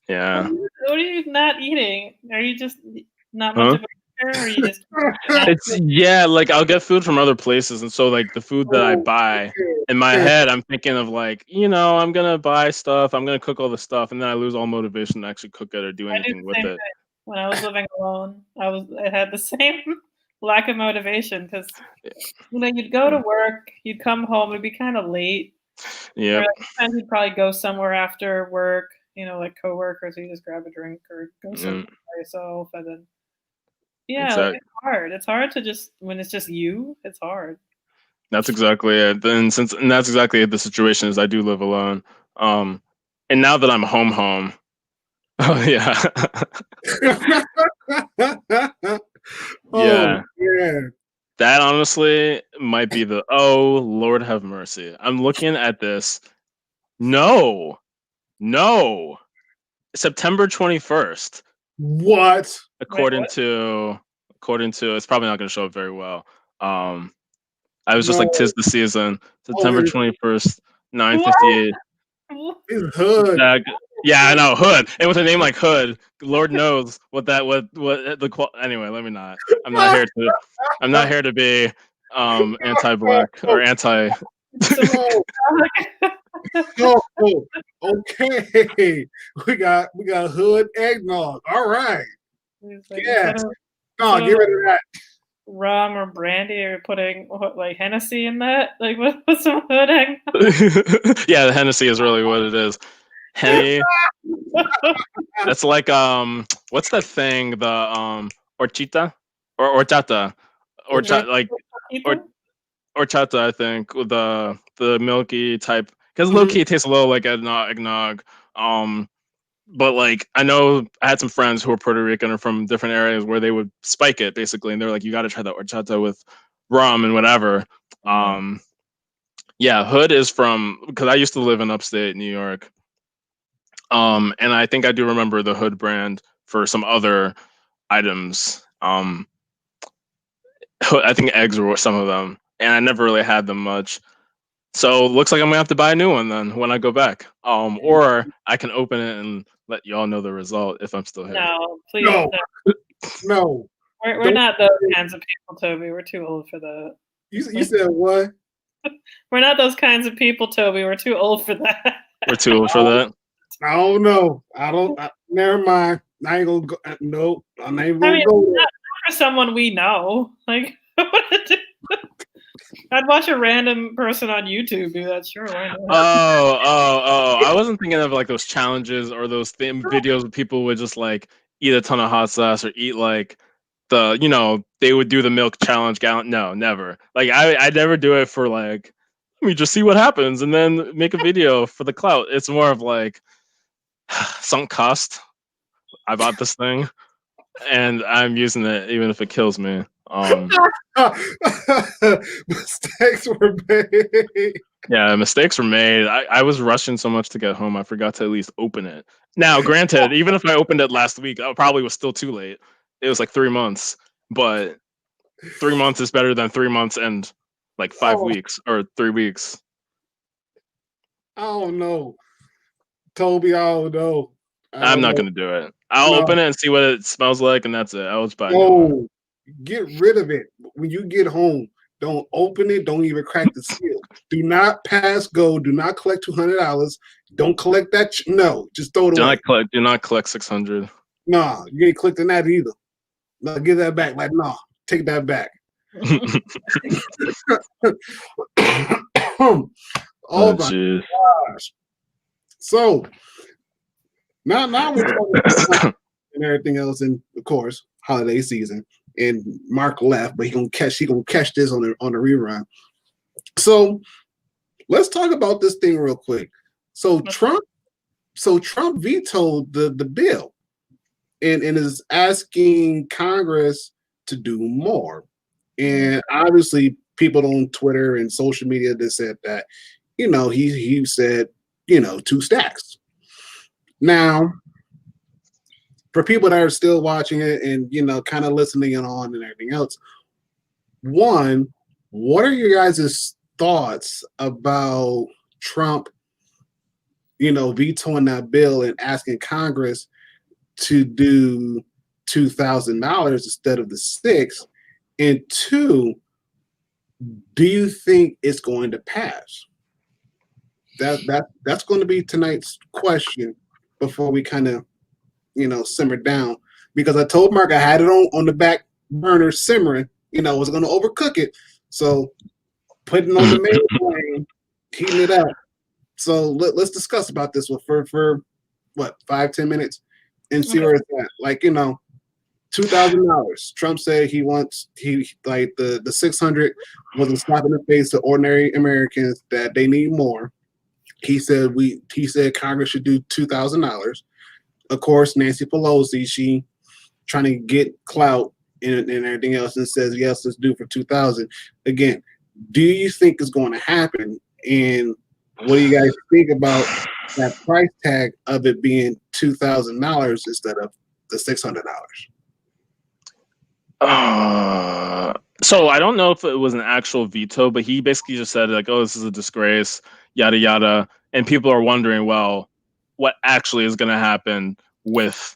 Yeah. What are you not eating? Are you just not much of a eater, or you just? It's like I'll get food from other places, and so like the food that I buy in my head, I'm thinking of like, I'm gonna buy stuff, I'm gonna cook all the stuff, and then I lose all motivation to actually cook it or do anything with it. Thing. When I was living alone, I had the same lack of motivation because you'd go to work, you'd come home, it'd be kind of late. Yeah. Sometimes you'd probably go somewhere after work, like coworkers, you just grab a drink or go somewhere by yourself, and then exactly. it's hard. It's hard to just when it's just you. It's hard. That's exactly it. And that's exactly the situation is I do live alone. And now that I'm home. Oh yeah. Yeah. That honestly might be oh Lord have mercy. I'm looking at this. No. September 21st. What? According to it's probably not gonna show up very well. I was just like, 'tis the season. September 21st, 9:58. It's Hood. Yeah, I know, Hood. And with a name like Hood, Lord knows what anyway, let me not. I'm not here to be anti-black or anti. Oh, okay. We got Hood eggnog. All right. Yeah. No, get rid of that. Rum or brandy, or putting like Hennessy in that? Like what's some Hood eggnog? Yeah, the Hennessy is really what it is. Henny. That's like what's that thing? The horchata or horchata, horchata. I think with the milky type, because low key it tastes a little like eggnog. But like I know I had some friends who were Puerto Rican or from different areas where they would spike it basically, and they're like, you got to try that horchata with rum and whatever. Yeah, Hood is from, because I used to live in upstate New York. And I think I do remember the Hood brand for some other items. I think eggs were some of them, and I never really had them much. So looks like I'm gonna have to buy a new one then when I go back. Or I can open it and let y'all know the result if I'm still here. No, please. No. We're not those kinds of people, Toby. We're too old for that. You said what? We're not those kinds of people, Toby. We're too old for that. We're too old for that. I don't know. Never mind. I ain't gonna go. Nope. I'm not even gonna go there. Not for someone we know. Like, I'd watch a random person on YouTube do that. Sure, why not? Oh! I wasn't thinking of like those challenges or those videos where people would just like eat a ton of hot sauce or eat like they would do the milk challenge gallon. No, never. Like I never do it for like, let me just see what happens and then make a video for the clout. It's more of like sunk cost. I bought this thing and I'm using it even if it kills me. Mistakes were made. Yeah, mistakes were made. I was rushing so much to get home, I forgot to at least open it. Now, granted, even if I opened it last week, I probably was still too late. It was like 3 months, but 3 months is better than 3 months and like 5 weeks or 3 weeks. I don't know, Toby. I don't know. I'm not gonna do it. I'll open it and see what it smells like, and that's it. I'll just buy it. No, get rid of it when you get home. Don't open it. Don't even crack the seal. Do not pass go. Do not collect $200. Don't collect that. No, just throw it away. Do not collect 600. Nah, you ain't collecting that either. No, give that back. Like, nah, take that back. Oh my gosh. So now we're talking about and everything else, and of course, holiday season. And Mark left, but he gonna catch this on the rerun. So let's talk about this thing real quick. So Trump vetoed the bill and is asking Congress to do more. And obviously people on Twitter and social media that said that, he said, 2 stacks. Now, for people that are still watching it and kind of listening on and everything else, one, what are your guys' thoughts about Trump, vetoing that bill and asking Congress to do $2,000 instead of the $6,000? And two, do you think it's going to pass? That's going to be tonight's question before we kind of, simmer down. Because I told Mark I had it on the back burner simmering. I was going to overcook it. So putting on the main flame, heating it up. So let's discuss about this one for what, 5-10 minutes and see where it's at. Like, $2,000. Trump said the 600 was a slap in the face to ordinary Americans that they need more. He said Congress should do $2,000. Of course, Nancy Pelosi, she trying to get clout and everything else, and says yes, let's do for 2,000. Again, do you think it's going to happen? And what do you guys think about that price tag of it being $2,000 instead of the $600? So I don't know if it was an actual veto, but he basically just said like, "Oh, this is a disgrace," yada yada, and people are wondering, well, what actually is going to happen with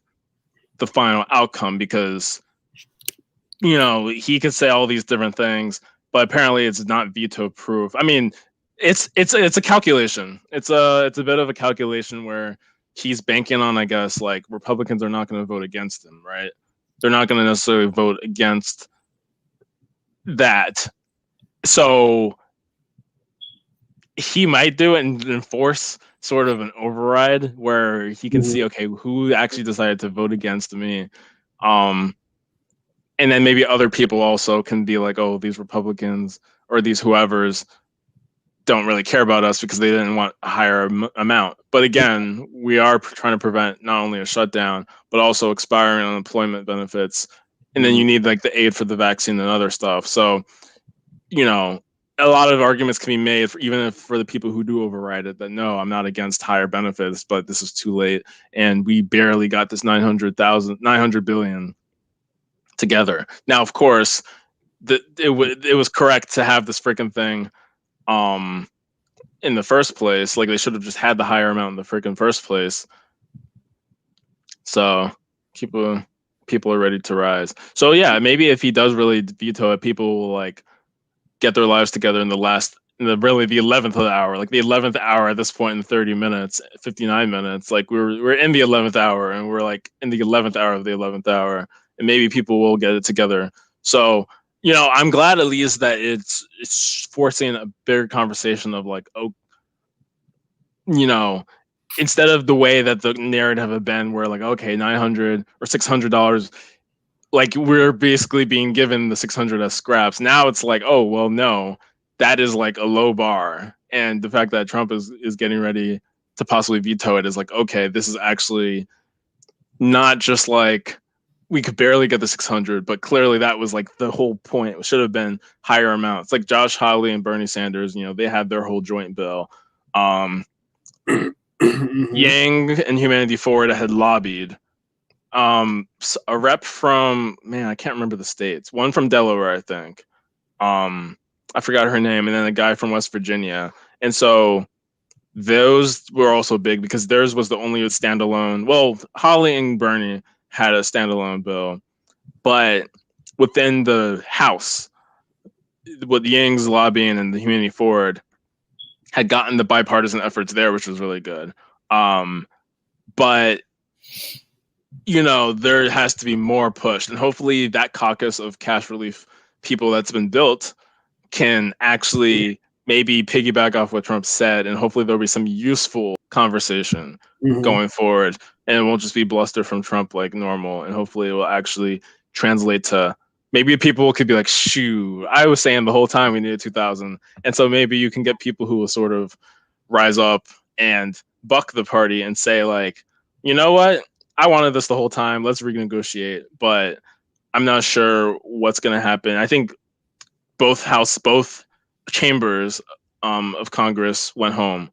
the final outcome? Because he could say all these different things, but apparently it's not veto proof. I mean, it's a calculation. It's a bit of a calculation where he's banking on, I guess, like Republicans are not going to vote against him, right? They're not going to necessarily vote against that. So he might do it and enforce sort of an override where he can see, okay, who actually decided to vote against me. And then maybe other people also can be like, oh, these Republicans or these whoever's don't really care about us because they didn't want a higher amount. But again, we are trying to prevent not only a shutdown, but also expiring unemployment benefits. And then you need like the aid for the vaccine and other stuff. So, a lot of arguments can be made for the people who do override it that no, I'm not against higher benefits, but this is too late. And we barely got this 900 billion together. Now, of course, it was correct to have this freaking thing in the first place. Like they should have just had the higher amount in the freaking first place. So people are ready to rise. So yeah, maybe if he does really veto it, people will like get their lives together in the 11th hour, like the 11th hour at this point in 30 minutes, 59 minutes. Like we're in the 11th hour and we're like in the 11th hour of the 11th hour, and maybe people will get it together. So I'm glad at least that it's forcing a bigger conversation of like, instead of the way that the narrative have been where like, okay, $900 or $600, like we're basically being given the 600 as scraps. Now it's like, oh, well, no, that is like a low bar. And the fact that Trump is getting ready to possibly veto it is like, okay, this is actually not just like we could barely get the 600, but clearly that was like the whole point. It should have been higher amounts. Like Josh Hawley and Bernie Sanders, they had their whole joint bill. Yang and Humanity Forward had lobbied. A rep from, I can't remember the states. One from Delaware, I think. I forgot her name, and then a guy from West Virginia. And so those were also big because theirs was the only standalone. Well, Holly and Bernie had a standalone bill, but within the House, with Yang's lobbying and the Humanity Forward had gotten the bipartisan efforts there, which was really good. But there has to be more pushed, and hopefully that caucus of cash relief people that's been built can actually maybe piggyback off what Trump said, and hopefully there'll be some useful conversation going forward, and it won't just be bluster from Trump like normal, and hopefully it will actually translate to maybe people could be like, shoo, I was saying the whole time we needed 2,000. And so maybe you can get people who will sort of rise up and buck the party and say like, you know what? I wanted this the whole time. Let's renegotiate. But I'm not sure what's going to happen. I think both chambers of Congress went home.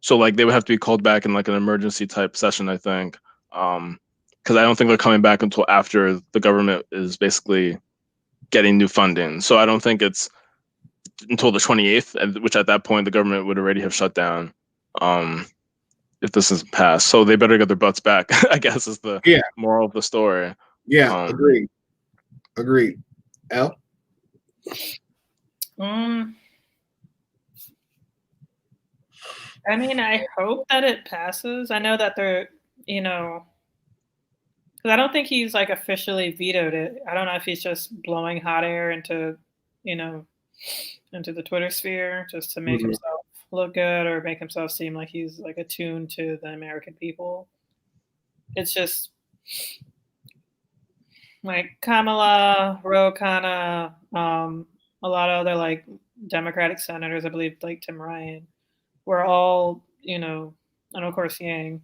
So like they would have to be called back in like an emergency type session, I think. Because I don't think they're coming back until after the government is basically getting new funding. So I don't think it's until the 28th, which at that point the government would already have shut down. If this is passed, so they better get their butts back. I guess is the moral of the story. Yeah, agreed. L. I mean, I hope that it passes. I know that they're, because I don't think he's like officially vetoed it. I don't know if he's just blowing hot air into the Twitter sphere just to make himself look good or make himself seem like he's like attuned to the American people. It's just like Kamala, Ro Khanna, a lot of other like Democratic senators, I believe, like Tim Ryan, we're all, and of course Yang,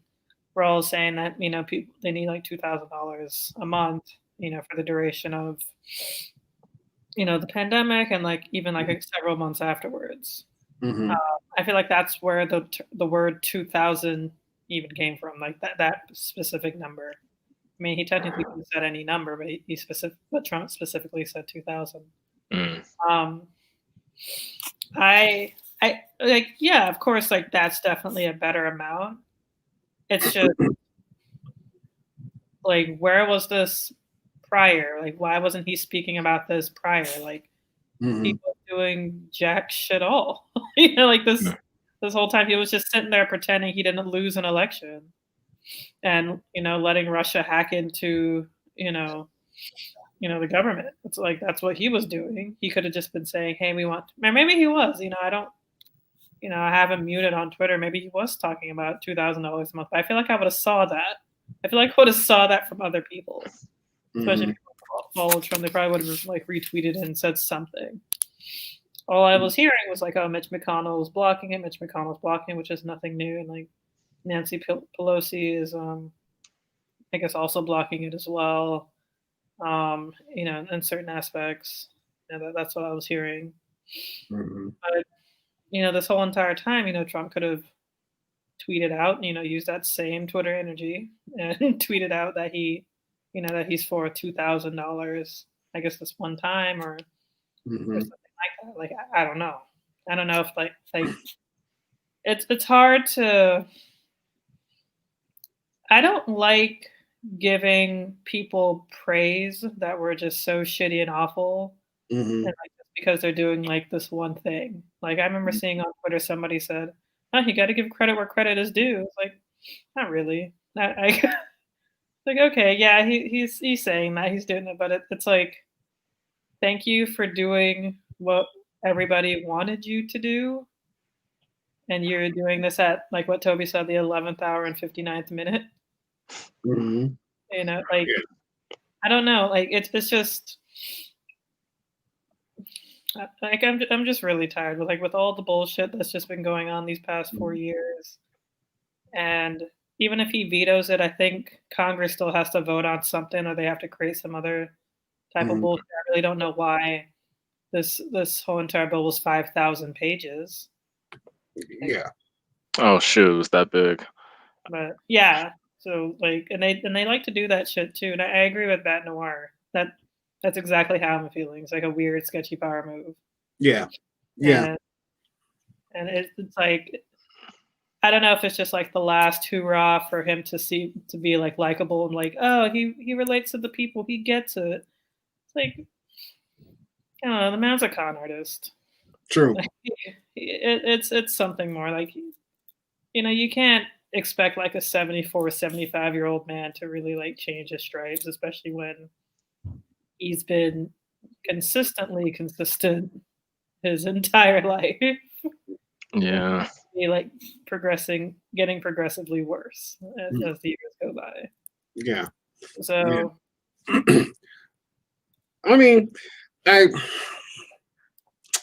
we're all saying that people they need like $2,000 a month, for the duration of the pandemic and like even like several months afterwards. I feel like that's where the word 2,000 even came from, like that specific number. I mean, he technically could have said any number, but Trump specifically said 2,000. I like, yeah, of course, like that's definitely a better amount. It's just like, where was this prior? Like, why wasn't he speaking about this prior? Like, people doing jack shit all. Like this whole time he was just sitting there pretending he didn't lose an election, and letting Russia hack into the government. It's like that's what he was doing. He could have just been saying, "Hey, we want." Maybe he was. I don't. I have him muted on Twitter. Maybe he was talking about $2,000 a month. But I feel like I would have saw that. I feel like I would have saw that from other people, especially if people followed Trump. They probably would have like retweeted it and said something. All I was hearing was like, "Oh, Mitch McConnell was blocking it. Mitch McConnell's blocking," which is nothing new. And like Nancy Pelosi is, I guess, also blocking it as well. In certain aspects, that's what I was hearing. But this whole entire time, Trump could have tweeted out, used that same Twitter energy and tweeted out that that he's for $2,000, I guess this one time or something like that. Like, I don't know. I don't know if like it's hard to. I don't like giving people praise that were just so shitty and awful, and like just because they're doing like this one thing. Like I remember seeing on Twitter somebody said, "Oh, you got to give credit where credit is due." It's like, not really. Like okay, yeah, he's saying that he's doing it, but it's like, thank you for doing what everybody wanted you to do, and you're doing this at like what Toby said, the 11th hour and 59th minute. Like I don't know, like it's just like I'm just really tired with all the bullshit that's just been going on these past 4 years. And even if he vetoes it, I think Congress still has to vote on something, or they have to create some other type of bullshit. I really don't know why this whole entire bill was 5,000 pages. Yeah. Oh shoot, it was that big. But yeah, so like, and they like to do that shit too. And I agree with Bat Noir. That's exactly how I'm feeling. It's like a weird, sketchy power move. Yeah. And it's like, I don't know if it's just like the last hurrah for him to be like likable and like, oh, he relates to the people, he gets it. It's like, I don't know, the man's a con artist. True. Like, it's something more. Like, you can't expect like a 74, 75-year-old man to really like change his stripes, especially when he's been consistently consistent his entire life. Yeah. He like getting progressively worse as the years go by. Yeah. So I mean, I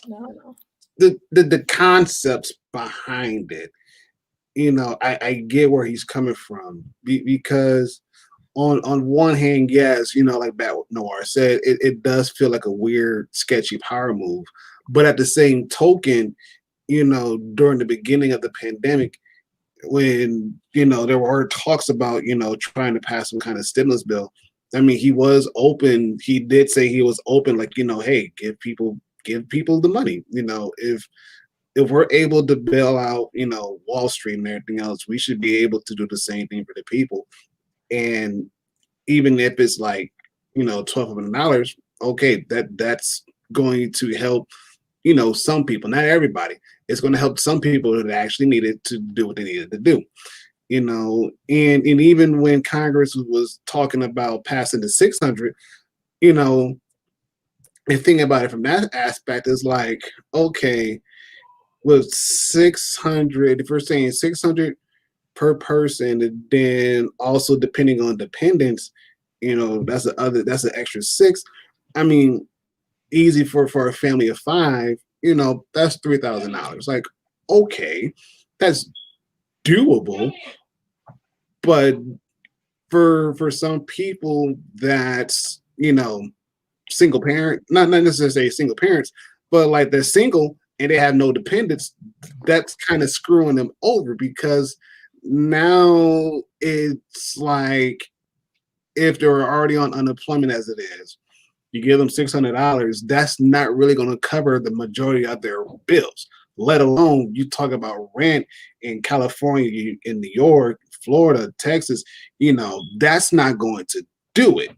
don't know. The concepts behind it, I get where he's coming from because on one hand, yes, like Bat Noir said, it does feel like a weird, sketchy power move. But at the same token, during the beginning of the pandemic, when, there were talks about, trying to pass some kind of stimulus bill, I mean, he was open. He did say he was open, like, hey, give people the money. If we're able to bail out, Wall Street and everything else, we should be able to do the same thing for the people. And even if it's like, $1,200, okay, that's going to help, some people, not everybody. It's going to help some people that actually needed to do what they needed to do. And even when Congress was talking about passing the 600, and thinking about it from that aspect is like, okay, with 600, if we're saying 600 per person, and then also depending on dependents, that's an extra six. I mean, easy for a family of five, that's $3,000. Like, okay, that's doable. But for some people that's, single parent, not necessarily single parents, but like they're single and they have no dependents, that's kind of screwing them over, because now it's like, if they're already on unemployment as it is, you give them $600, that's not really going to cover the majority of their bills, let alone you talk about rent in California, in New York, Florida, Texas, that's not going to do it,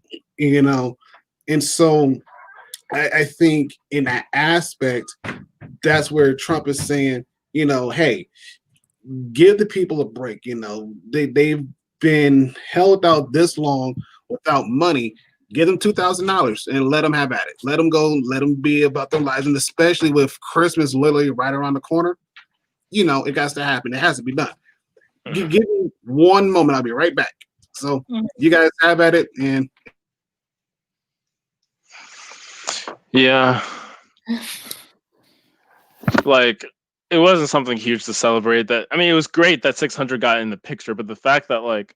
And so I think in that aspect, that's where Trump is saying, hey, give the people a break. They've been held out this long without money. Give them $2,000 and let them have at it. Let them go. Let them be about their lives. And especially with Christmas literally right around the corner, it has to happen. It has to be done. Give me one moment. I'll be right back. So you guys have at it. And yeah, like, it wasn't something huge to celebrate. That, I mean, it was great that 600 got in the picture, but the fact that like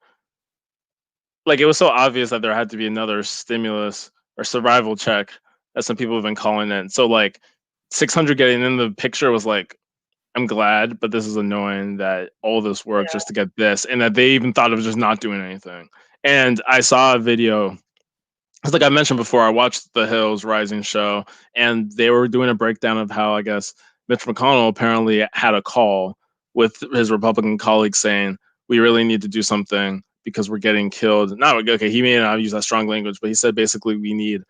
it was so obvious that there had to be another stimulus or survival check, as some people have been calling it. So like 600 getting in the picture was like, I'm glad, but this is annoying that all this work just to get this, and that they even thought of just not doing anything. And I saw a video, it's like I mentioned before, I watched the Hills Rising show, and they were doing a breakdown of how, I guess, Mitch McConnell apparently had a call with his Republican colleagues saying, we really need to do something because we're getting killed. Not okay, he may not use that strong language, but he said basically we need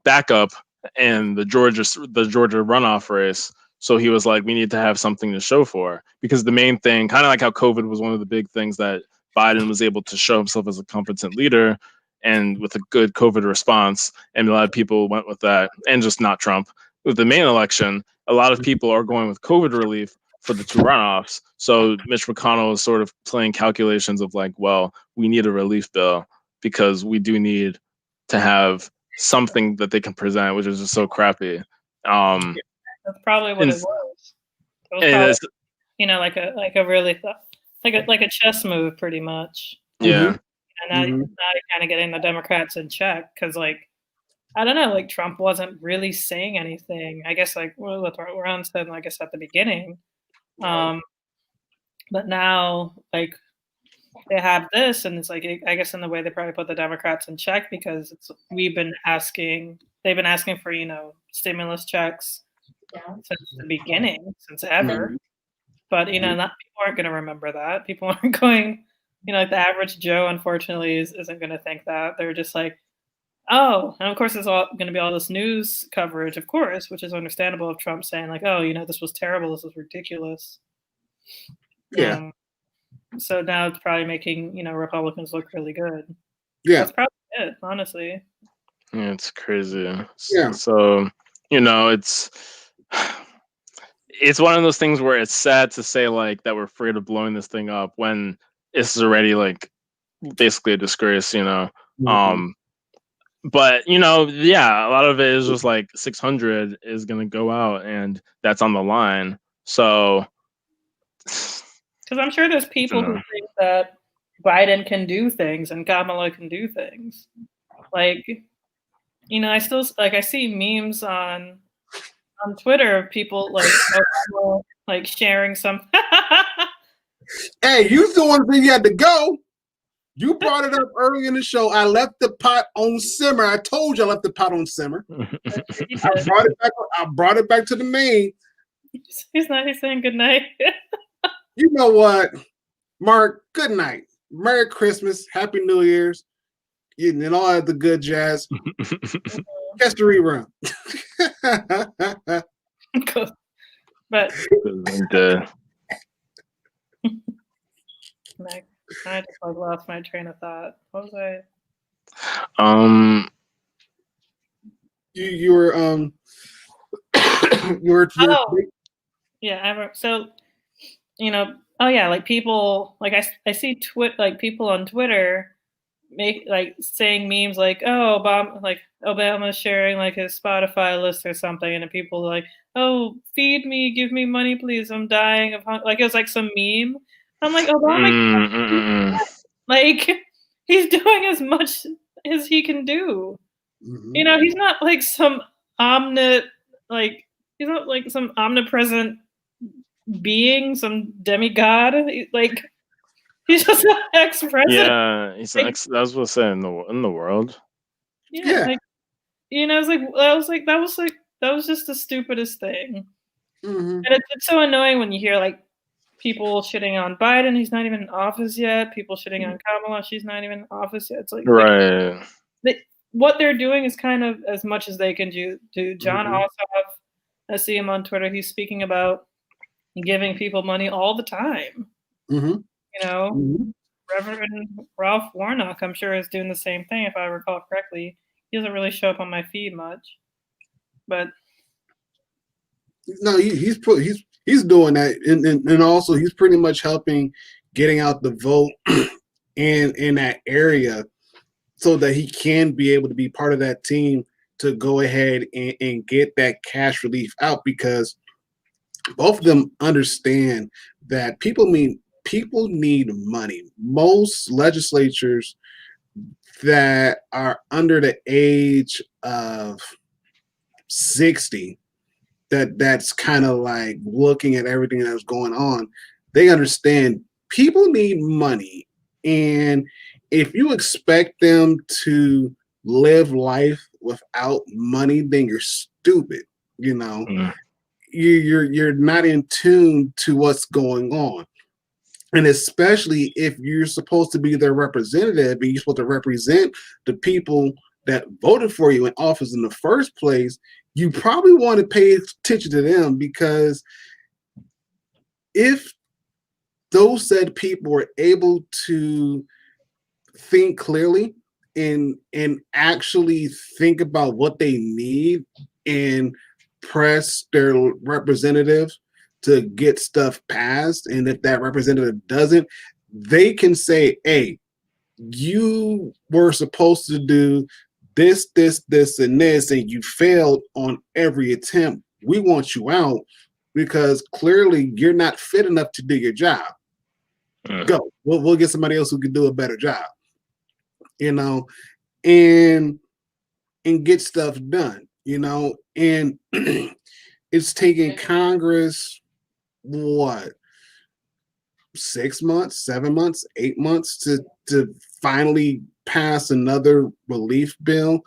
backup in the Georgia runoff race. So he was like, we need to have something to show for, because the main thing, kind of like how COVID was one of the big things that Biden was able to show himself as a competent leader and with a good COVID response. And a lot of people went with that, and just not Trump. With the main election, a lot of people are going with COVID relief for the two runoffs. So Mitch McConnell is sort of playing calculations of like, well, we need a relief bill because we do need to have something that they can present, which is just so crappy. That's probably what it was. It was probably, like a really like a chess move, pretty much. Yeah. And now you're kind of getting the Democrats in check, because like, I don't know, like Trump wasn't really saying anything. I guess like what Ron said, I guess at the beginning. But now like they have this, and it's like, I guess in the way they probably put the Democrats in check, because they've been asking for, stimulus checks since the beginning, since ever. But not people aren't going to remember that. People aren't going, like the average Joe, unfortunately, isn't going to think that. They're just like, oh, and of course there's all going to be all this news coverage, of course, which is understandable, of Trump saying like, oh, this was terrible, this was ridiculous. Yeah. So now it's probably making, Republicans look really good. Yeah. That's probably it, honestly. Yeah, it's crazy. Yeah. So, it's one of those things where it's sad to say like that we're afraid of blowing this thing up when it's already like basically a disgrace, But a lot of it is just like 600 is gonna go out, and that's on the line. So, because I'm sure there's people who think that Biden can do things and Kamala can do things. Like, I still I see memes on Twitter of people like sharing some. Hey, you the one thing you had to go. You brought it up early in the show. I left the pot on simmer. I told you I left the pot on simmer. I brought it back to the main. He's not. He's saying good night. You know what, Mark? Good night. Merry Christmas. Happy New Year's. And all of the good jazz. Catch the rerun. But I just lost my train of thought. What was I? You were you were yeah. So like people like I see people on Twitter make saying memes like, oh, Obama's sharing his Spotify list or something, and then people like, oh, feed me, give me money, please, I'm dying of hunger. It was some meme. I'm like, Obama, he's doing as much as he can do. Mm-hmm. He's not some he's not some omnipresent being, some demigod. He's just an ex-president. Yeah, he's that's what I'm saying in the world. Yeah. That was just the stupidest thing. Mm-hmm. And it's so annoying when you hear people shitting on Biden. He's not even in office yet. People shitting on Kamala. She's not even in office yet. It's right. What they're doing is kind of as much as they can do. John Ossoff, I see him on Twitter. He's speaking about giving people money all the time. Mm-hmm. Reverend Ralph Warnock, I'm sure, is doing the same thing. If I recall correctly, he doesn't really show up on my feed much, but no, he's doing that, and also he's pretty much helping getting out the vote in that area, so that he can be able to be part of that team to go ahead and get that cash relief out, because both of them understand that people need money. Most legislatures that are under the age of 60, that's kind of looking at everything that's going on, they understand people need money. And if you expect them to live life without money, then you're stupid. You're not in tune to what's going on. And especially if you're supposed to be their representative and you're supposed to represent the people that voted for you in office in the first place, you probably want to pay attention to them, because if those said people were able to think clearly and actually think about what they need and press their representatives to get stuff passed, and if that representative doesn't, they can say, hey, you were supposed to do this, and this, and you failed on every attempt. We want you out because clearly you're not fit enough to do your job. Go. We'll get somebody else who can do a better job. And get stuff done, and it's taking Congress 6 months, 7 months, 8 months to finally pass another relief bill,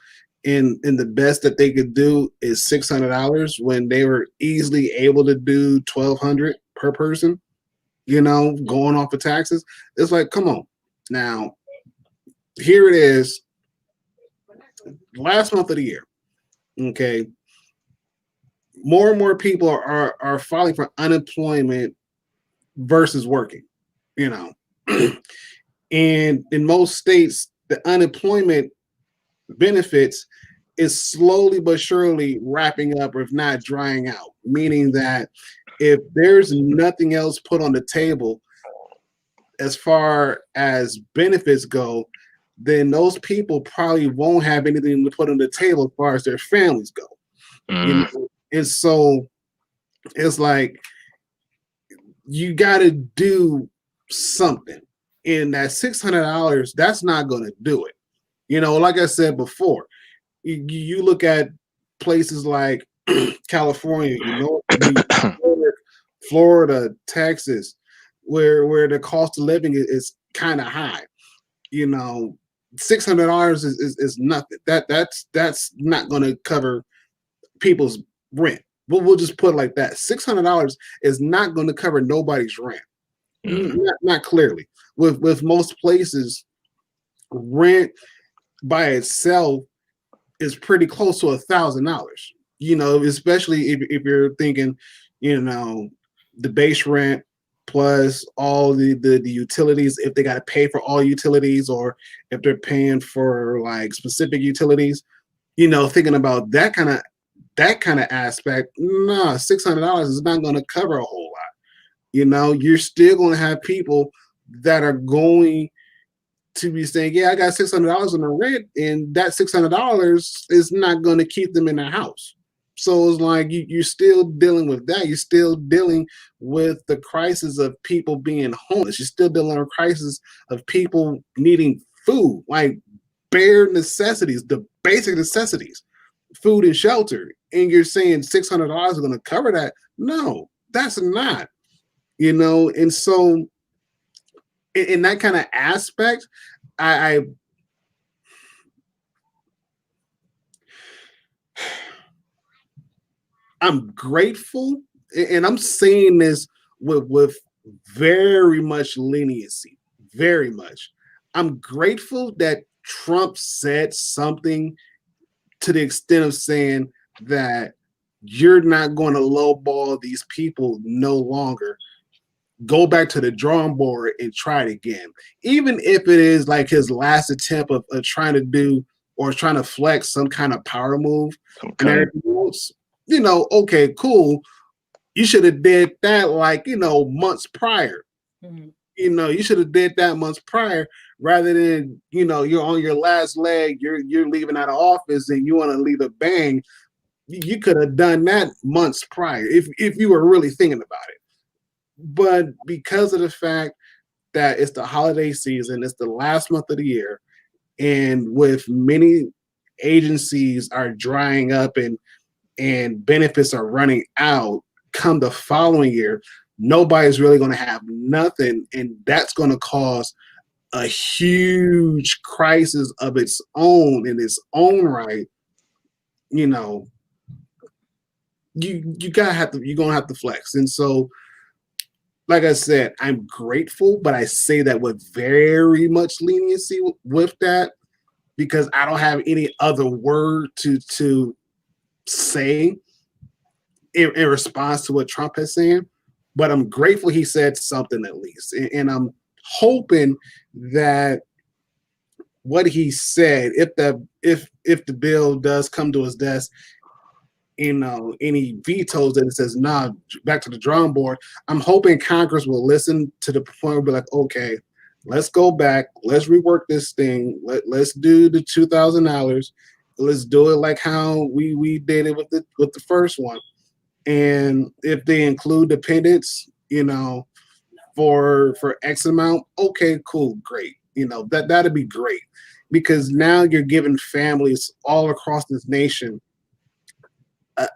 and the best that they could do is $600 when they were easily able to do $1,200 per person, going off of taxes. It's come on. Now, here it is, last month of the year. Okay. More and more people are filing for unemployment versus working, and in most states, the unemployment benefits is slowly but surely wrapping up, or if not drying out, meaning that if there's nothing else put on the table as far as benefits go, then those people probably won't have anything to put on the table as far as their families go. And so it's you got to do something. And that $600, that's not going to do it. Like I said before, you look at places like California, Florida, Texas, where the cost of living is kind of high. you know, $600 is nothing. That's not going to cover people's rent. We'll just put it like that. $600 is not going to cover nobody's rent. Not clearly. With most places, rent by itself is pretty close to $1,000. You know, especially if you're thinking, you know, the base rent plus all the utilities, if they got to pay for all utilities, or if they're paying for like specific utilities, you know, thinking about that kind of aspect, nah, $600 is not going to cover a whole lot. You know, you're still going to have people that are going to be saying, yeah, I got $600 on the rent, and that $600 is not going to keep them in their house. So it's like you're still dealing with that. You're still dealing with the crisis of people being homeless. You're still dealing with the crisis of people needing food, like bare necessities, the basic necessities, food and shelter. And you're saying $600 is going to cover that? No, that's not. You know, and so in that kind of aspect, I'm grateful, and I'm saying this with very much leniency, very much. I'm grateful that Trump said something to the extent of saying that you're not going to lowball these people no longer. Go back to the drawing board and try it again. Even if it is like his last attempt of trying to do or trying to flex some kind of power move and everything else, you know, okay, cool. You should have did that like, you know, months prior. Mm-hmm. You know, you should have did that months prior rather than, you know, you're on your last leg, you're leaving out of office and you want to leave a bang. You could have done that months prior if you were really thinking about it. But because of the fact that it's the holiday season, it's the last month of the year, and with many agencies are drying up and benefits are running out come the following year, nobody's really going to have nothing, and that's going to cause a huge crisis of its own in its own right. You know, you're gonna have to flex. And so, like I said, I'm grateful, but I say that with very much leniency with that, because I don't have any other word to say in response to what Trump is saying. But I'm grateful he said something at least. And I'm hoping that what he said, if the bill does come to his desk, you know, any vetoes that it says, nah, back to the drawing board, I'm hoping Congress will listen to the point where be like, okay, let's go back, let's rework this thing, let's do the $2,000, let's do it like how we did it with the first one. And if they include dependents, you know, for X amount, okay, cool, great. You know, that'd be great, because now you're giving families all across this nation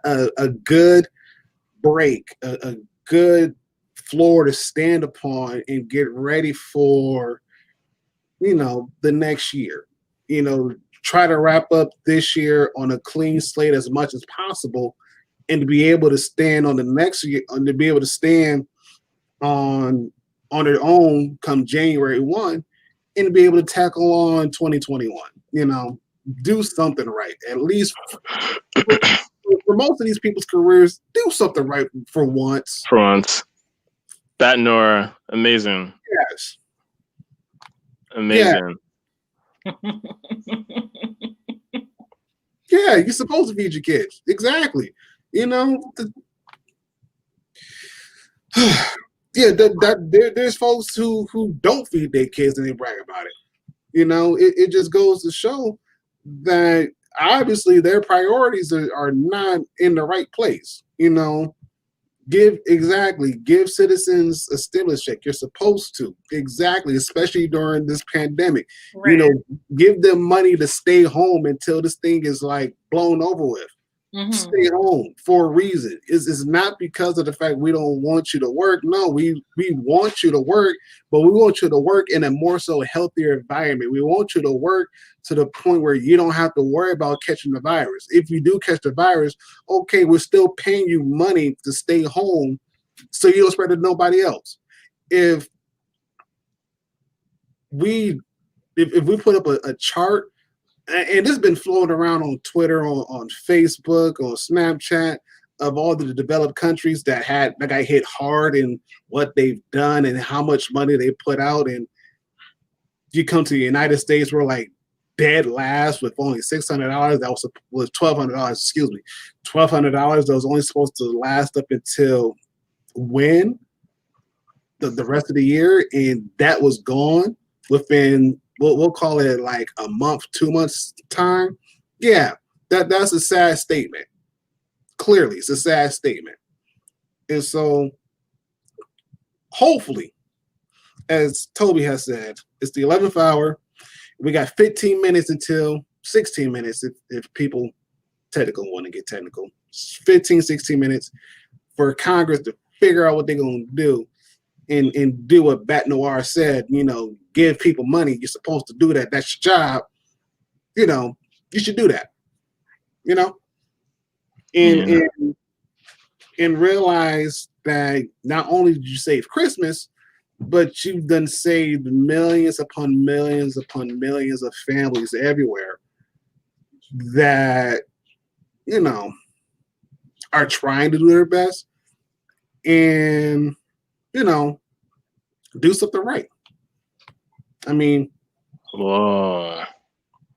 a good break, a good floor to stand upon and get ready for, you know, the next year. You know, try to wrap up this year on a clean slate as much as possible, and to be able to stand on the next year, and to be able to stand on their own come January 1, and to be able to tackle on 2021. You know, do something right, at least for most of these people's careers. Do something right for once. For once. That Nora, amazing. Yes. Amazing. Yeah, you're supposed to feed your kids. Exactly. You know, there's folks who don't feed their kids and they brag about it. You know, it just goes to show that obviously their priorities are not in the right place. You know, give citizens a stimulus check. You're supposed to, exactly, especially during this pandemic. Right. You know, give them money to stay home until this thing is like blown over with. Stay home for a reason. It's not because of the fact we don't want you to work. No, we want you to work, but we want you to work in a more so healthier environment. We want you to work to the point where you don't have to worry about catching the virus. If you do catch the virus, okay, we're still paying you money to stay home so you don't spread it to nobody else. If we put up a chart, and this has been floating around on Twitter, on Facebook, on Snapchat, of all the developed countries that got hit hard in what they've done and how much money they put out. And you come to the United States, we're like dead last with only $600. That was $1,200. Excuse me, $1,200. That was only supposed to last up until when the rest of the year, and that was gone within. We'll call it like a month, 2 months time. Yeah, that's a sad statement. Clearly, it's a sad statement. And so, hopefully, as Toby has said, it's the 11th hour. We got 15 minutes until 16 minutes if people technical want to get technical. 15, 16 minutes for Congress to figure out what they're going to do. And do what Bat Noir said, give people money. You're supposed to do that. That's your job. You should do that. And realize that not only did you save Christmas, but you've done saved millions upon millions upon millions of families everywhere that, are trying to do their best. And do something right. I mean, whoa.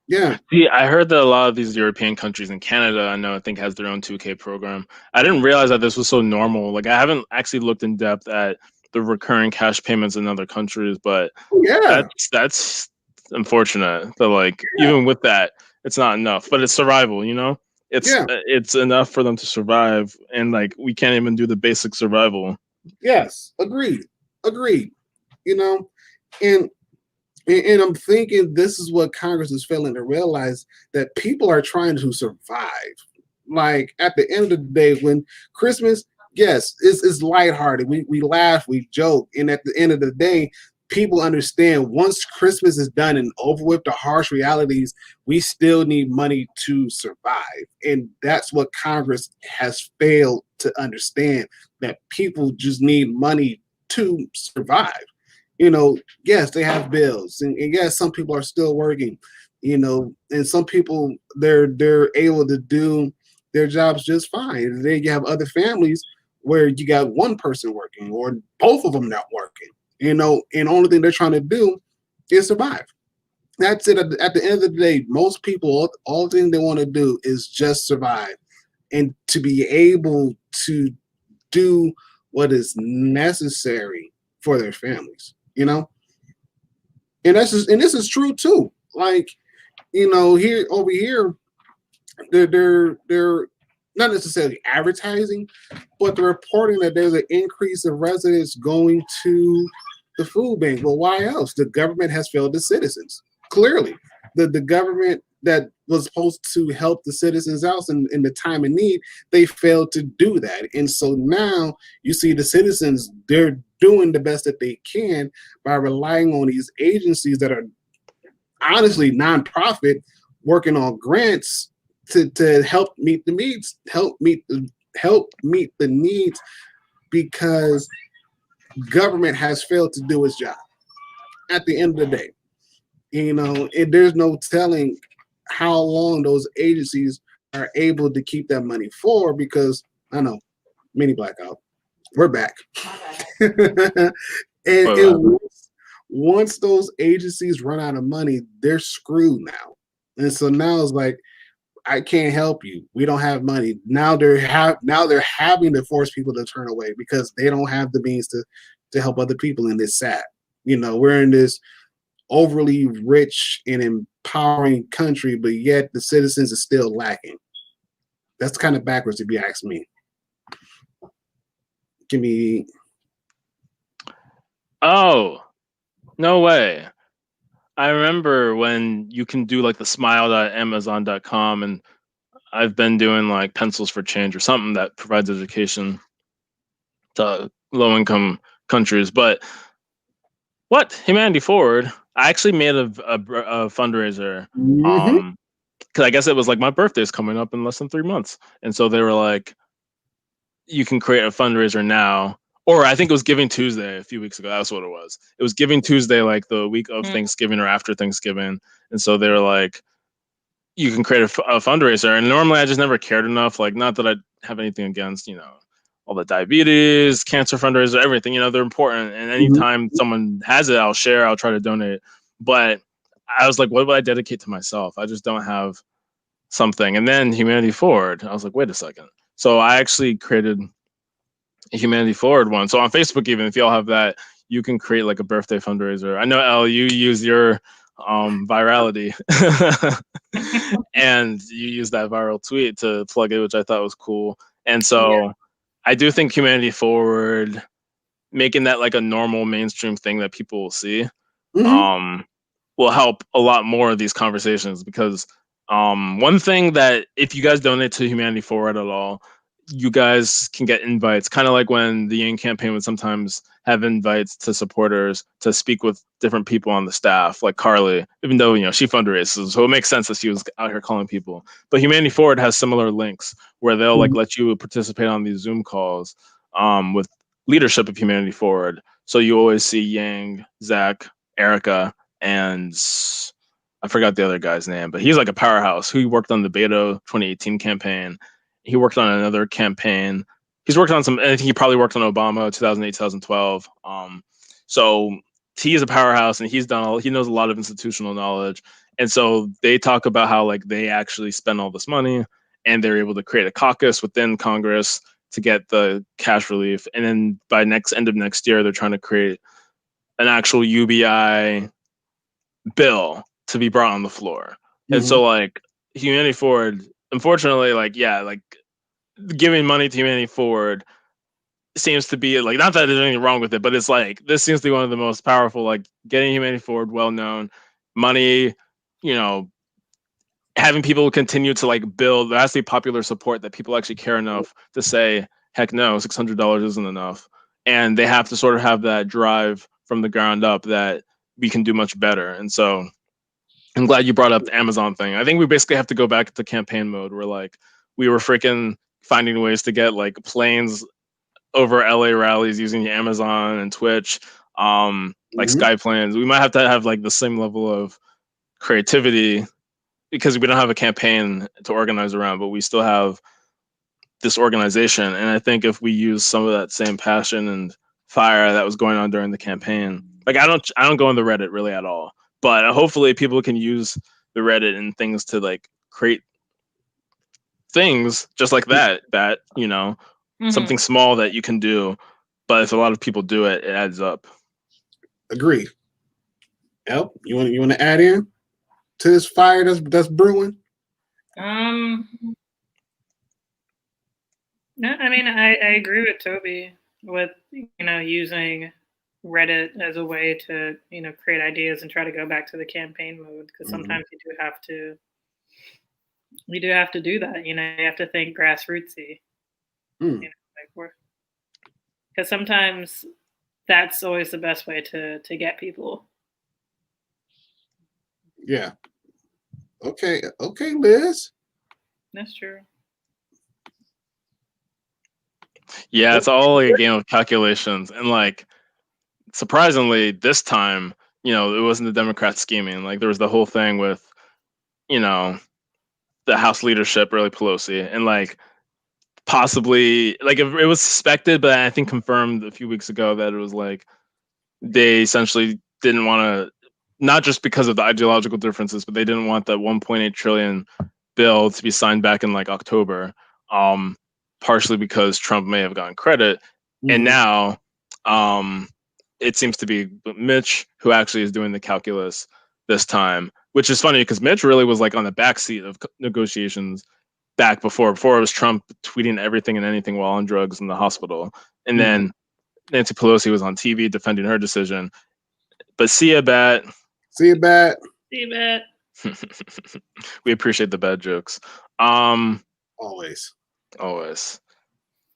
Yeah. See, I heard that a lot of these European countries and Canada, I think has their own 2K program. I didn't realize that this was so normal. Like, I haven't actually looked in depth at the recurring cash payments in other countries, but that's unfortunate that even with that, it's not enough. But it's survival, It's enough for them to survive, and we can't even do the basic survival. Yes, agreed. And I'm thinking this is what Congress is failing to realize, that people are trying to survive. Like, at the end of the day, when Christmas, yes, it's lighthearted. We laugh, we joke. And at the end of the day, people understand once Christmas is done and over with the harsh realities, we still need money to survive. And that's what Congress has failed to understand, that people just need money to survive. Yes, they have bills, and yes, some people are still working, and some people they're able to do their jobs just fine. And then you have other families where you got one person working or both of them not working, and the only thing they're trying to do is survive. That's it. At the end of the day, most people, all the thing they want to do is just survive, and to be able to do what is necessary for their families. And this is true too. Here over here, they're not necessarily advertising, but they're reporting that there's an increase of residents going to the food bank. Well, why else? The government has failed the citizens. Clearly, the government that was supposed to help the citizens out in the time of need, they failed to do that. And so now you see the citizens, they're doing the best that they can by relying on these agencies that are honestly nonprofit, working on grants to help meet the needs, help meet the needs, because government has failed to do its job at the end of the day. And there's no telling how long those agencies are able to keep that money for, because I know, mini blackout. We're back. and once those agencies run out of money, they're screwed now. And so now it's like, I can't help you. We don't have money. Now they're having to force people to turn away because they don't have the means to help other people, and it's sad. We're in this overly rich and empowering country, but yet the citizens are still lacking. That's kind of backwards, if you ask me. Oh, no way. I remember when you can do the smile.amazon.com, and I've been doing like Pencils for Change or something that provides education to low-income countries. But what Humanity Forward? I actually made a fundraiser. Because I guess it was like my birthday's coming up in less than 3 months, and so they were like, "You can create a fundraiser now." Or I think it was Giving Tuesday a few weeks ago. That's what it was. It was Giving Tuesday, like the week of Thanksgiving or after Thanksgiving, and so they were like, "You can create a fundraiser." And normally, I just never cared enough. Like, not that I have anything against, all the diabetes, cancer fundraiser, everything. They're important. And anytime someone has it, I'll share. I'll try to donate. But I was like, what would I dedicate to myself? I just don't have something. And then Humanity Forward, I was like, wait a second. So I actually created a Humanity Forward one. So on Facebook, even if y'all have that, you can create like a birthday fundraiser. I know, Elle, you use your virality and you use that viral tweet to plug it, which I thought was cool. And so I do think Humanity Forward, making that like a normal mainstream thing that people will see, will help a lot more of these conversations. Because one thing that if you guys donate to Humanity Forward at all, you guys can get invites, kind of like when the Yang campaign would sometimes have invites to supporters to speak with different people on the staff, like Carly, even though she fundraises, so it makes sense that she was out here calling people. But Humanity Forward has similar links where they'll like let you participate on these Zoom calls with leadership of Humanity Forward. So you always see Yang, Zach, Erica, and I forgot the other guy's name, but he's like a powerhouse who worked on the Beto 2018 campaign. He worked on another campaign. He's worked on some, I think he probably worked on Obama 2008, 2012. So he is a powerhouse, and he knows a lot of institutional knowledge. And so they talk about how like they actually spend all this money and they're able to create a caucus within Congress to get the cash relief. And then by end of next year, they're trying to create an actual UBI bill to be brought on the floor. And so like Humanity Forward, unfortunately, like giving money to Humanity Forward seems to be like, not that there's anything wrong with it, but it's like this seems to be one of the most powerful, like getting Humanity Forward well known, money, having people continue to like build. There has to be popular support that people actually care enough to say, heck no, $600 isn't enough. And they have to sort of have that drive from the ground up that we can do much better. And so I'm glad you brought up the Amazon thing. I think we basically have to go back to campaign mode where like we were freaking finding ways to get like planes over LA rallies using Amazon and Twitch, like Sky planes. We might have to have like the same level of creativity because we don't have a campaign to organize around, but we still have this organization. And I think if we use some of that same passion and fire that was going on during the campaign, like I don't go on the Reddit really at all, but hopefully people can use the Reddit and things to like create things just like that, something small that you can do. But if a lot of people do it, it adds up. Agree. Yep. You want to add in to this fire that's brewing? No, I mean, I agree with Toby with, using Reddit as a way to, create ideas and try to go back to the campaign mode. Because sometimes you do have to do that. You have to think grassrootsy. Because sometimes that's always the best way to get people. Yeah. Okay, Liz. That's true. Yeah, it's all like a game of calculations. And like, surprisingly, this time, it wasn't the Democrats scheming. Like there was the whole thing with, the House leadership, really Pelosi, and like possibly like it was suspected, but I think confirmed a few weeks ago that it was like they essentially didn't want to, not just because of the ideological differences, but they didn't want that 1.8 trillion bill to be signed back in like October, partially because Trump may have gotten credit. And now it seems to be Mitch who actually is doing the calculus this time, which is funny because Mitch really was like on the backseat of negotiations back before it was Trump tweeting everything and anything while on drugs in the hospital. And then Nancy Pelosi was on TV defending her decision. But see you, Bat. See you, Bat. See you, Bat. We appreciate the bad jokes. Always.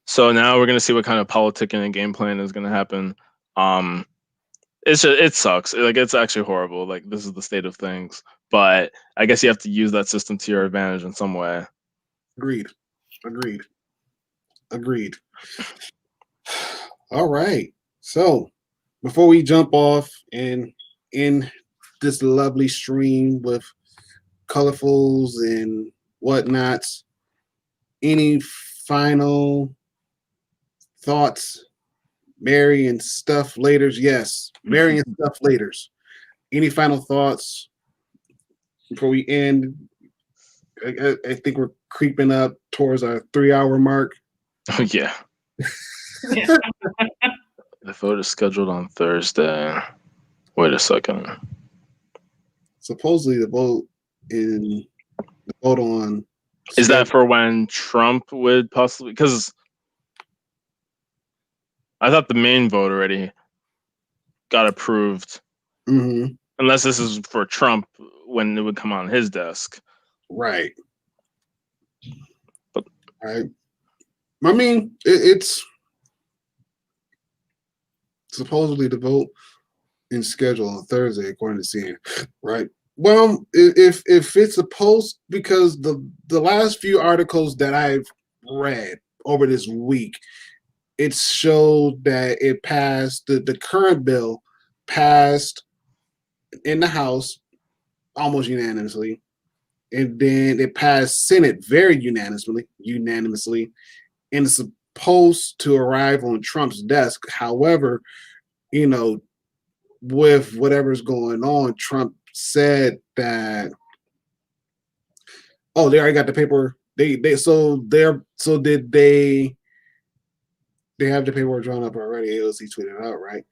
So now we're gonna see what kind of politicking and game plan is gonna happen. It sucks. It's actually horrible. Like, this is the state of things. But I guess you have to use that system to your advantage in some way. Agreed. All right. So before we jump off and in this lovely stream with colorfuls and whatnots, any final thoughts? Mary and stuff laters. Yes, Mary and stuff laters. Any final thoughts before we end? I think we're creeping up towards our 3-hour mark. Oh, yeah. The vote is scheduled on Thursday. Wait a second. Supposedly the vote on is that for when Trump would possibly, because I thought the main vote already got approved. Mm-hmm. Unless this is for Trump when it would come on his desk. Right. I mean, it's supposedly the vote in schedule on Thursday, according to CNN. Right. Well, if it's supposed, because the last few articles that I've read over this week, it showed that it passed, the current bill passed in the House almost unanimously, and then it passed Senate very unanimously, and it's supposed to arrive on Trump's desk. However, with whatever's going on, Trump said that, oh, they already got the paper. They have the paperwork drawn up already. AOC tweeted out, right?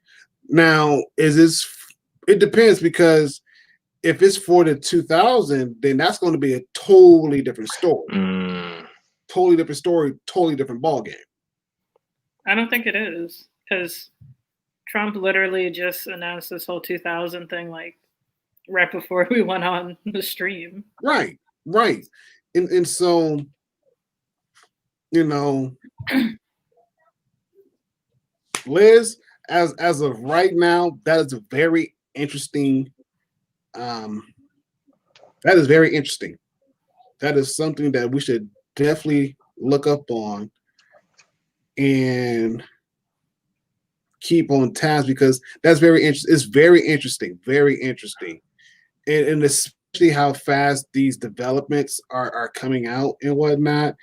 Now, it depends, because if it's for the 2000, then that's going to be a totally different story. Totally different story, totally different ballgame. I don't think it is, because Trump literally just announced this whole 2000 thing like right before we went on the stream. Right. And so, Liz, as of right now, that is a very interesting. That is very interesting. That is something that we should definitely look up on and keep on task, because that's very interesting. It's very interesting, and especially how fast these developments are coming out and whatnot.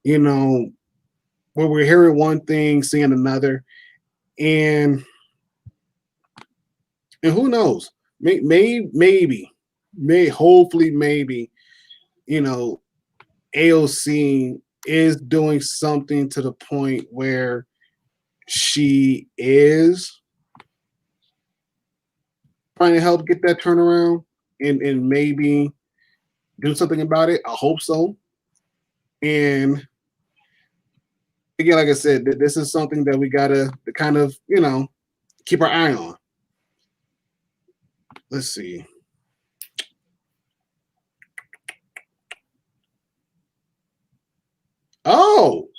Where we're hearing one thing, seeing another, and who knows? Hopefully, AOC is doing something to the point where she is trying to help get that turnaround and maybe do something about it. I hope so. And again, like I said, this is something that we gotta kind of, keep our eye on. Let's see. Oh,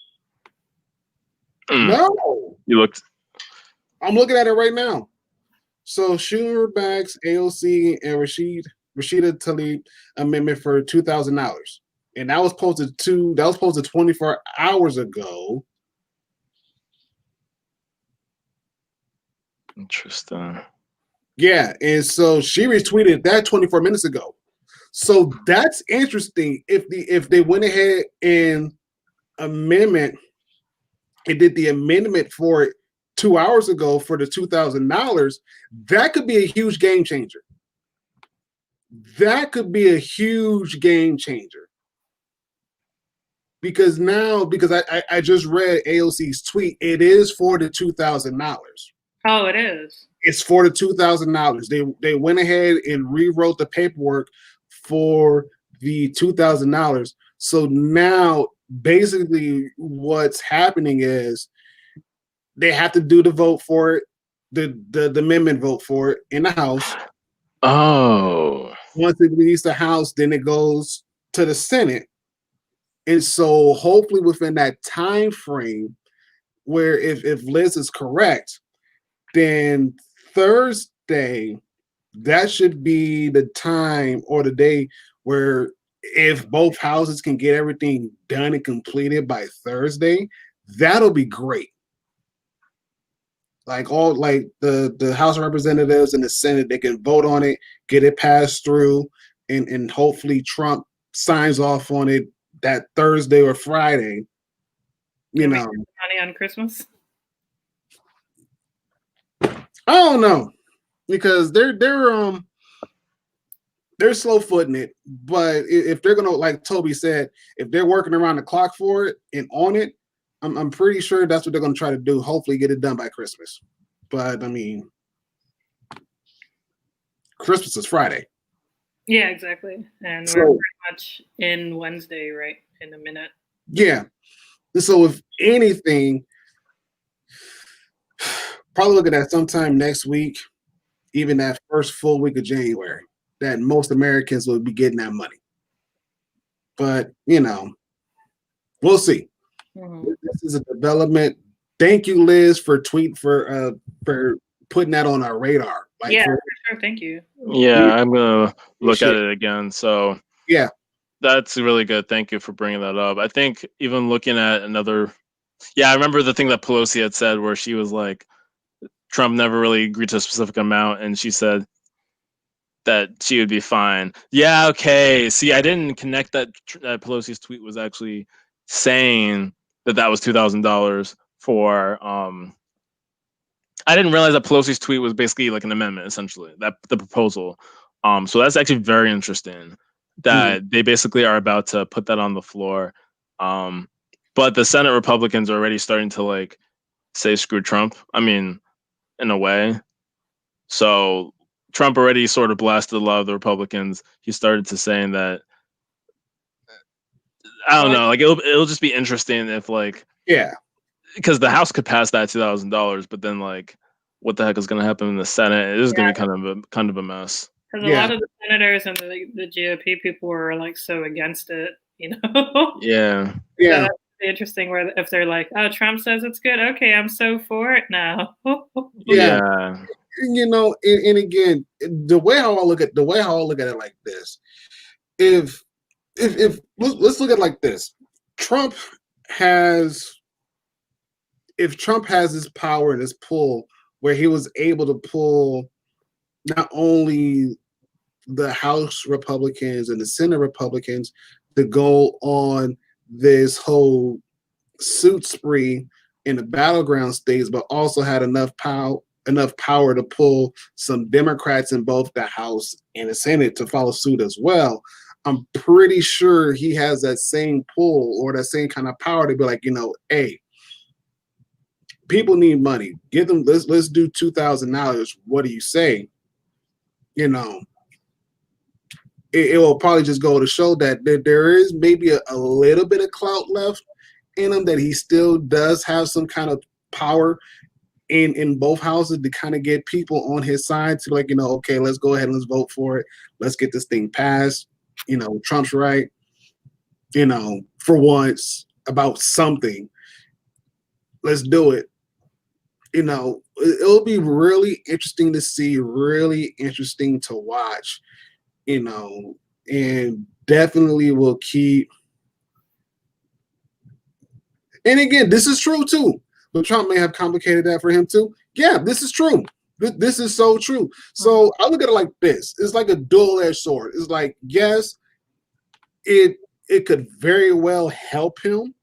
no. You looked. I'm looking at it right now. So Schumer backs AOC and Rashida Tlaib amendment for $2,000, and that was posted 24 hours ago. Interesting. Yeah, and so she retweeted that 24 minutes ago. So that's interesting. If they went ahead and did the amendment for it 2 hours ago for the $2,000, that could be a huge game changer. Because I just read AOC's tweet. It is for the $2,000. Oh, it is. It's for the $2,000. They went ahead and rewrote the paperwork for the $2,000. So now, basically, what's happening is they have to do the vote for it, the amendment vote for it in the House. Oh. Once it leaves the House, then it goes to the Senate. And so hopefully within that time frame, where if Liz is correct, then Thursday, that should be the time or the day where if both houses can get everything done and completed by Thursday, that'll be great. Like the House of Representatives and the Senate, they can vote on it, get it passed through, and hopefully Trump signs off on it that Thursday or Friday. You know, money on Christmas. I don't know, because they're slow footing it. But if they're gonna, like Toby said, if they're working around the clock for it and on it, I'm pretty sure that's what they're gonna try to do. Hopefully, get it done by Christmas. But I mean, Christmas is Friday. Yeah, exactly. And we're pretty much in Wednesday, right? In a minute. Yeah. And so if anything, probably looking at sometime next week, even that first full week of January, that most Americans will be getting that money. But, you know, we'll see. Mm-hmm. This is a development. Thank you, Liz, for putting that on our radar. Like, yeah, for sure. Thank you. Yeah, I'm gonna look at it again. So yeah, that's really good. Thank you for bringing that up. I think even looking at another, I remember the thing that Pelosi had said where she was like, Trump never really agreed to a specific amount, and she said that she would be fine. Yeah, okay. See, I didn't connect that Pelosi's tweet was actually saying that was $2,000 for. I didn't realize that Pelosi's tweet was basically like an amendment, essentially, that the proposal. So that's actually very interesting that they basically are about to put that on the floor. But the Senate Republicans are already starting to like say screw Trump. I mean, in a way. So Trump already sort of blasted a lot of the Republicans. He started to saying that, I don't know, like it'll just be interesting if like, because the House could pass that $2,000, but then like, what the heck is going to happen in the Senate? It is going to be kind of a mess. Because a lot of the senators and the GOP people were like so against it, you know. Yeah. So that's interesting. Where if they're like, "Oh, Trump says it's good. Okay, I'm so for it now." Yeah. You know, and again, the way how I look at it like this, if let's look at it like this, if Trump has his power and his pull where he was able to pull not only the House Republicans and the Senate Republicans to go on this whole suit spree in the battleground states, but also had enough power to pull some Democrats in both the House and the Senate to follow suit as well. I'm pretty sure he has that same pull or that same kind of power to be like, you know, hey, people need money. Give them, let's do $2,000. What do you say? You know, it will probably just go to show that there is maybe a little bit of clout left in him, that he still does have some kind of power in both houses to kind of get people on his side to, like, you know, okay, let's go ahead and let's vote for it. Let's get this thing passed. You know, Trump's right, you know, for once about something. Let's do it. You know, it'll be really interesting to see, really interesting to watch, you know, and definitely will keep. And again, this is true too. But Trump may have complicated that for him too. Yeah, this is true. This is so true. So I look at it like this. It's like a dual-edged sword. It's like, yes, it could very well help him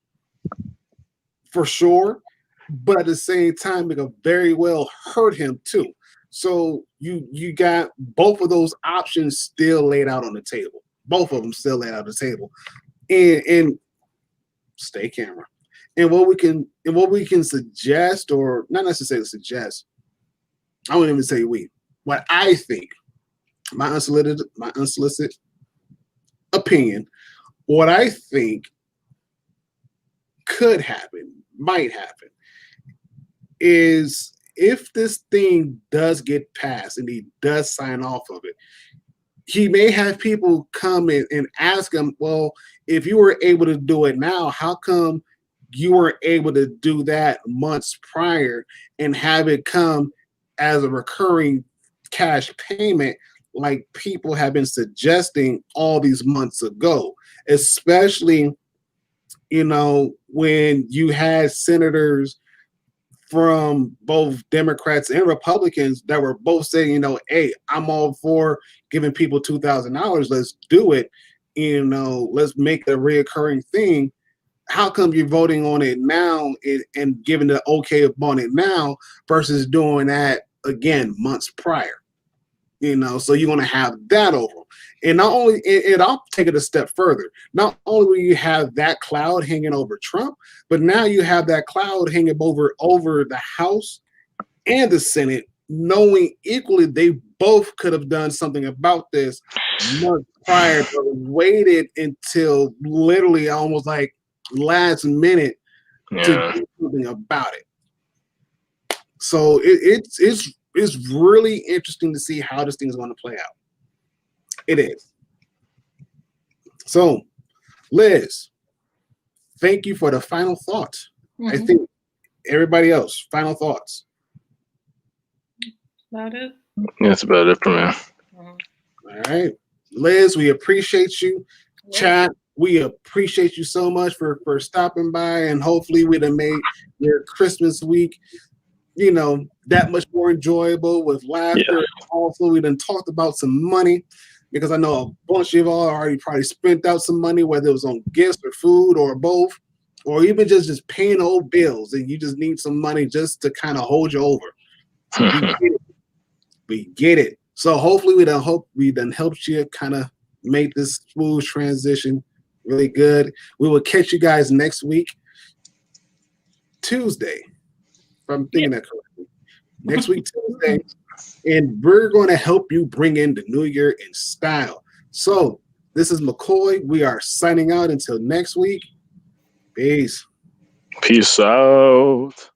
for sure, but at the same time, it could very well hurt him too. So you got both of those options still laid out on the table. Both of them still laid out on the table. And stay camera. And what we can suggest, or not necessarily suggest, I wouldn't even say we. What I think, my unsolicited opinion, what I think could happen, might happen, is if this thing does get passed and he does sign off of it, he may have people come in and ask him, well, if you were able to do it now, how come you weren't able to do that months prior and have it come as a recurring cash payment like people have been suggesting all these months ago, especially, when you had senators from both Democrats and Republicans that were both saying, hey, I'm all for giving people $2,000. Let's do it. Let's make it a reoccurring thing. How come you're voting on it now and giving the okay on it now versus doing that again months prior? So you're going to have that over. And not only, and I'll take it a step further. Not only will you have that cloud hanging over Trump, but now you have that cloud hanging over the House and the Senate, knowing equally they both could have done something about this months prior, but waited until literally almost like last minute to do something about it. So it's really interesting to see how this thing is going to play out. It is. So, Liz, thank you for the final thoughts. Mm-hmm. I think everybody else, final thoughts. About it? Yeah, that's about it for me. All right. Liz, we appreciate you. Yeah. Chat, we appreciate you so much for stopping by, and hopefully we done made your Christmas week that much more enjoyable with laughter. Yeah. Also, we done talked about some money, because I know a bunch of y'all already probably spent out some money, whether it was on gifts or food or both, or even just paying old bills, and you just need some money just to kind of hold you over. We get it. So hopefully we done helped you kind of make this smooth transition really good. We will catch you guys next week, Tuesday, if I'm thinking that correctly. Next week, Tuesday. And we're going to help you bring in the new year in style. So this is MCOY. We are signing out until next week. Peace. Peace out.